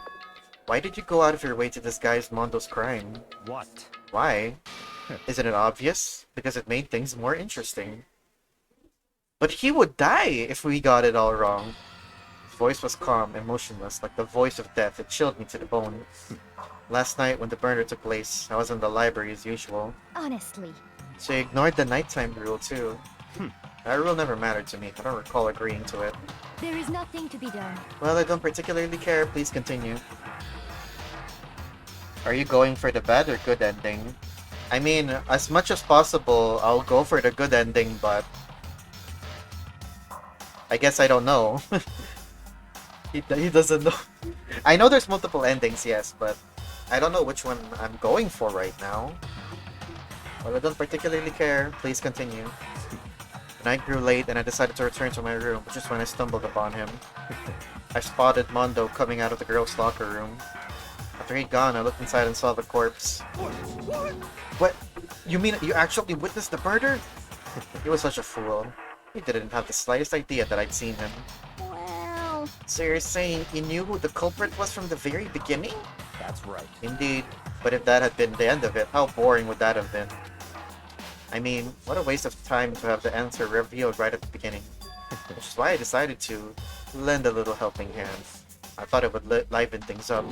Why did you go out of your way to disguise Mondo's crime? What? Why? Isn't it obvious? Because it made things more interesting. But he would die if we got it all wrong. His voice was calm and motionless, like the voice of death. It chilled me to the bone. Last night, when the murder took place, I was in the library as usual. Honestly. So you ignored the nighttime rule, too. That rule never mattered to me. I don't recall agreeing to it. There is nothing to be done. Well, I don't particularly care. Please continue. Are you going for the bad or good ending? I mean, as much as possible, I'll go for the good ending, but... I guess I don't know. He doesn't know. I know there's multiple endings, yes, but I don't know which one I'm going for right now. Well, I don't particularly care. Please continue. The night grew late and I decided to return to my room, which is when I stumbled upon him. I spotted Mondo coming out of the girls' locker room. After he'd gone, I looked inside and saw the corpse. What? You mean you actually witnessed the murder? He was such a fool. He didn't have the slightest idea that I'd seen him. Well... So you're saying you knew who the culprit was from the very beginning? That's right. Indeed. But if that had been the end of it, how boring would that have been? I mean, what a waste of time to have the answer revealed right at the beginning. Which is why I decided to lend a little helping hand. I thought it would liven things up.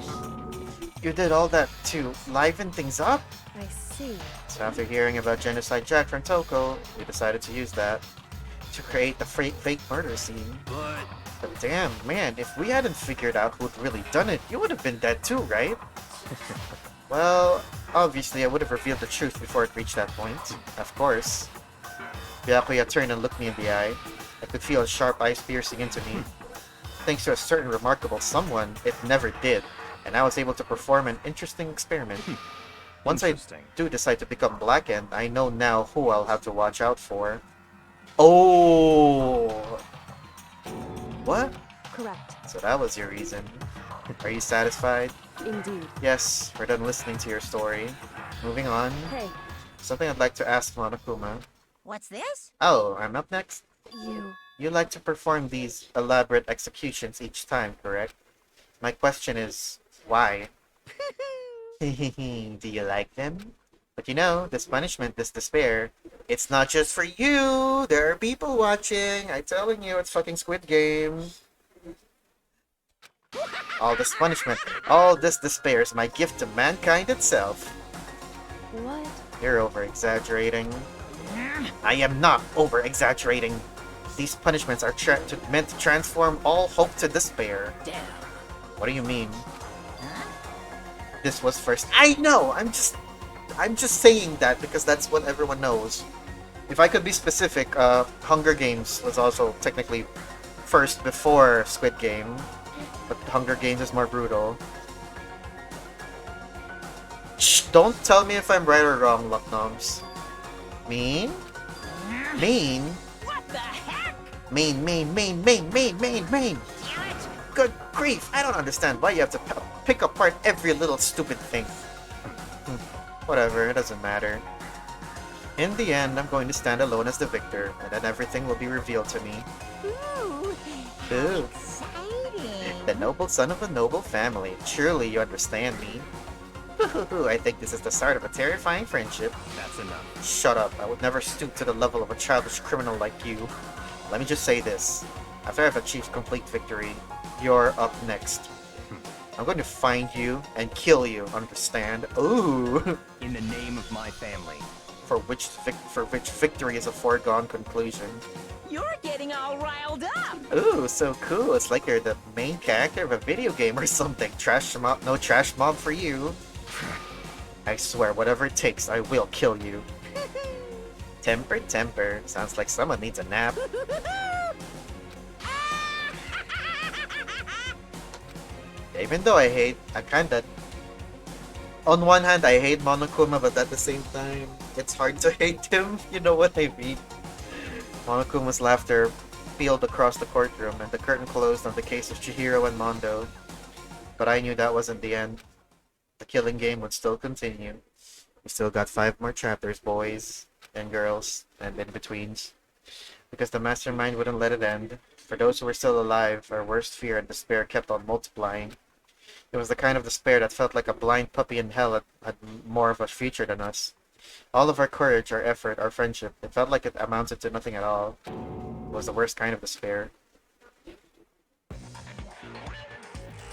You did all that to liven things up? I see. So after hearing about Genocide Jack from Toko, we decided to use that to create the fake murder scene. But damn, man, if we hadn't figured out who'd really done it, you would have been dead too, right? Well, obviously I would have revealed the truth before it reached that point. Of course. Byakuya turned and looked me in the eye. I could feel his sharp eyes piercing into me. Thanks to a certain remarkable someone, it never did, and I was able to perform an interesting experiment. Once I do decide to become Blackened, I know now who I'll have to watch out for. Oh! What? So that was your reason. Are you satisfied? Indeed. Yes, we're done listening to your story. Moving on. Hey. Something I'd like to ask Monokuma. What's this? Oh, I'm up next? You. You like to perform these elaborate executions each time, correct? My question is, why? Do you like them? But you know, this punishment, this despair, it's not just for you! There are people watching! I'm telling you, it's fucking Squid Game! All this punishment, all this despair is my gift to mankind itself. What? You're over-exaggerating. I am not over-exaggerating. These punishments are meant to transform all hope to despair. Damn. What do you mean? This was first. I know! I'm just saying that because that's what everyone knows. If I could be specific, Hunger Games was also technically first before Squid Game. But Hunger Games is more brutal. Shh! Don't tell me if I'm right or wrong, Lucknoms. Mean? Mean? What the heck? Mean. Good grief! I don't understand why you have to pick apart every little stupid thing. Whatever, it doesn't matter. In the end, I'm going to stand alone as the victor, and then everything will be revealed to me. Ooh, Ooh. exciting. The noble son of a noble family. Surely you understand me. I think this is the start of a terrifying friendship. That's enough. Shut up. I would never stoop to the level of a childish criminal like you. Let me just say this. After I've achieved complete victory, you're up next. I'm going to find you and kill you, understand? Ooh! In the name of my family. For which victory is a foregone conclusion. You're getting all riled up. Ooh, so cool. It's like you're the main character of a video game or something. No trash mob for you. I swear, whatever it takes, I will kill you. Temper. Sounds like someone needs a nap. Even though I kinda... On one hand, I hate Monokuma, but at the same time, it's hard to hate him. You know what I mean? Monokuma's laughter peeled across the courtroom, and the curtain closed on the case of Chihiro and Mondo. But I knew that wasn't the end. The killing game would still continue. We still got 5 more chapters, boys and girls, and in-betweens. Because the mastermind wouldn't let it end. For those who were still alive, our worst fear and despair kept on multiplying. It was the kind of despair that felt like a blind puppy in hell had more of a future than us. All of our courage, our effort, our friendship, it felt like it amounted to nothing at all. It was the worst kind of despair.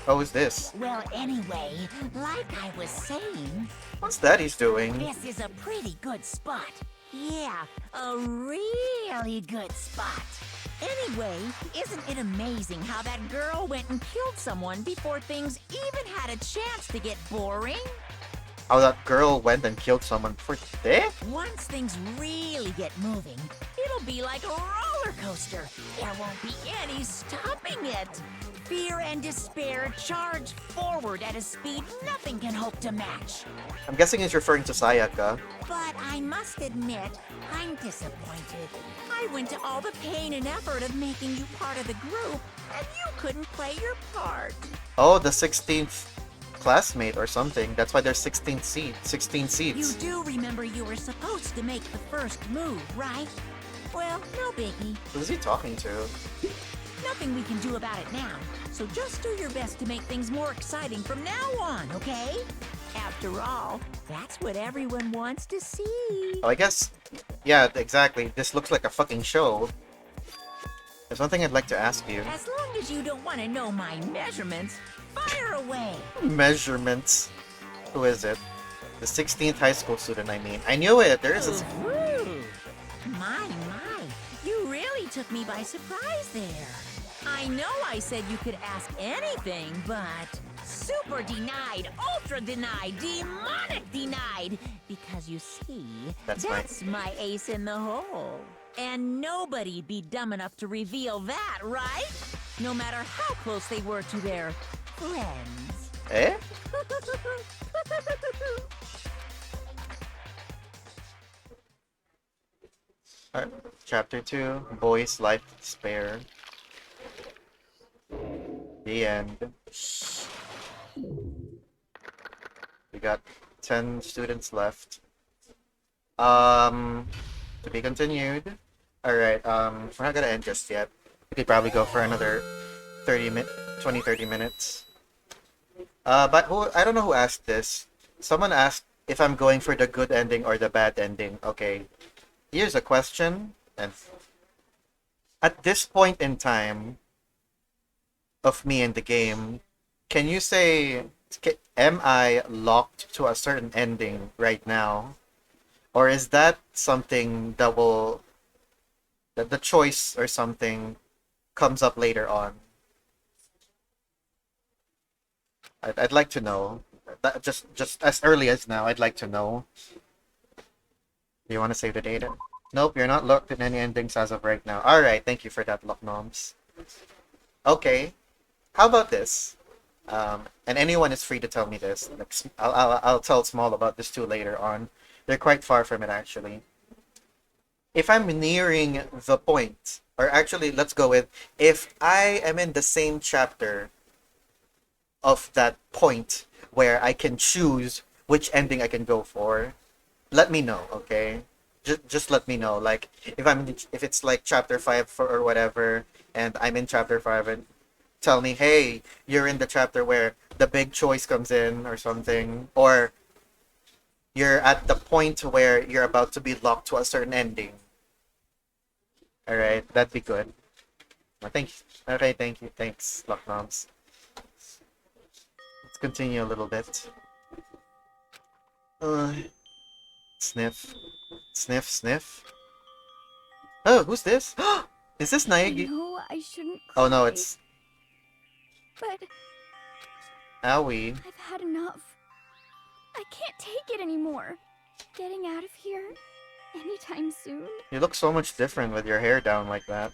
Oh, who's this? Well, anyway, like I was saying... What's that he's doing? This is a pretty good spot. Yeah, a really good spot. Anyway, isn't it amazing how that girl went and killed someone before things even had a chance to get boring? How that girl went and killed someone for that? Once things really get moving, it'll be like a roller coaster. There won't be any stopping it. Fear and despair charge forward at a speed nothing can hope to match. I'm guessing he's referring to Sayaka. But I must admit, I'm disappointed. I went to all the pain and effort of making you part of the group, and you couldn't play your part. Oh, the 16th classmate or something. That's why there's 16 seats. You do remember you were supposed to make the first move, right? Well, no biggie. Who's he talking to? Nothing we can do about it now, so just do your best to make things more exciting from now on, okay? After all, that's what everyone wants to see. Oh, I guess... Yeah, exactly. This looks like a fucking show. There's one thing I'd like to ask you. As long as you don't want to know my measurements, fire away. Measurements? Who is it? The 16th high school student, I mean. I knew it! There is a... My, you really took me by surprise there. I know I said you could ask anything, but... Super denied, ultra denied, demonic denied! Because you see, that's my ace in the hole. And nobody'd be dumb enough to reveal that, right? No matter how close they were to their friends. Eh? Alright, Chapter 2, Boy's Life Despair. The end. We got 10 students left. To be continued. Alright, we're not gonna end just yet. We could probably go for another 30 minutes. But I don't know who asked this. Someone asked if I'm going for the good ending or the bad ending. Okay, here's a question. And at this point in time of me in the game, can you say, am I locked to a certain ending right now? Or is that something that the choice or something comes up later on? I'd like to know. That just as early as now, I'd like to know. Do you want to save the data? Nope, you're not locked in any endings as of right now. Alright, thank you for that, Locknoms. Okay, how about this? And anyone is free to tell me this. Like, I'll tell Small about this too later on. They're quite far from it, actually. If I'm nearing the point, or actually, let's go with, if I am in the same chapter of that point where I can choose which ending I can go for, let me know, okay? Just let me know. Like, if it's like chapter 5 or whatever, and I'm in chapter 5, and tell me, hey, you're in the chapter where the big choice comes in or something, or you're at the point where you're about to be locked to a certain ending. Alright, that'd be good. Okay, thank you. Thanks, Locknoms. Let's continue a little bit. Sniff. Sniff, sniff. Oh, who's this? Is this Naegi? No, I shouldn't cry. Oh no, it's But Aoi. I've had enough. I can't take it anymore. Getting out of here anytime soon. You look so much different with your hair down like that.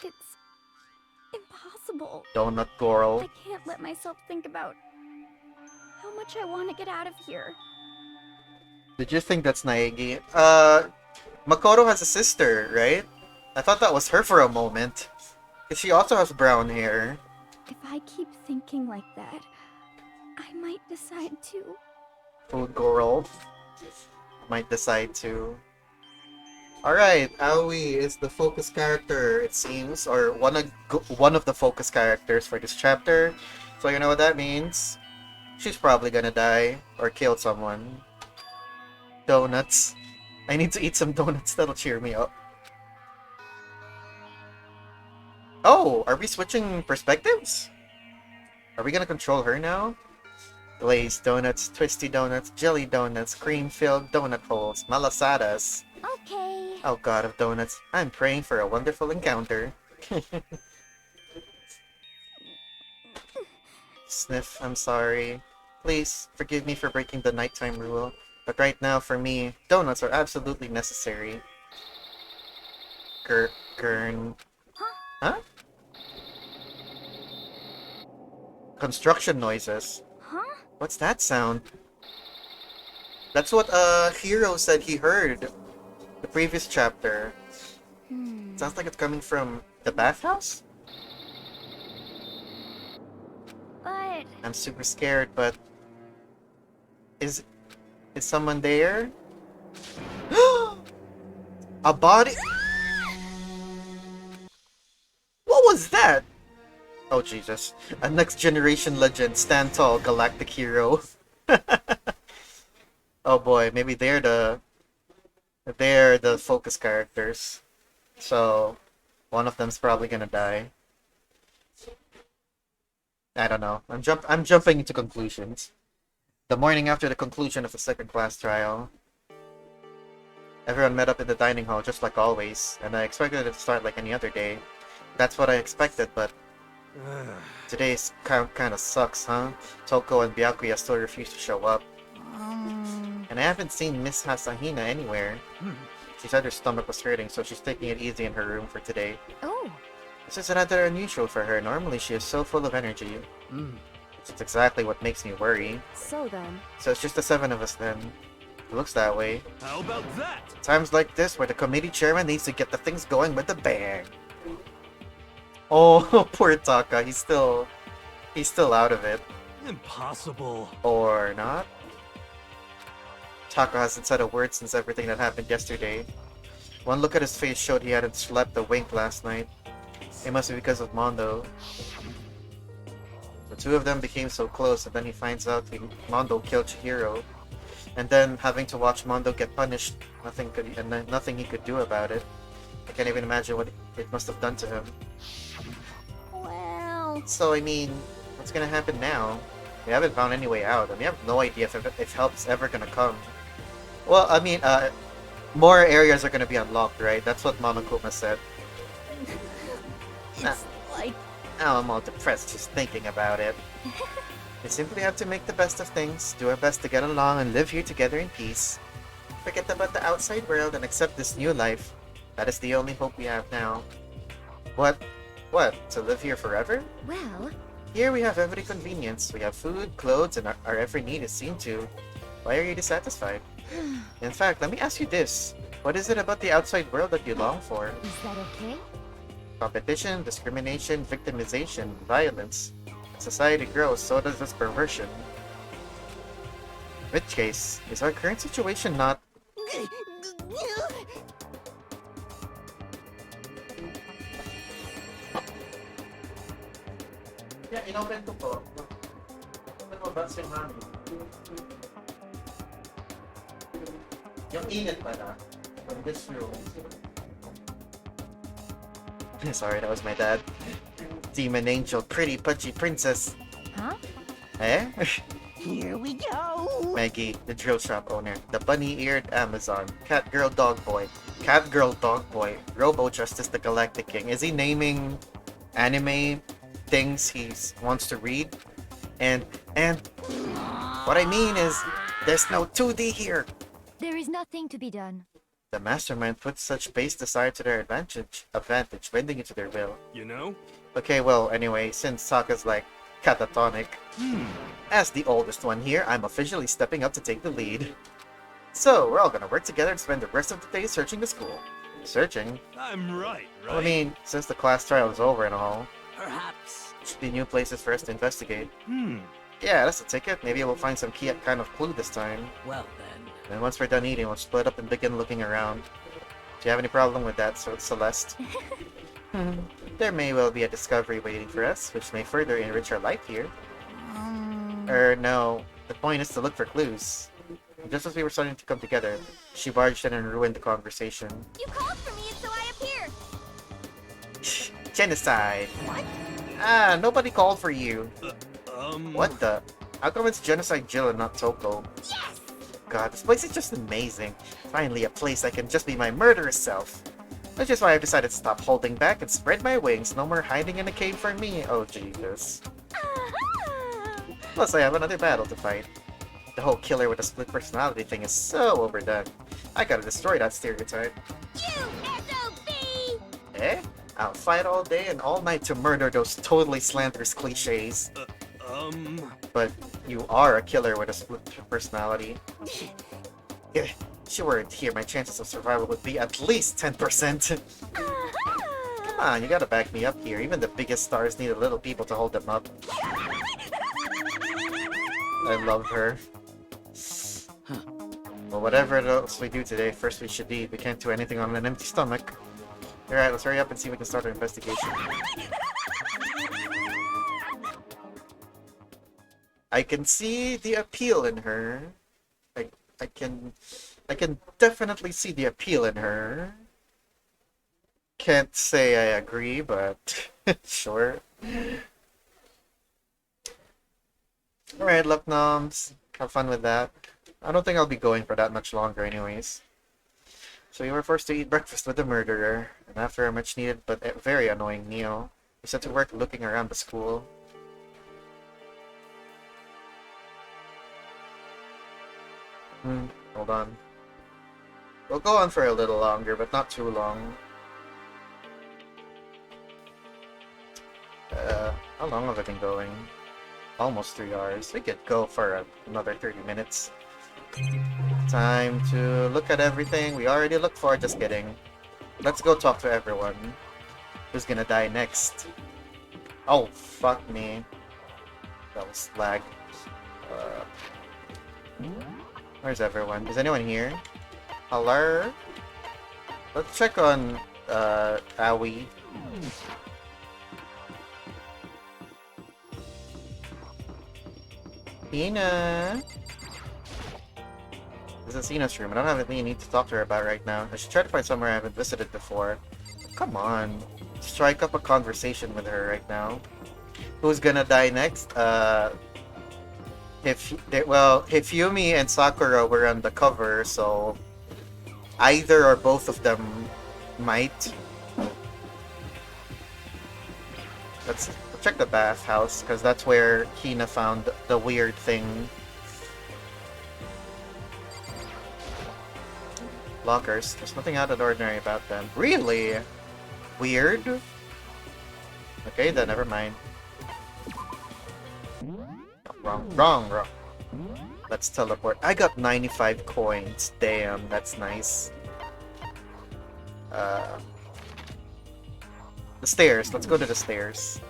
It's impossible. Donut girl. I can't let myself think about how much I want to get out of here. Did you think that's Naegi? Makoto has a sister, right? I thought that was her for a moment. Because she also has brown hair. If I keep thinking like that, I might decide to. Food girl. Might decide to. Alright, Aoi is the focus character, it seems. Or one of the focus characters for this chapter. So you know what that means? She's probably gonna die. Or kill someone. Donuts. I need to eat some donuts, that'll cheer me up. Oh, are we switching perspectives? Are we gonna control her now? Glazed donuts, twisty donuts, jelly donuts, cream-filled donut holes, malasadas. Okay. Oh god of donuts, I'm praying for a wonderful encounter. Sniff, I'm sorry. Please, forgive me for breaking the nighttime rule. But right now, for me, donuts are absolutely necessary. Gurn. Huh? Construction noises. Huh? What's that sound? That's what Hero said he heard. The previous chapter. Sounds like it's coming from the bathhouse? But I'm super scared, but is someone there? A body? What was that? Oh Jesus. A next generation legend, stand tall, galactic hero. Oh boy, maybe they're the focus characters. So one of them's probably gonna die. I don't know. I'm jumping into conclusions. The morning after the conclusion of the second class trial, everyone met up in the dining hall just like always, and I expected it to start like any other day. That's what I expected, but today's kind of sucks, huh? Toko and Byakuya still refuse to show up. And I haven't seen Miss Hasahina anywhere. She said her stomach was hurting, so she's taking it easy in her room for today. Oh. This is rather unusual for her. Normally she is so full of energy. It's exactly what makes me worry. So then. So it's just the 7 of us then. It looks that way. How about that? Times like this where the committee chairman needs to get the things going with a bang. Oh, poor Taka. He's still He's still out of it. Impossible. Or not? Taco hasn't said a word since everything that happened yesterday. One look at his face showed he hadn't slept a wink last night. It must be because of Mondo. The two of them became so close, and then he finds out Mondo killed Chihiro. And then having to watch Mondo get punished, nothing he could do about it. I can't even imagine what it must have done to him. Well... So, I mean, what's gonna happen now? We haven't found any way out, and we have no idea if help's ever gonna come. Well, I mean, more areas are gonna be unlocked, right? That's what Mama Kuma said. It's like... Now I'm all depressed just thinking about it. We simply have to make the best of things, do our best to get along, and live here together in peace. Forget about the outside world and accept this new life. That is the only hope we have now. What? What? To live here forever? Well... Here we have every convenience. We have food, clothes, and our every need is seen to. Why are you dissatisfied? In fact, let me ask you this. What is it about the outside world that you long for? Is that okay? Competition, discrimination, victimization, violence. As society grows, so does this perversion. In which case, is our current situation not... Yeah, inopen ko po. Ano ba si Mami? Yung init pala. From this room. Sorry, that was my dad. Demon angel, pretty pudgy princess. Huh? Eh? Here we go. Maggie, the drill shop owner. The bunny-eared Amazon. Cat girl dog boy. Cat girl dog boy. Robo Justice the Galactic King. Is he naming anime things he wants to read? And what I mean is, there's no 2D here. There is nothing to be done. The mastermind puts such base desire to their advantage, bending it to their will. You know? Okay, well, anyway, since Sokka's like catatonic, as the oldest one here, I'm officially stepping up to take the lead. So, we're all gonna work together and spend the rest of the day searching the school. Searching? I'm right? Well, I mean, since the class trial is over and all, Perhaps. should be new places for us to investigate. Yeah, that's a ticket. Maybe we'll find some key kind of clue this time. Well then. And once we're done eating, we'll split up and begin looking around. Do you have any problem with that, Celeste? There may well be a discovery waiting for us, which may further enrich our life here. No. The point is to look for clues. Just as we were starting to come together, she barged in and ruined the conversation. You called for me, and so I appeared. Genocide! What? Ah, nobody called for you. What the? How come it's Genocide Jill and not Toko? Yes! God, this place is just amazing. Finally, a place I can just be my murderous self. That's just why I've decided to stop holding back and spread my wings. No more hiding in a cave for me. Oh, Jesus. Plus, I have another battle to fight. The whole killer with a split personality thing is so overdone. I gotta destroy that stereotype. You SOB! Eh? I'll fight all day and all night to murder those totally slanderous cliches. But you are a killer with a split personality. If she weren't here, my chances of survival would be at least 10%. Come on, you gotta back me up here. Even the biggest stars need a little people to hold them up. I love her. Well, whatever else we do today, first we should eat. We can't do anything on an empty stomach. Alright, let's hurry up and see if we can start our investigation. I can see the appeal in her. I can definitely see the appeal in her. Can't say I agree, but sure. Alright, luck noms. Have fun with that. I don't think I'll be going for that much longer anyways. So you were forced to eat breakfast with the murderer, and after a much needed but very annoying meal, you set to work looking around the school. Hold on. We'll go on for a little longer, but not too long. How long have I been going? Almost 3 hours. We could go for another 30 minutes. Time to look at everything we already looked for, just kidding. Let's go talk to everyone. Who's gonna die next? Oh, fuck me. that was lag. Where's everyone? Is anyone here? Hello? Let's check on Aoi. Ina! This is Ina's room. I don't have anything I need to talk to her about right now. I should try to find somewhere I haven't visited before. Come on. Strike up a conversation with her right now. Who's gonna die next? Hifumi and Sakura were on the cover, so either or both of them might. Let's check the bathhouse, because that's where Hina found the weird thing. Lockers. There's nothing out of the ordinary about them. Really? Weird? Okay, then never mind. Wrong. Let's teleport. I got 95 coins. Damn, that's nice. The stairs. Let's go to the stairs.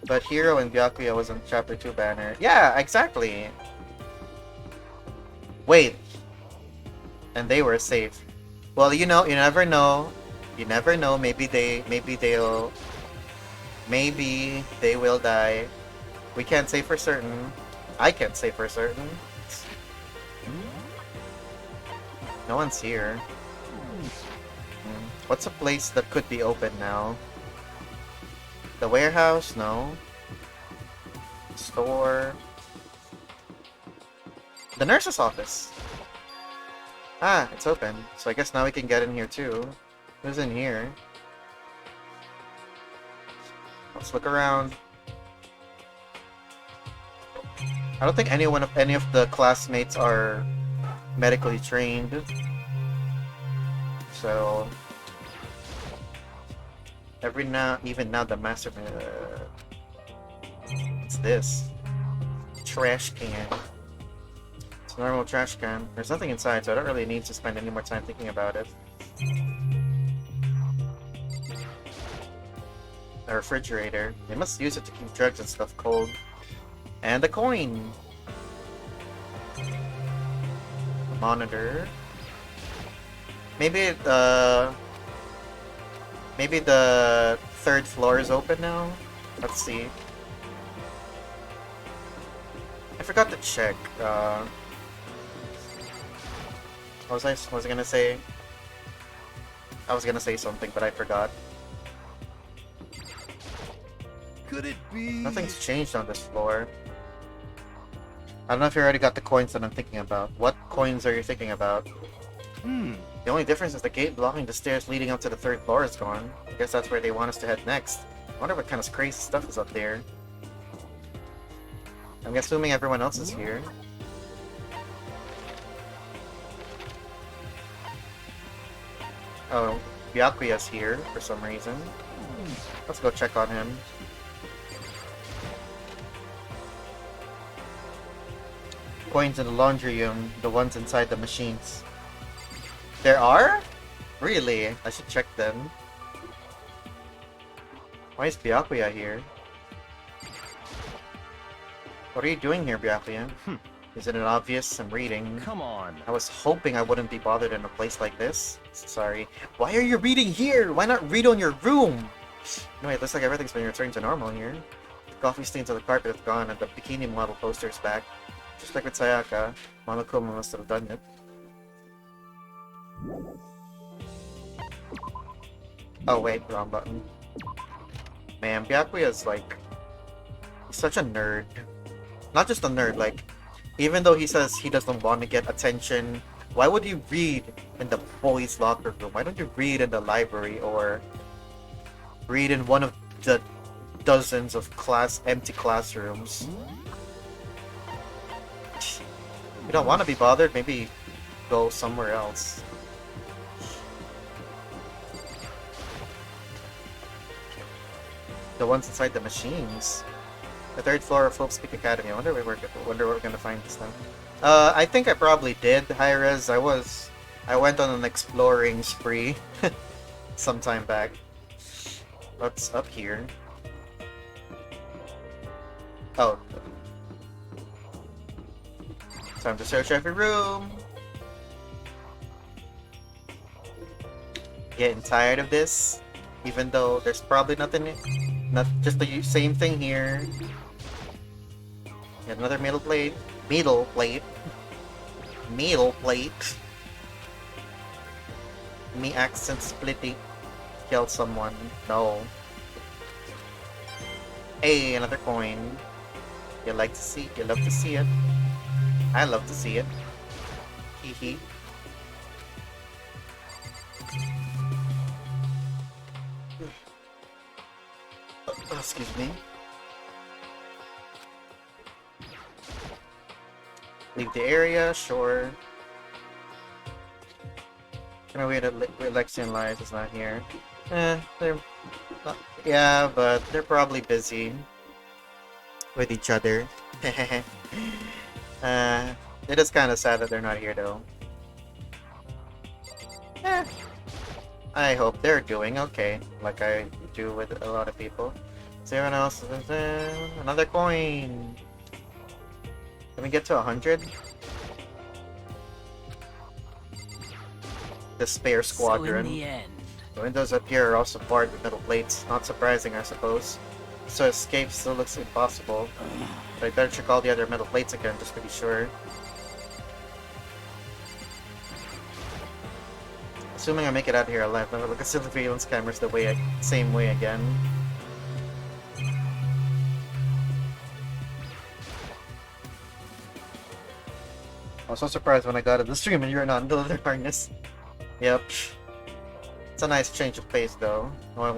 But Hiro and Byakuya was on Chapter 2 banner. Yeah, exactly. Wait. And they were safe. Well, you know, you never know. You never know. Maybe they will die. We can't say for certain. I can't say for certain. No one's here. What's a place that could be open now? The warehouse? No. Store. The nurse's office. Ah, it's open. So I guess now we can get in here too. Who's in here? Let's look around. I don't think any of the classmates are medically trained. So even now the master. What's this? Trash can. It's a normal trash can. There's nothing inside, so I don't really need to spend any more time thinking about it. A refrigerator. They must use it to keep drugs and stuff cold. And a coin! A monitor. Maybe the third floor is open now? Let's see. I forgot to check. What was I gonna say? I was gonna say something, but I forgot. Could it be? Nothing's changed on this floor. I don't know if you already got the coins that I'm thinking about. What coins are you thinking about? The only difference is the gate blocking the stairs leading up to the third floor is gone. I guess that's where they want us to head next. I wonder what kind of crazy stuff is up there. I'm assuming everyone else is here. Oh, Byakuya's here for some reason. Let's go check on him. Coins in the laundry room, the ones inside the machines. There are? Really? I should check them. Why is Byakuya here? What are you doing here, Byakuya? Isn't it obvious? I'm reading. Come on. I was hoping I wouldn't be bothered in a place like this. Sorry. Why are you reading here? Why not read on your room? Anyway, it looks like everything's been returned to normal here. The coffee stains on the carpet have gone and the bikini model poster is back. Just like with Sayaka, Monokuma must have done it. Oh wait, wrong button. Man, Byakuya's like... he's such a nerd. Not just a nerd, like... even though he says he doesn't want to get attention, why would you read in the boys' locker room? Why don't you read in the library or read in one of the dozens of empty classrooms? You don't want to be bothered, maybe go somewhere else. The ones inside the machines. The third floor of Hope Speak Academy. I wonder where we're gonna find this now. I think I probably did, Hi-Rez. I went on an exploring spree some time back. What's up here? Oh. Time to search every room. Getting tired of this, even though there's probably nothing, not just the same thing here. Get another metal plate. Metal plate. Metal plate. Me accent splitting. Kill someone. No. Hey, another coin. You love to see it. I love to see it. Hee hee. Excuse me. Leave the area, sure. Can I wait where Lexian lies is not here? They're not, yeah, but they're probably busy with each other. It is kind of sad that they're not here though. I hope they're doing okay, like I do with a lot of people. So everyone else, another coin. Can we get to 100? The spare squadron. So in the end, the windows up here are also barred with metal plates. Not surprising, I suppose. So escape still looks impossible. But I better check all the other metal plates again, just to be sure. Assuming I make it out of here alive, never look at surveillance cameras the same way again. I was so surprised when I got in the stream and you're not in the leather harness. Yep. It's a nice change of pace though. How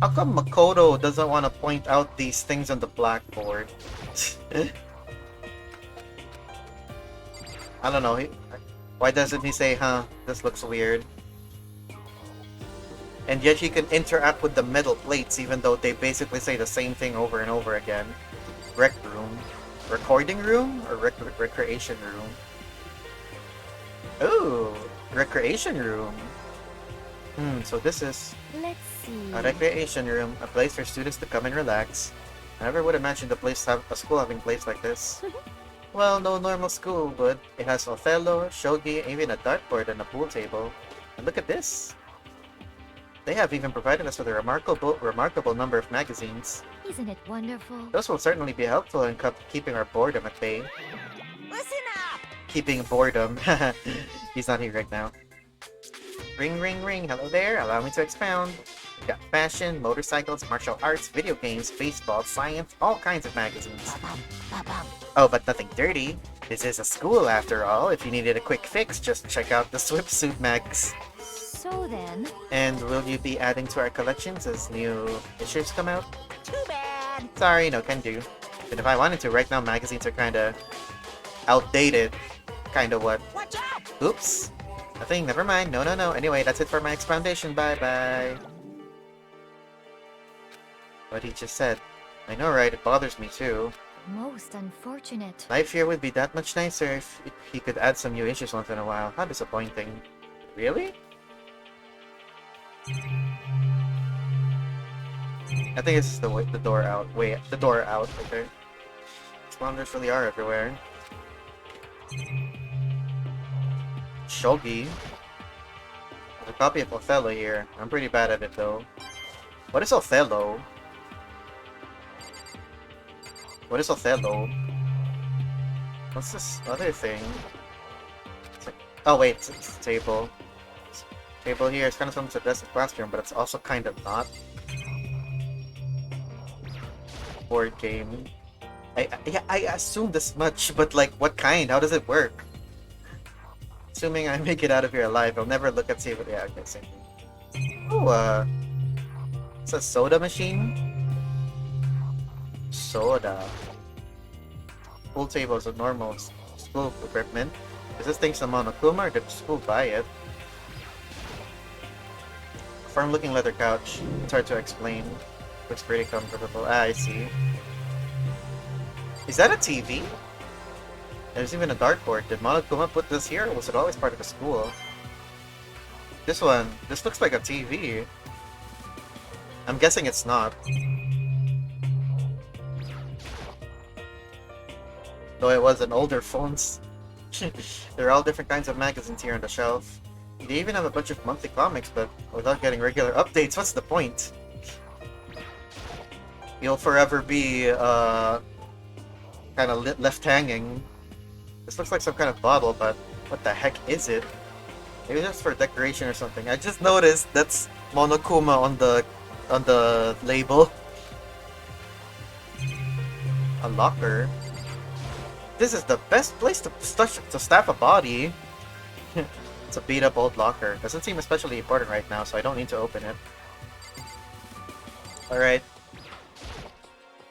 come Makoto doesn't want to point out these things on the blackboard? I don't know. Why doesn't he say, huh, this looks weird? And yet he can interact with the metal plates even though they basically say the same thing over and over again. Rec room. Recording room? Or recreation room? Ooh, recreation room. So this is Let's see. a recreation room, a place for students to come and relax. I never would imagine a school having a place like this. Well, no normal school would. It has Othello, shogi, even a dartboard and a pool table. And look at this. They have even provided us with a remarkable number of magazines. Isn't it wonderful? Those will certainly be helpful in keeping our boredom at bay. Listen up! Keeping boredom. He's not here right now. Ring, ring, ring. Hello there. Allow me to expound. We've got fashion, motorcycles, martial arts, video games, baseball, science, all kinds of magazines. Oh, but nothing dirty. This is a school after all. If you needed a quick fix, just check out the swimsuit mags. So then... And will you be adding to our collections as new issues come out? Too bad! Sorry, no can do. But if I wanted to, right now magazines are kinda outdated. Kinda what? Watch out! Oops. Nothing, never mind. No, no, no. Anyway, that's it for my expoundation. Bye-bye. What he just said. I know, right? It bothers me too. Most unfortunate. Life here would be that much nicer if he could add some new issues once in a while. How disappointing. Really? I think it's the door out. Wait, the door out. Okay. Spawners really are everywhere. Shogi. There's a copy of Othello here. I'm pretty bad at it though. What is Othello? What is Othello? What's this other thing? Oh wait, it's a table. Table here is kind of similar to the classroom, but it's also kind of not. Board game. I assume this much, but like, what kind? How does it work? Assuming I make it out of here alive, I'll never look at table. Yeah, okay, same thing. Oh, it's a soda machine. Soda. Pool table is a normal school equipment. Is this thing some Monokuma or did the school buy it? Firm-looking leather couch. It's hard to explain. Looks pretty comfortable. Ah, I see. Is that a TV? There's even a dartboard. Did Monokuma put this here, or was it always part of the school? This one. This looks like a TV. I'm guessing it's not. though it was an older phones. There are all different kinds of magazines here on the shelf. They even have a bunch of monthly comics, but without getting regular updates, what's the point? You'll forever be, kind of left hanging. This looks like some kind of bottle, but what the heck is it? Maybe just for decoration or something. I just noticed that's Monokuma on the label. A locker. This is the best place to staff a body. It's a beat up old locker. Doesn't seem especially important right now, so I don't need to open it. Alright.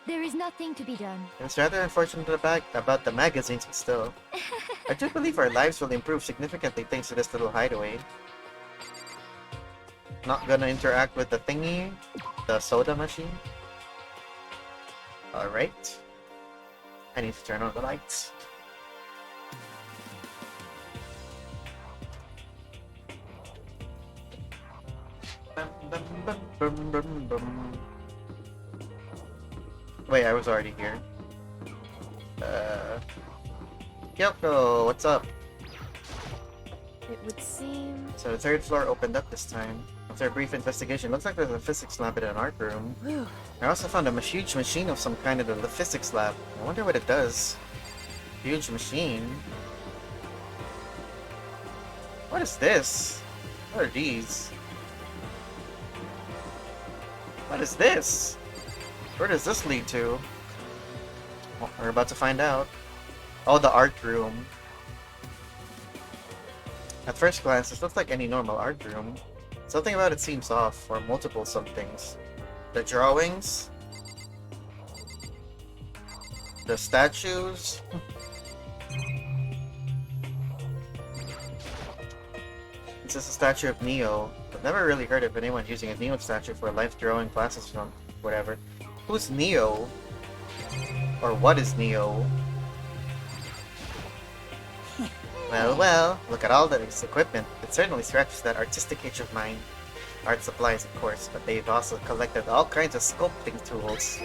There is nothing to be done. It's rather unfortunate about the magazines, but still. I do believe our lives will improve significantly thanks to this little hideaway. Not gonna interact with the thingy, the soda machine. Alright. I need to turn on the lights. Wait, I was already here. Kyoko, what's up? It would seem... So the third floor opened up this time. After a brief investigation, looks like there's a physics lab in an art room. I also found a huge machine of some kind in the physics lab. I wonder what it does. Huge machine. What is this? What are these? What is this? Where does this lead to? Well, we're about to find out. Oh, the art room. At first glance, this looks like any normal art room. Something about it seems off, or multiple somethings. The drawings? The statues? This is a statue of Neo. I've never really heard of anyone using a Neo statue for life drawing classes from whatever. Who's Neo? Or what is Neo? Well, look at all this equipment. It certainly scratches that artistic itch of mine. Art supplies, of course, but they've also collected all kinds of sculpting tools.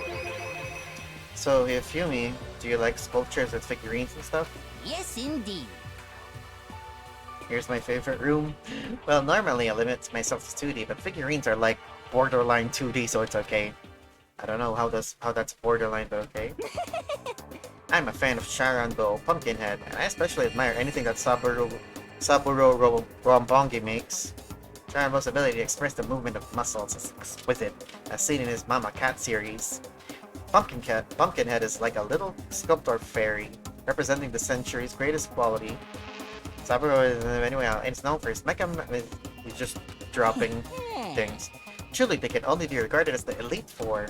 So, Hifumi, do you like sculptures with figurines and stuff? Yes, indeed. Here's my favorite room. Well, normally I limit myself to 2D, but figurines are like borderline 2D, so it's okay. I don't know how that's borderline, but okay. I'm a fan of Sharango Pumpkinhead, and I especially admire anything that Saburo Rombongi makes. Sharango's ability to express the movement of muscles is exquisite, as seen in his Mama Cat series. Pumpkinhead is like a little sculptor fairy, representing the century's greatest quality. Saburo is anyway, it's known for his mecha he's just dropping things. Truly, they can only be regarded as the Elite Four,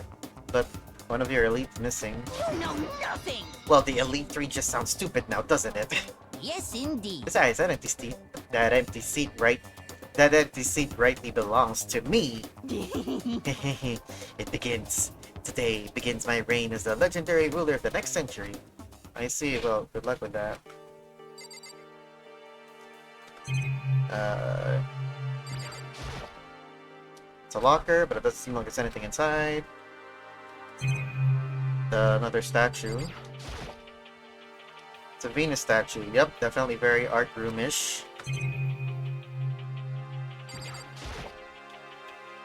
but one of your elites missing. You know nothing! Well, the Elite Three just sounds stupid now, doesn't it? Yes, indeed. Besides, that empty seat rightly belongs to me. It begins. Today begins my reign as the legendary ruler of the next century. I see. Well, good luck with that. It's a locker, but it doesn't seem like there's anything inside. Another statue. It's a Venus statue. Yep, definitely very art room-ish.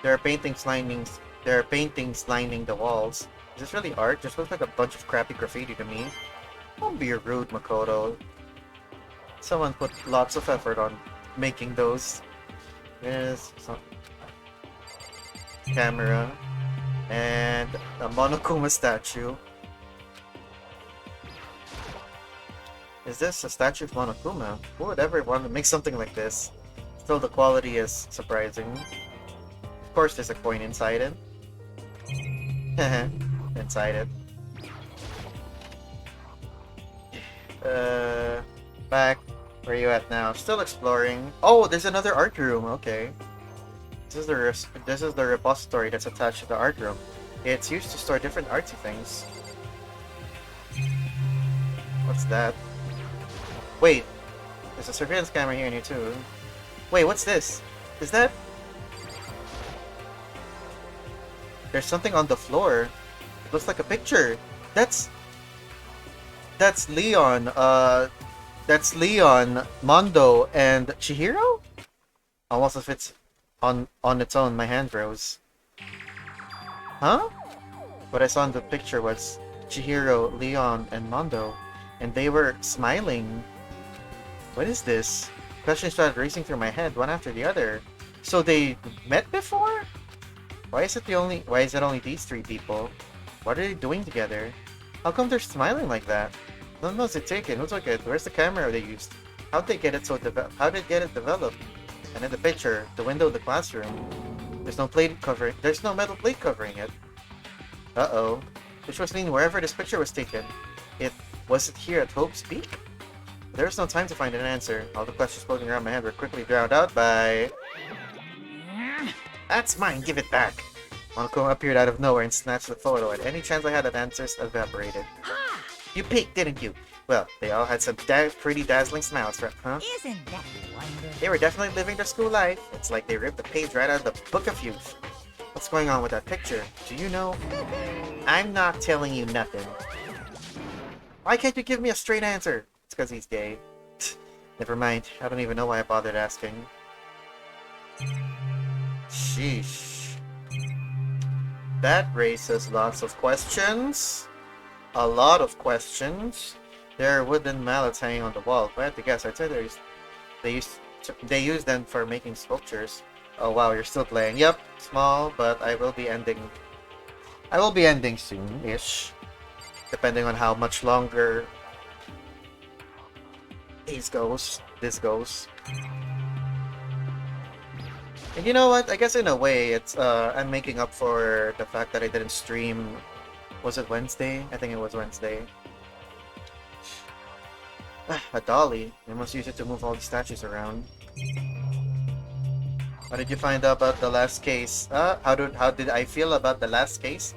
There are paintings lining the walls. Is this really art? Just looks like a bunch of crappy graffiti to me. Don't be rude, Makoto. Someone put lots of effort on making those. There's some camera and a Monokuma statue. Is this a statue of Monokuma? Who would ever want to make something like this? Still, the quality is surprising. Of course, there's a coin inside it. Inside it. Back. Where are you at now? Still exploring. Oh, there's another art room. Okay. This is the repository that's attached to the art room. It's used to store different artsy things. What's that? Wait. There's a surveillance camera here too. Wait, what's this? Is that... There's something on the floor. It looks like a picture. That's... that's Leon. That's Leon, Mondo, and Chihiro? Almost if it's on its own, my hand froze. Huh? What I saw in the picture was Chihiro, Leon, and Mondo, and they were smiling. What is this? Questions started racing through my head, one after the other. So they met before? Why is it only these three people? What are they doing together? How come they're smiling like that? No one's it taken. Who took it? Where's the camera they used? How'd they get it developed? And in the picture, the window of the classroom, there's no metal plate covering it. Uh-oh. Which was mean wherever this picture was taken. Was it here at Hope's Peak? There was no time to find an answer. All the questions floating around my head were quickly drowned out by... That's mine, give it back! Monoko appeared out of nowhere and snatched the photo, and any chance I had at answers evaporated. You peeked, didn't you? Well, they all had some pretty dazzling smiles, huh? Isn't that wonderful? They were definitely living their school life. It's like they ripped the page right out of the Book of Youth. What's going on with that picture? Do you know? I'm not telling you nothing. Why can't you give me a straight answer? It's because he's gay. Never mind. I don't even know why I bothered asking. Sheesh. That raises lots of questions. A lot of questions. There are wooden mallets hanging on the wall. If I had to guess, I'd say they use them for making sculptures. Oh wow, you're still playing. Yep, small, but I will be ending soon-ish. Depending on how much longer this goes. And you know what? I guess in a way, it's I'm making up for the fact that I didn't stream. Was it Wednesday? I think it was Wednesday. A dolly. I must use it to move all the statues around. What did you find out about the last case? How did I feel about the last case?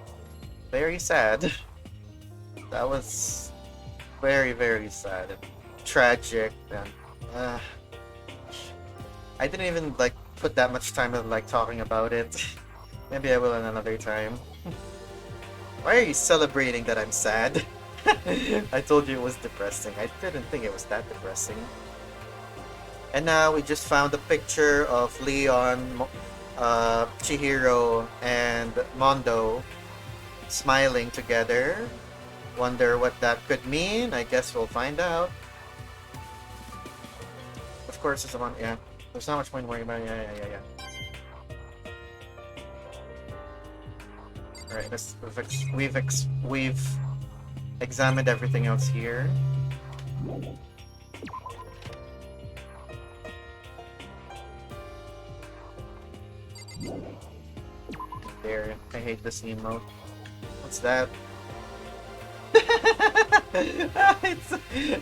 Very sad. That was very, very sad and tragic. And I didn't even put that much time in talking about it. Maybe I will another time. Why are you celebrating that I'm sad? I told you it was depressing. I didn't think it was that depressing. And now we just found a picture of Leon, Chihiro, and Mondo smiling together. Wonder what that could mean. I guess we'll find out. Of course, it's one. Yeah, there's not much point worrying about. Yeah. All right, we've examined everything else here. There, I hate this emote. What's that?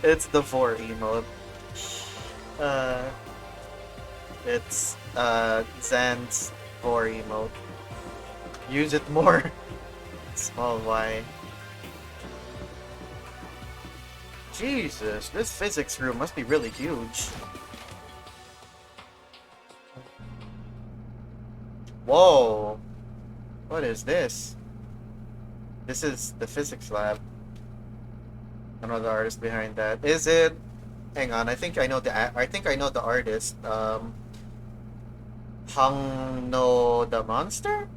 it's the 4 emote. It's Zan's 4 emote. Use it more. Small Y. Jesus, this physics room must be really huge. Whoa! What is this? This is the physics lab. I don't know the artist behind that. Is it? Hang on, I think I know the artist. Hungno the Monster?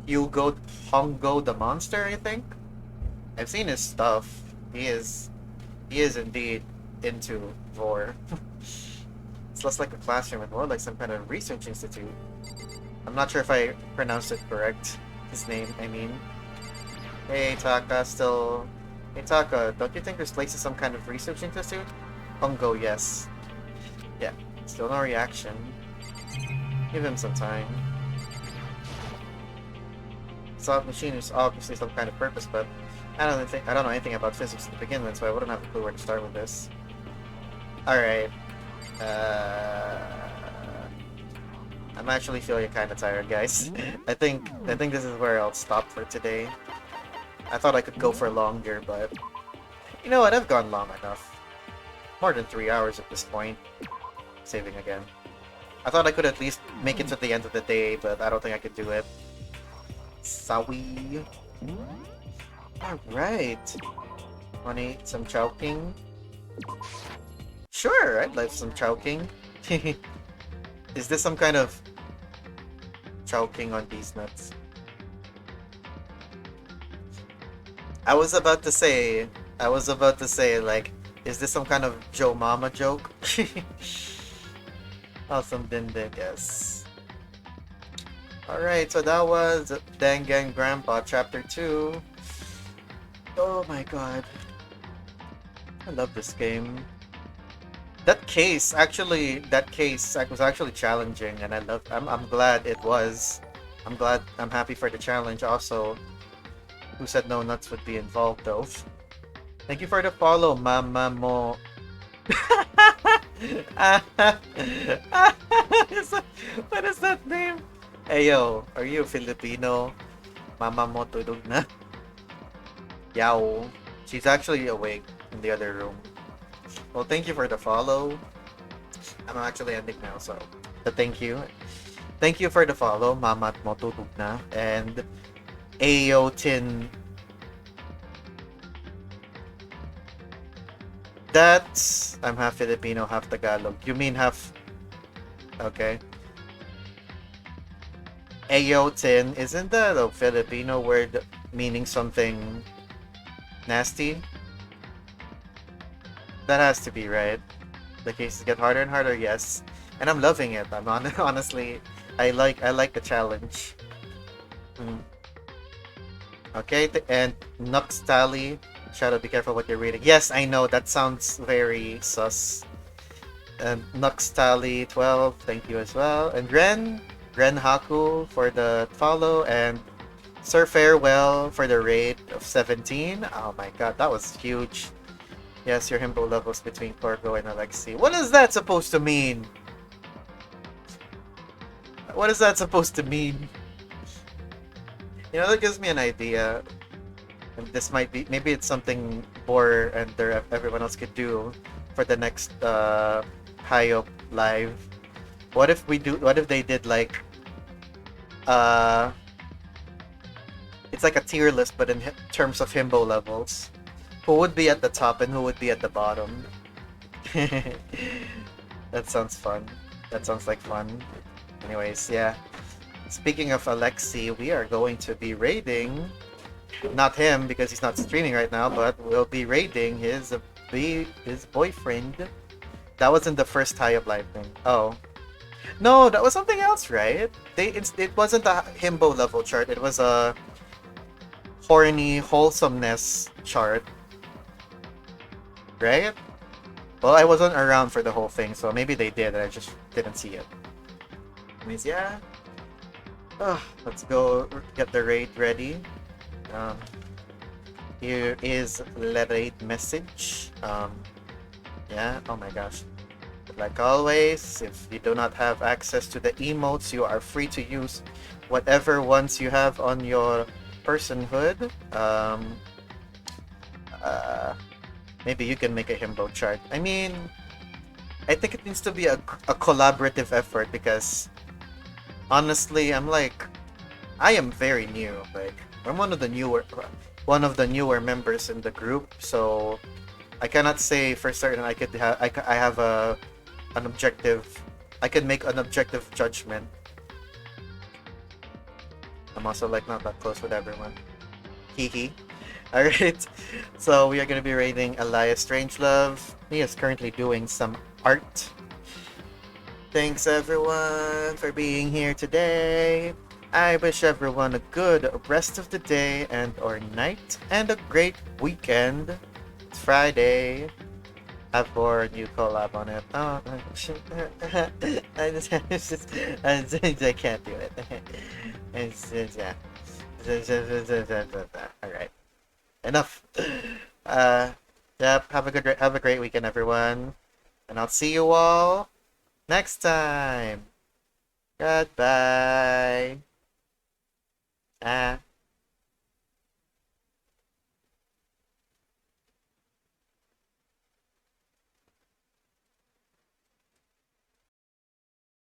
Hongo the Monster, I think. I've seen his stuff. He is indeed into vor. It's less like a classroom and more like some kind of research institute. I'm not sure if I pronounced it correct. His name, I mean. Hey Taka, still... Hey Taka, don't you think this place is some kind of research institute? Hongo, yes. Yeah, still no reaction. Give him some time. Slot machine is obviously some kind of purpose, but I don't know anything about physics to begin with, so I wouldn't have a clue where to start with this. Alright. I'm actually feeling kind of tired, guys. I think this is where I'll stop for today. I thought I could go for longer, but you know what? I've gone long enough. More than 3 hours at this point. Saving again. I thought I could at least make it to the end of the day, but I don't think I could do it. Sorry. Alright. Wanna eat some chowking? Sure, I'd like some chowking. Is this some kind of chowking on these nuts? I was about to say, like, is this some kind of Joe Mama joke? Awesome Dindig, yes. Alright, so that was Danganronpa Chapter 2. Oh my god. I love this game. That case was actually challenging, and I'm glad it was. I'm happy for the challenge also. Who said no nuts would be involved though? Thank you for the follow, Mama Mo. What is that name? Hey yo, are you Filipino? Mama Mo tulog na. Yao. She's actually awake in the other room. Well, thank you for the follow. I'm actually ending now, so thank you. Thank you for the follow, Mama Mo tulog na, and Ayo Tin. That's... I'm half Filipino, half Tagalog. You mean half... Okay. Ayo Tin, isn't that a Filipino word meaning something nasty? That has to be, right? The cases get harder and harder, yes. And I'm loving it. Honestly, I like the challenge. Okay, and Nux Tally. Shadow, be careful what you're reading. Yes, I know, that sounds very sus. And Nux Tally 12, thank you as well. And Ren Haku for the follow, and Sir Farewell for the raid of 17. Oh my god, that was huge. Yes, your himbo levels between Corgo and Alexi. What is that supposed to mean? What is that supposed to mean? You know, that gives me an idea. And this might be, maybe it's something Bor and everyone else could do for the next Hayop live. What if they did like it's like a tier list, but in terms of himbo levels. Who would be at the top and who would be at the bottom? That sounds fun. That sounds like fun. Anyways, yeah. Speaking of Alexi, we are going to be raiding, not him because he's not streaming right now, but we'll be raiding his boyfriend. That wasn't the first Hayop live thing. Oh. No, that was something else, right? It wasn't a himbo level chart, it was a horny wholesomeness chart. Right? Well, I wasn't around for the whole thing, so maybe they did, and I just didn't see it. Anyways, yeah. Let's go get the raid ready. Here is the raid message. Yeah, oh my gosh. Like always, if you do not have access to the emotes, you are free to use whatever ones you have on your personhood. Maybe you can make a himbo chart. I mean, I think it needs to be a collaborative effort because honestly, I am very new. Like, I'm one of the newer members in the group, so I cannot say for certain I have an objective. I can make an objective judgment. I'm also like not that close with everyone. Hee. Alright, so we are going to be raiding Elias Strangelove. He is currently doing some art. Thanks everyone for being here today. I wish everyone a good rest of the day and or night and a great weekend. It's Friday. Have more new collab on it. Oh, I can't do it. Yeah. Alright. Enough. Yep, have a great weekend everyone. And I'll see you all next time. Goodbye.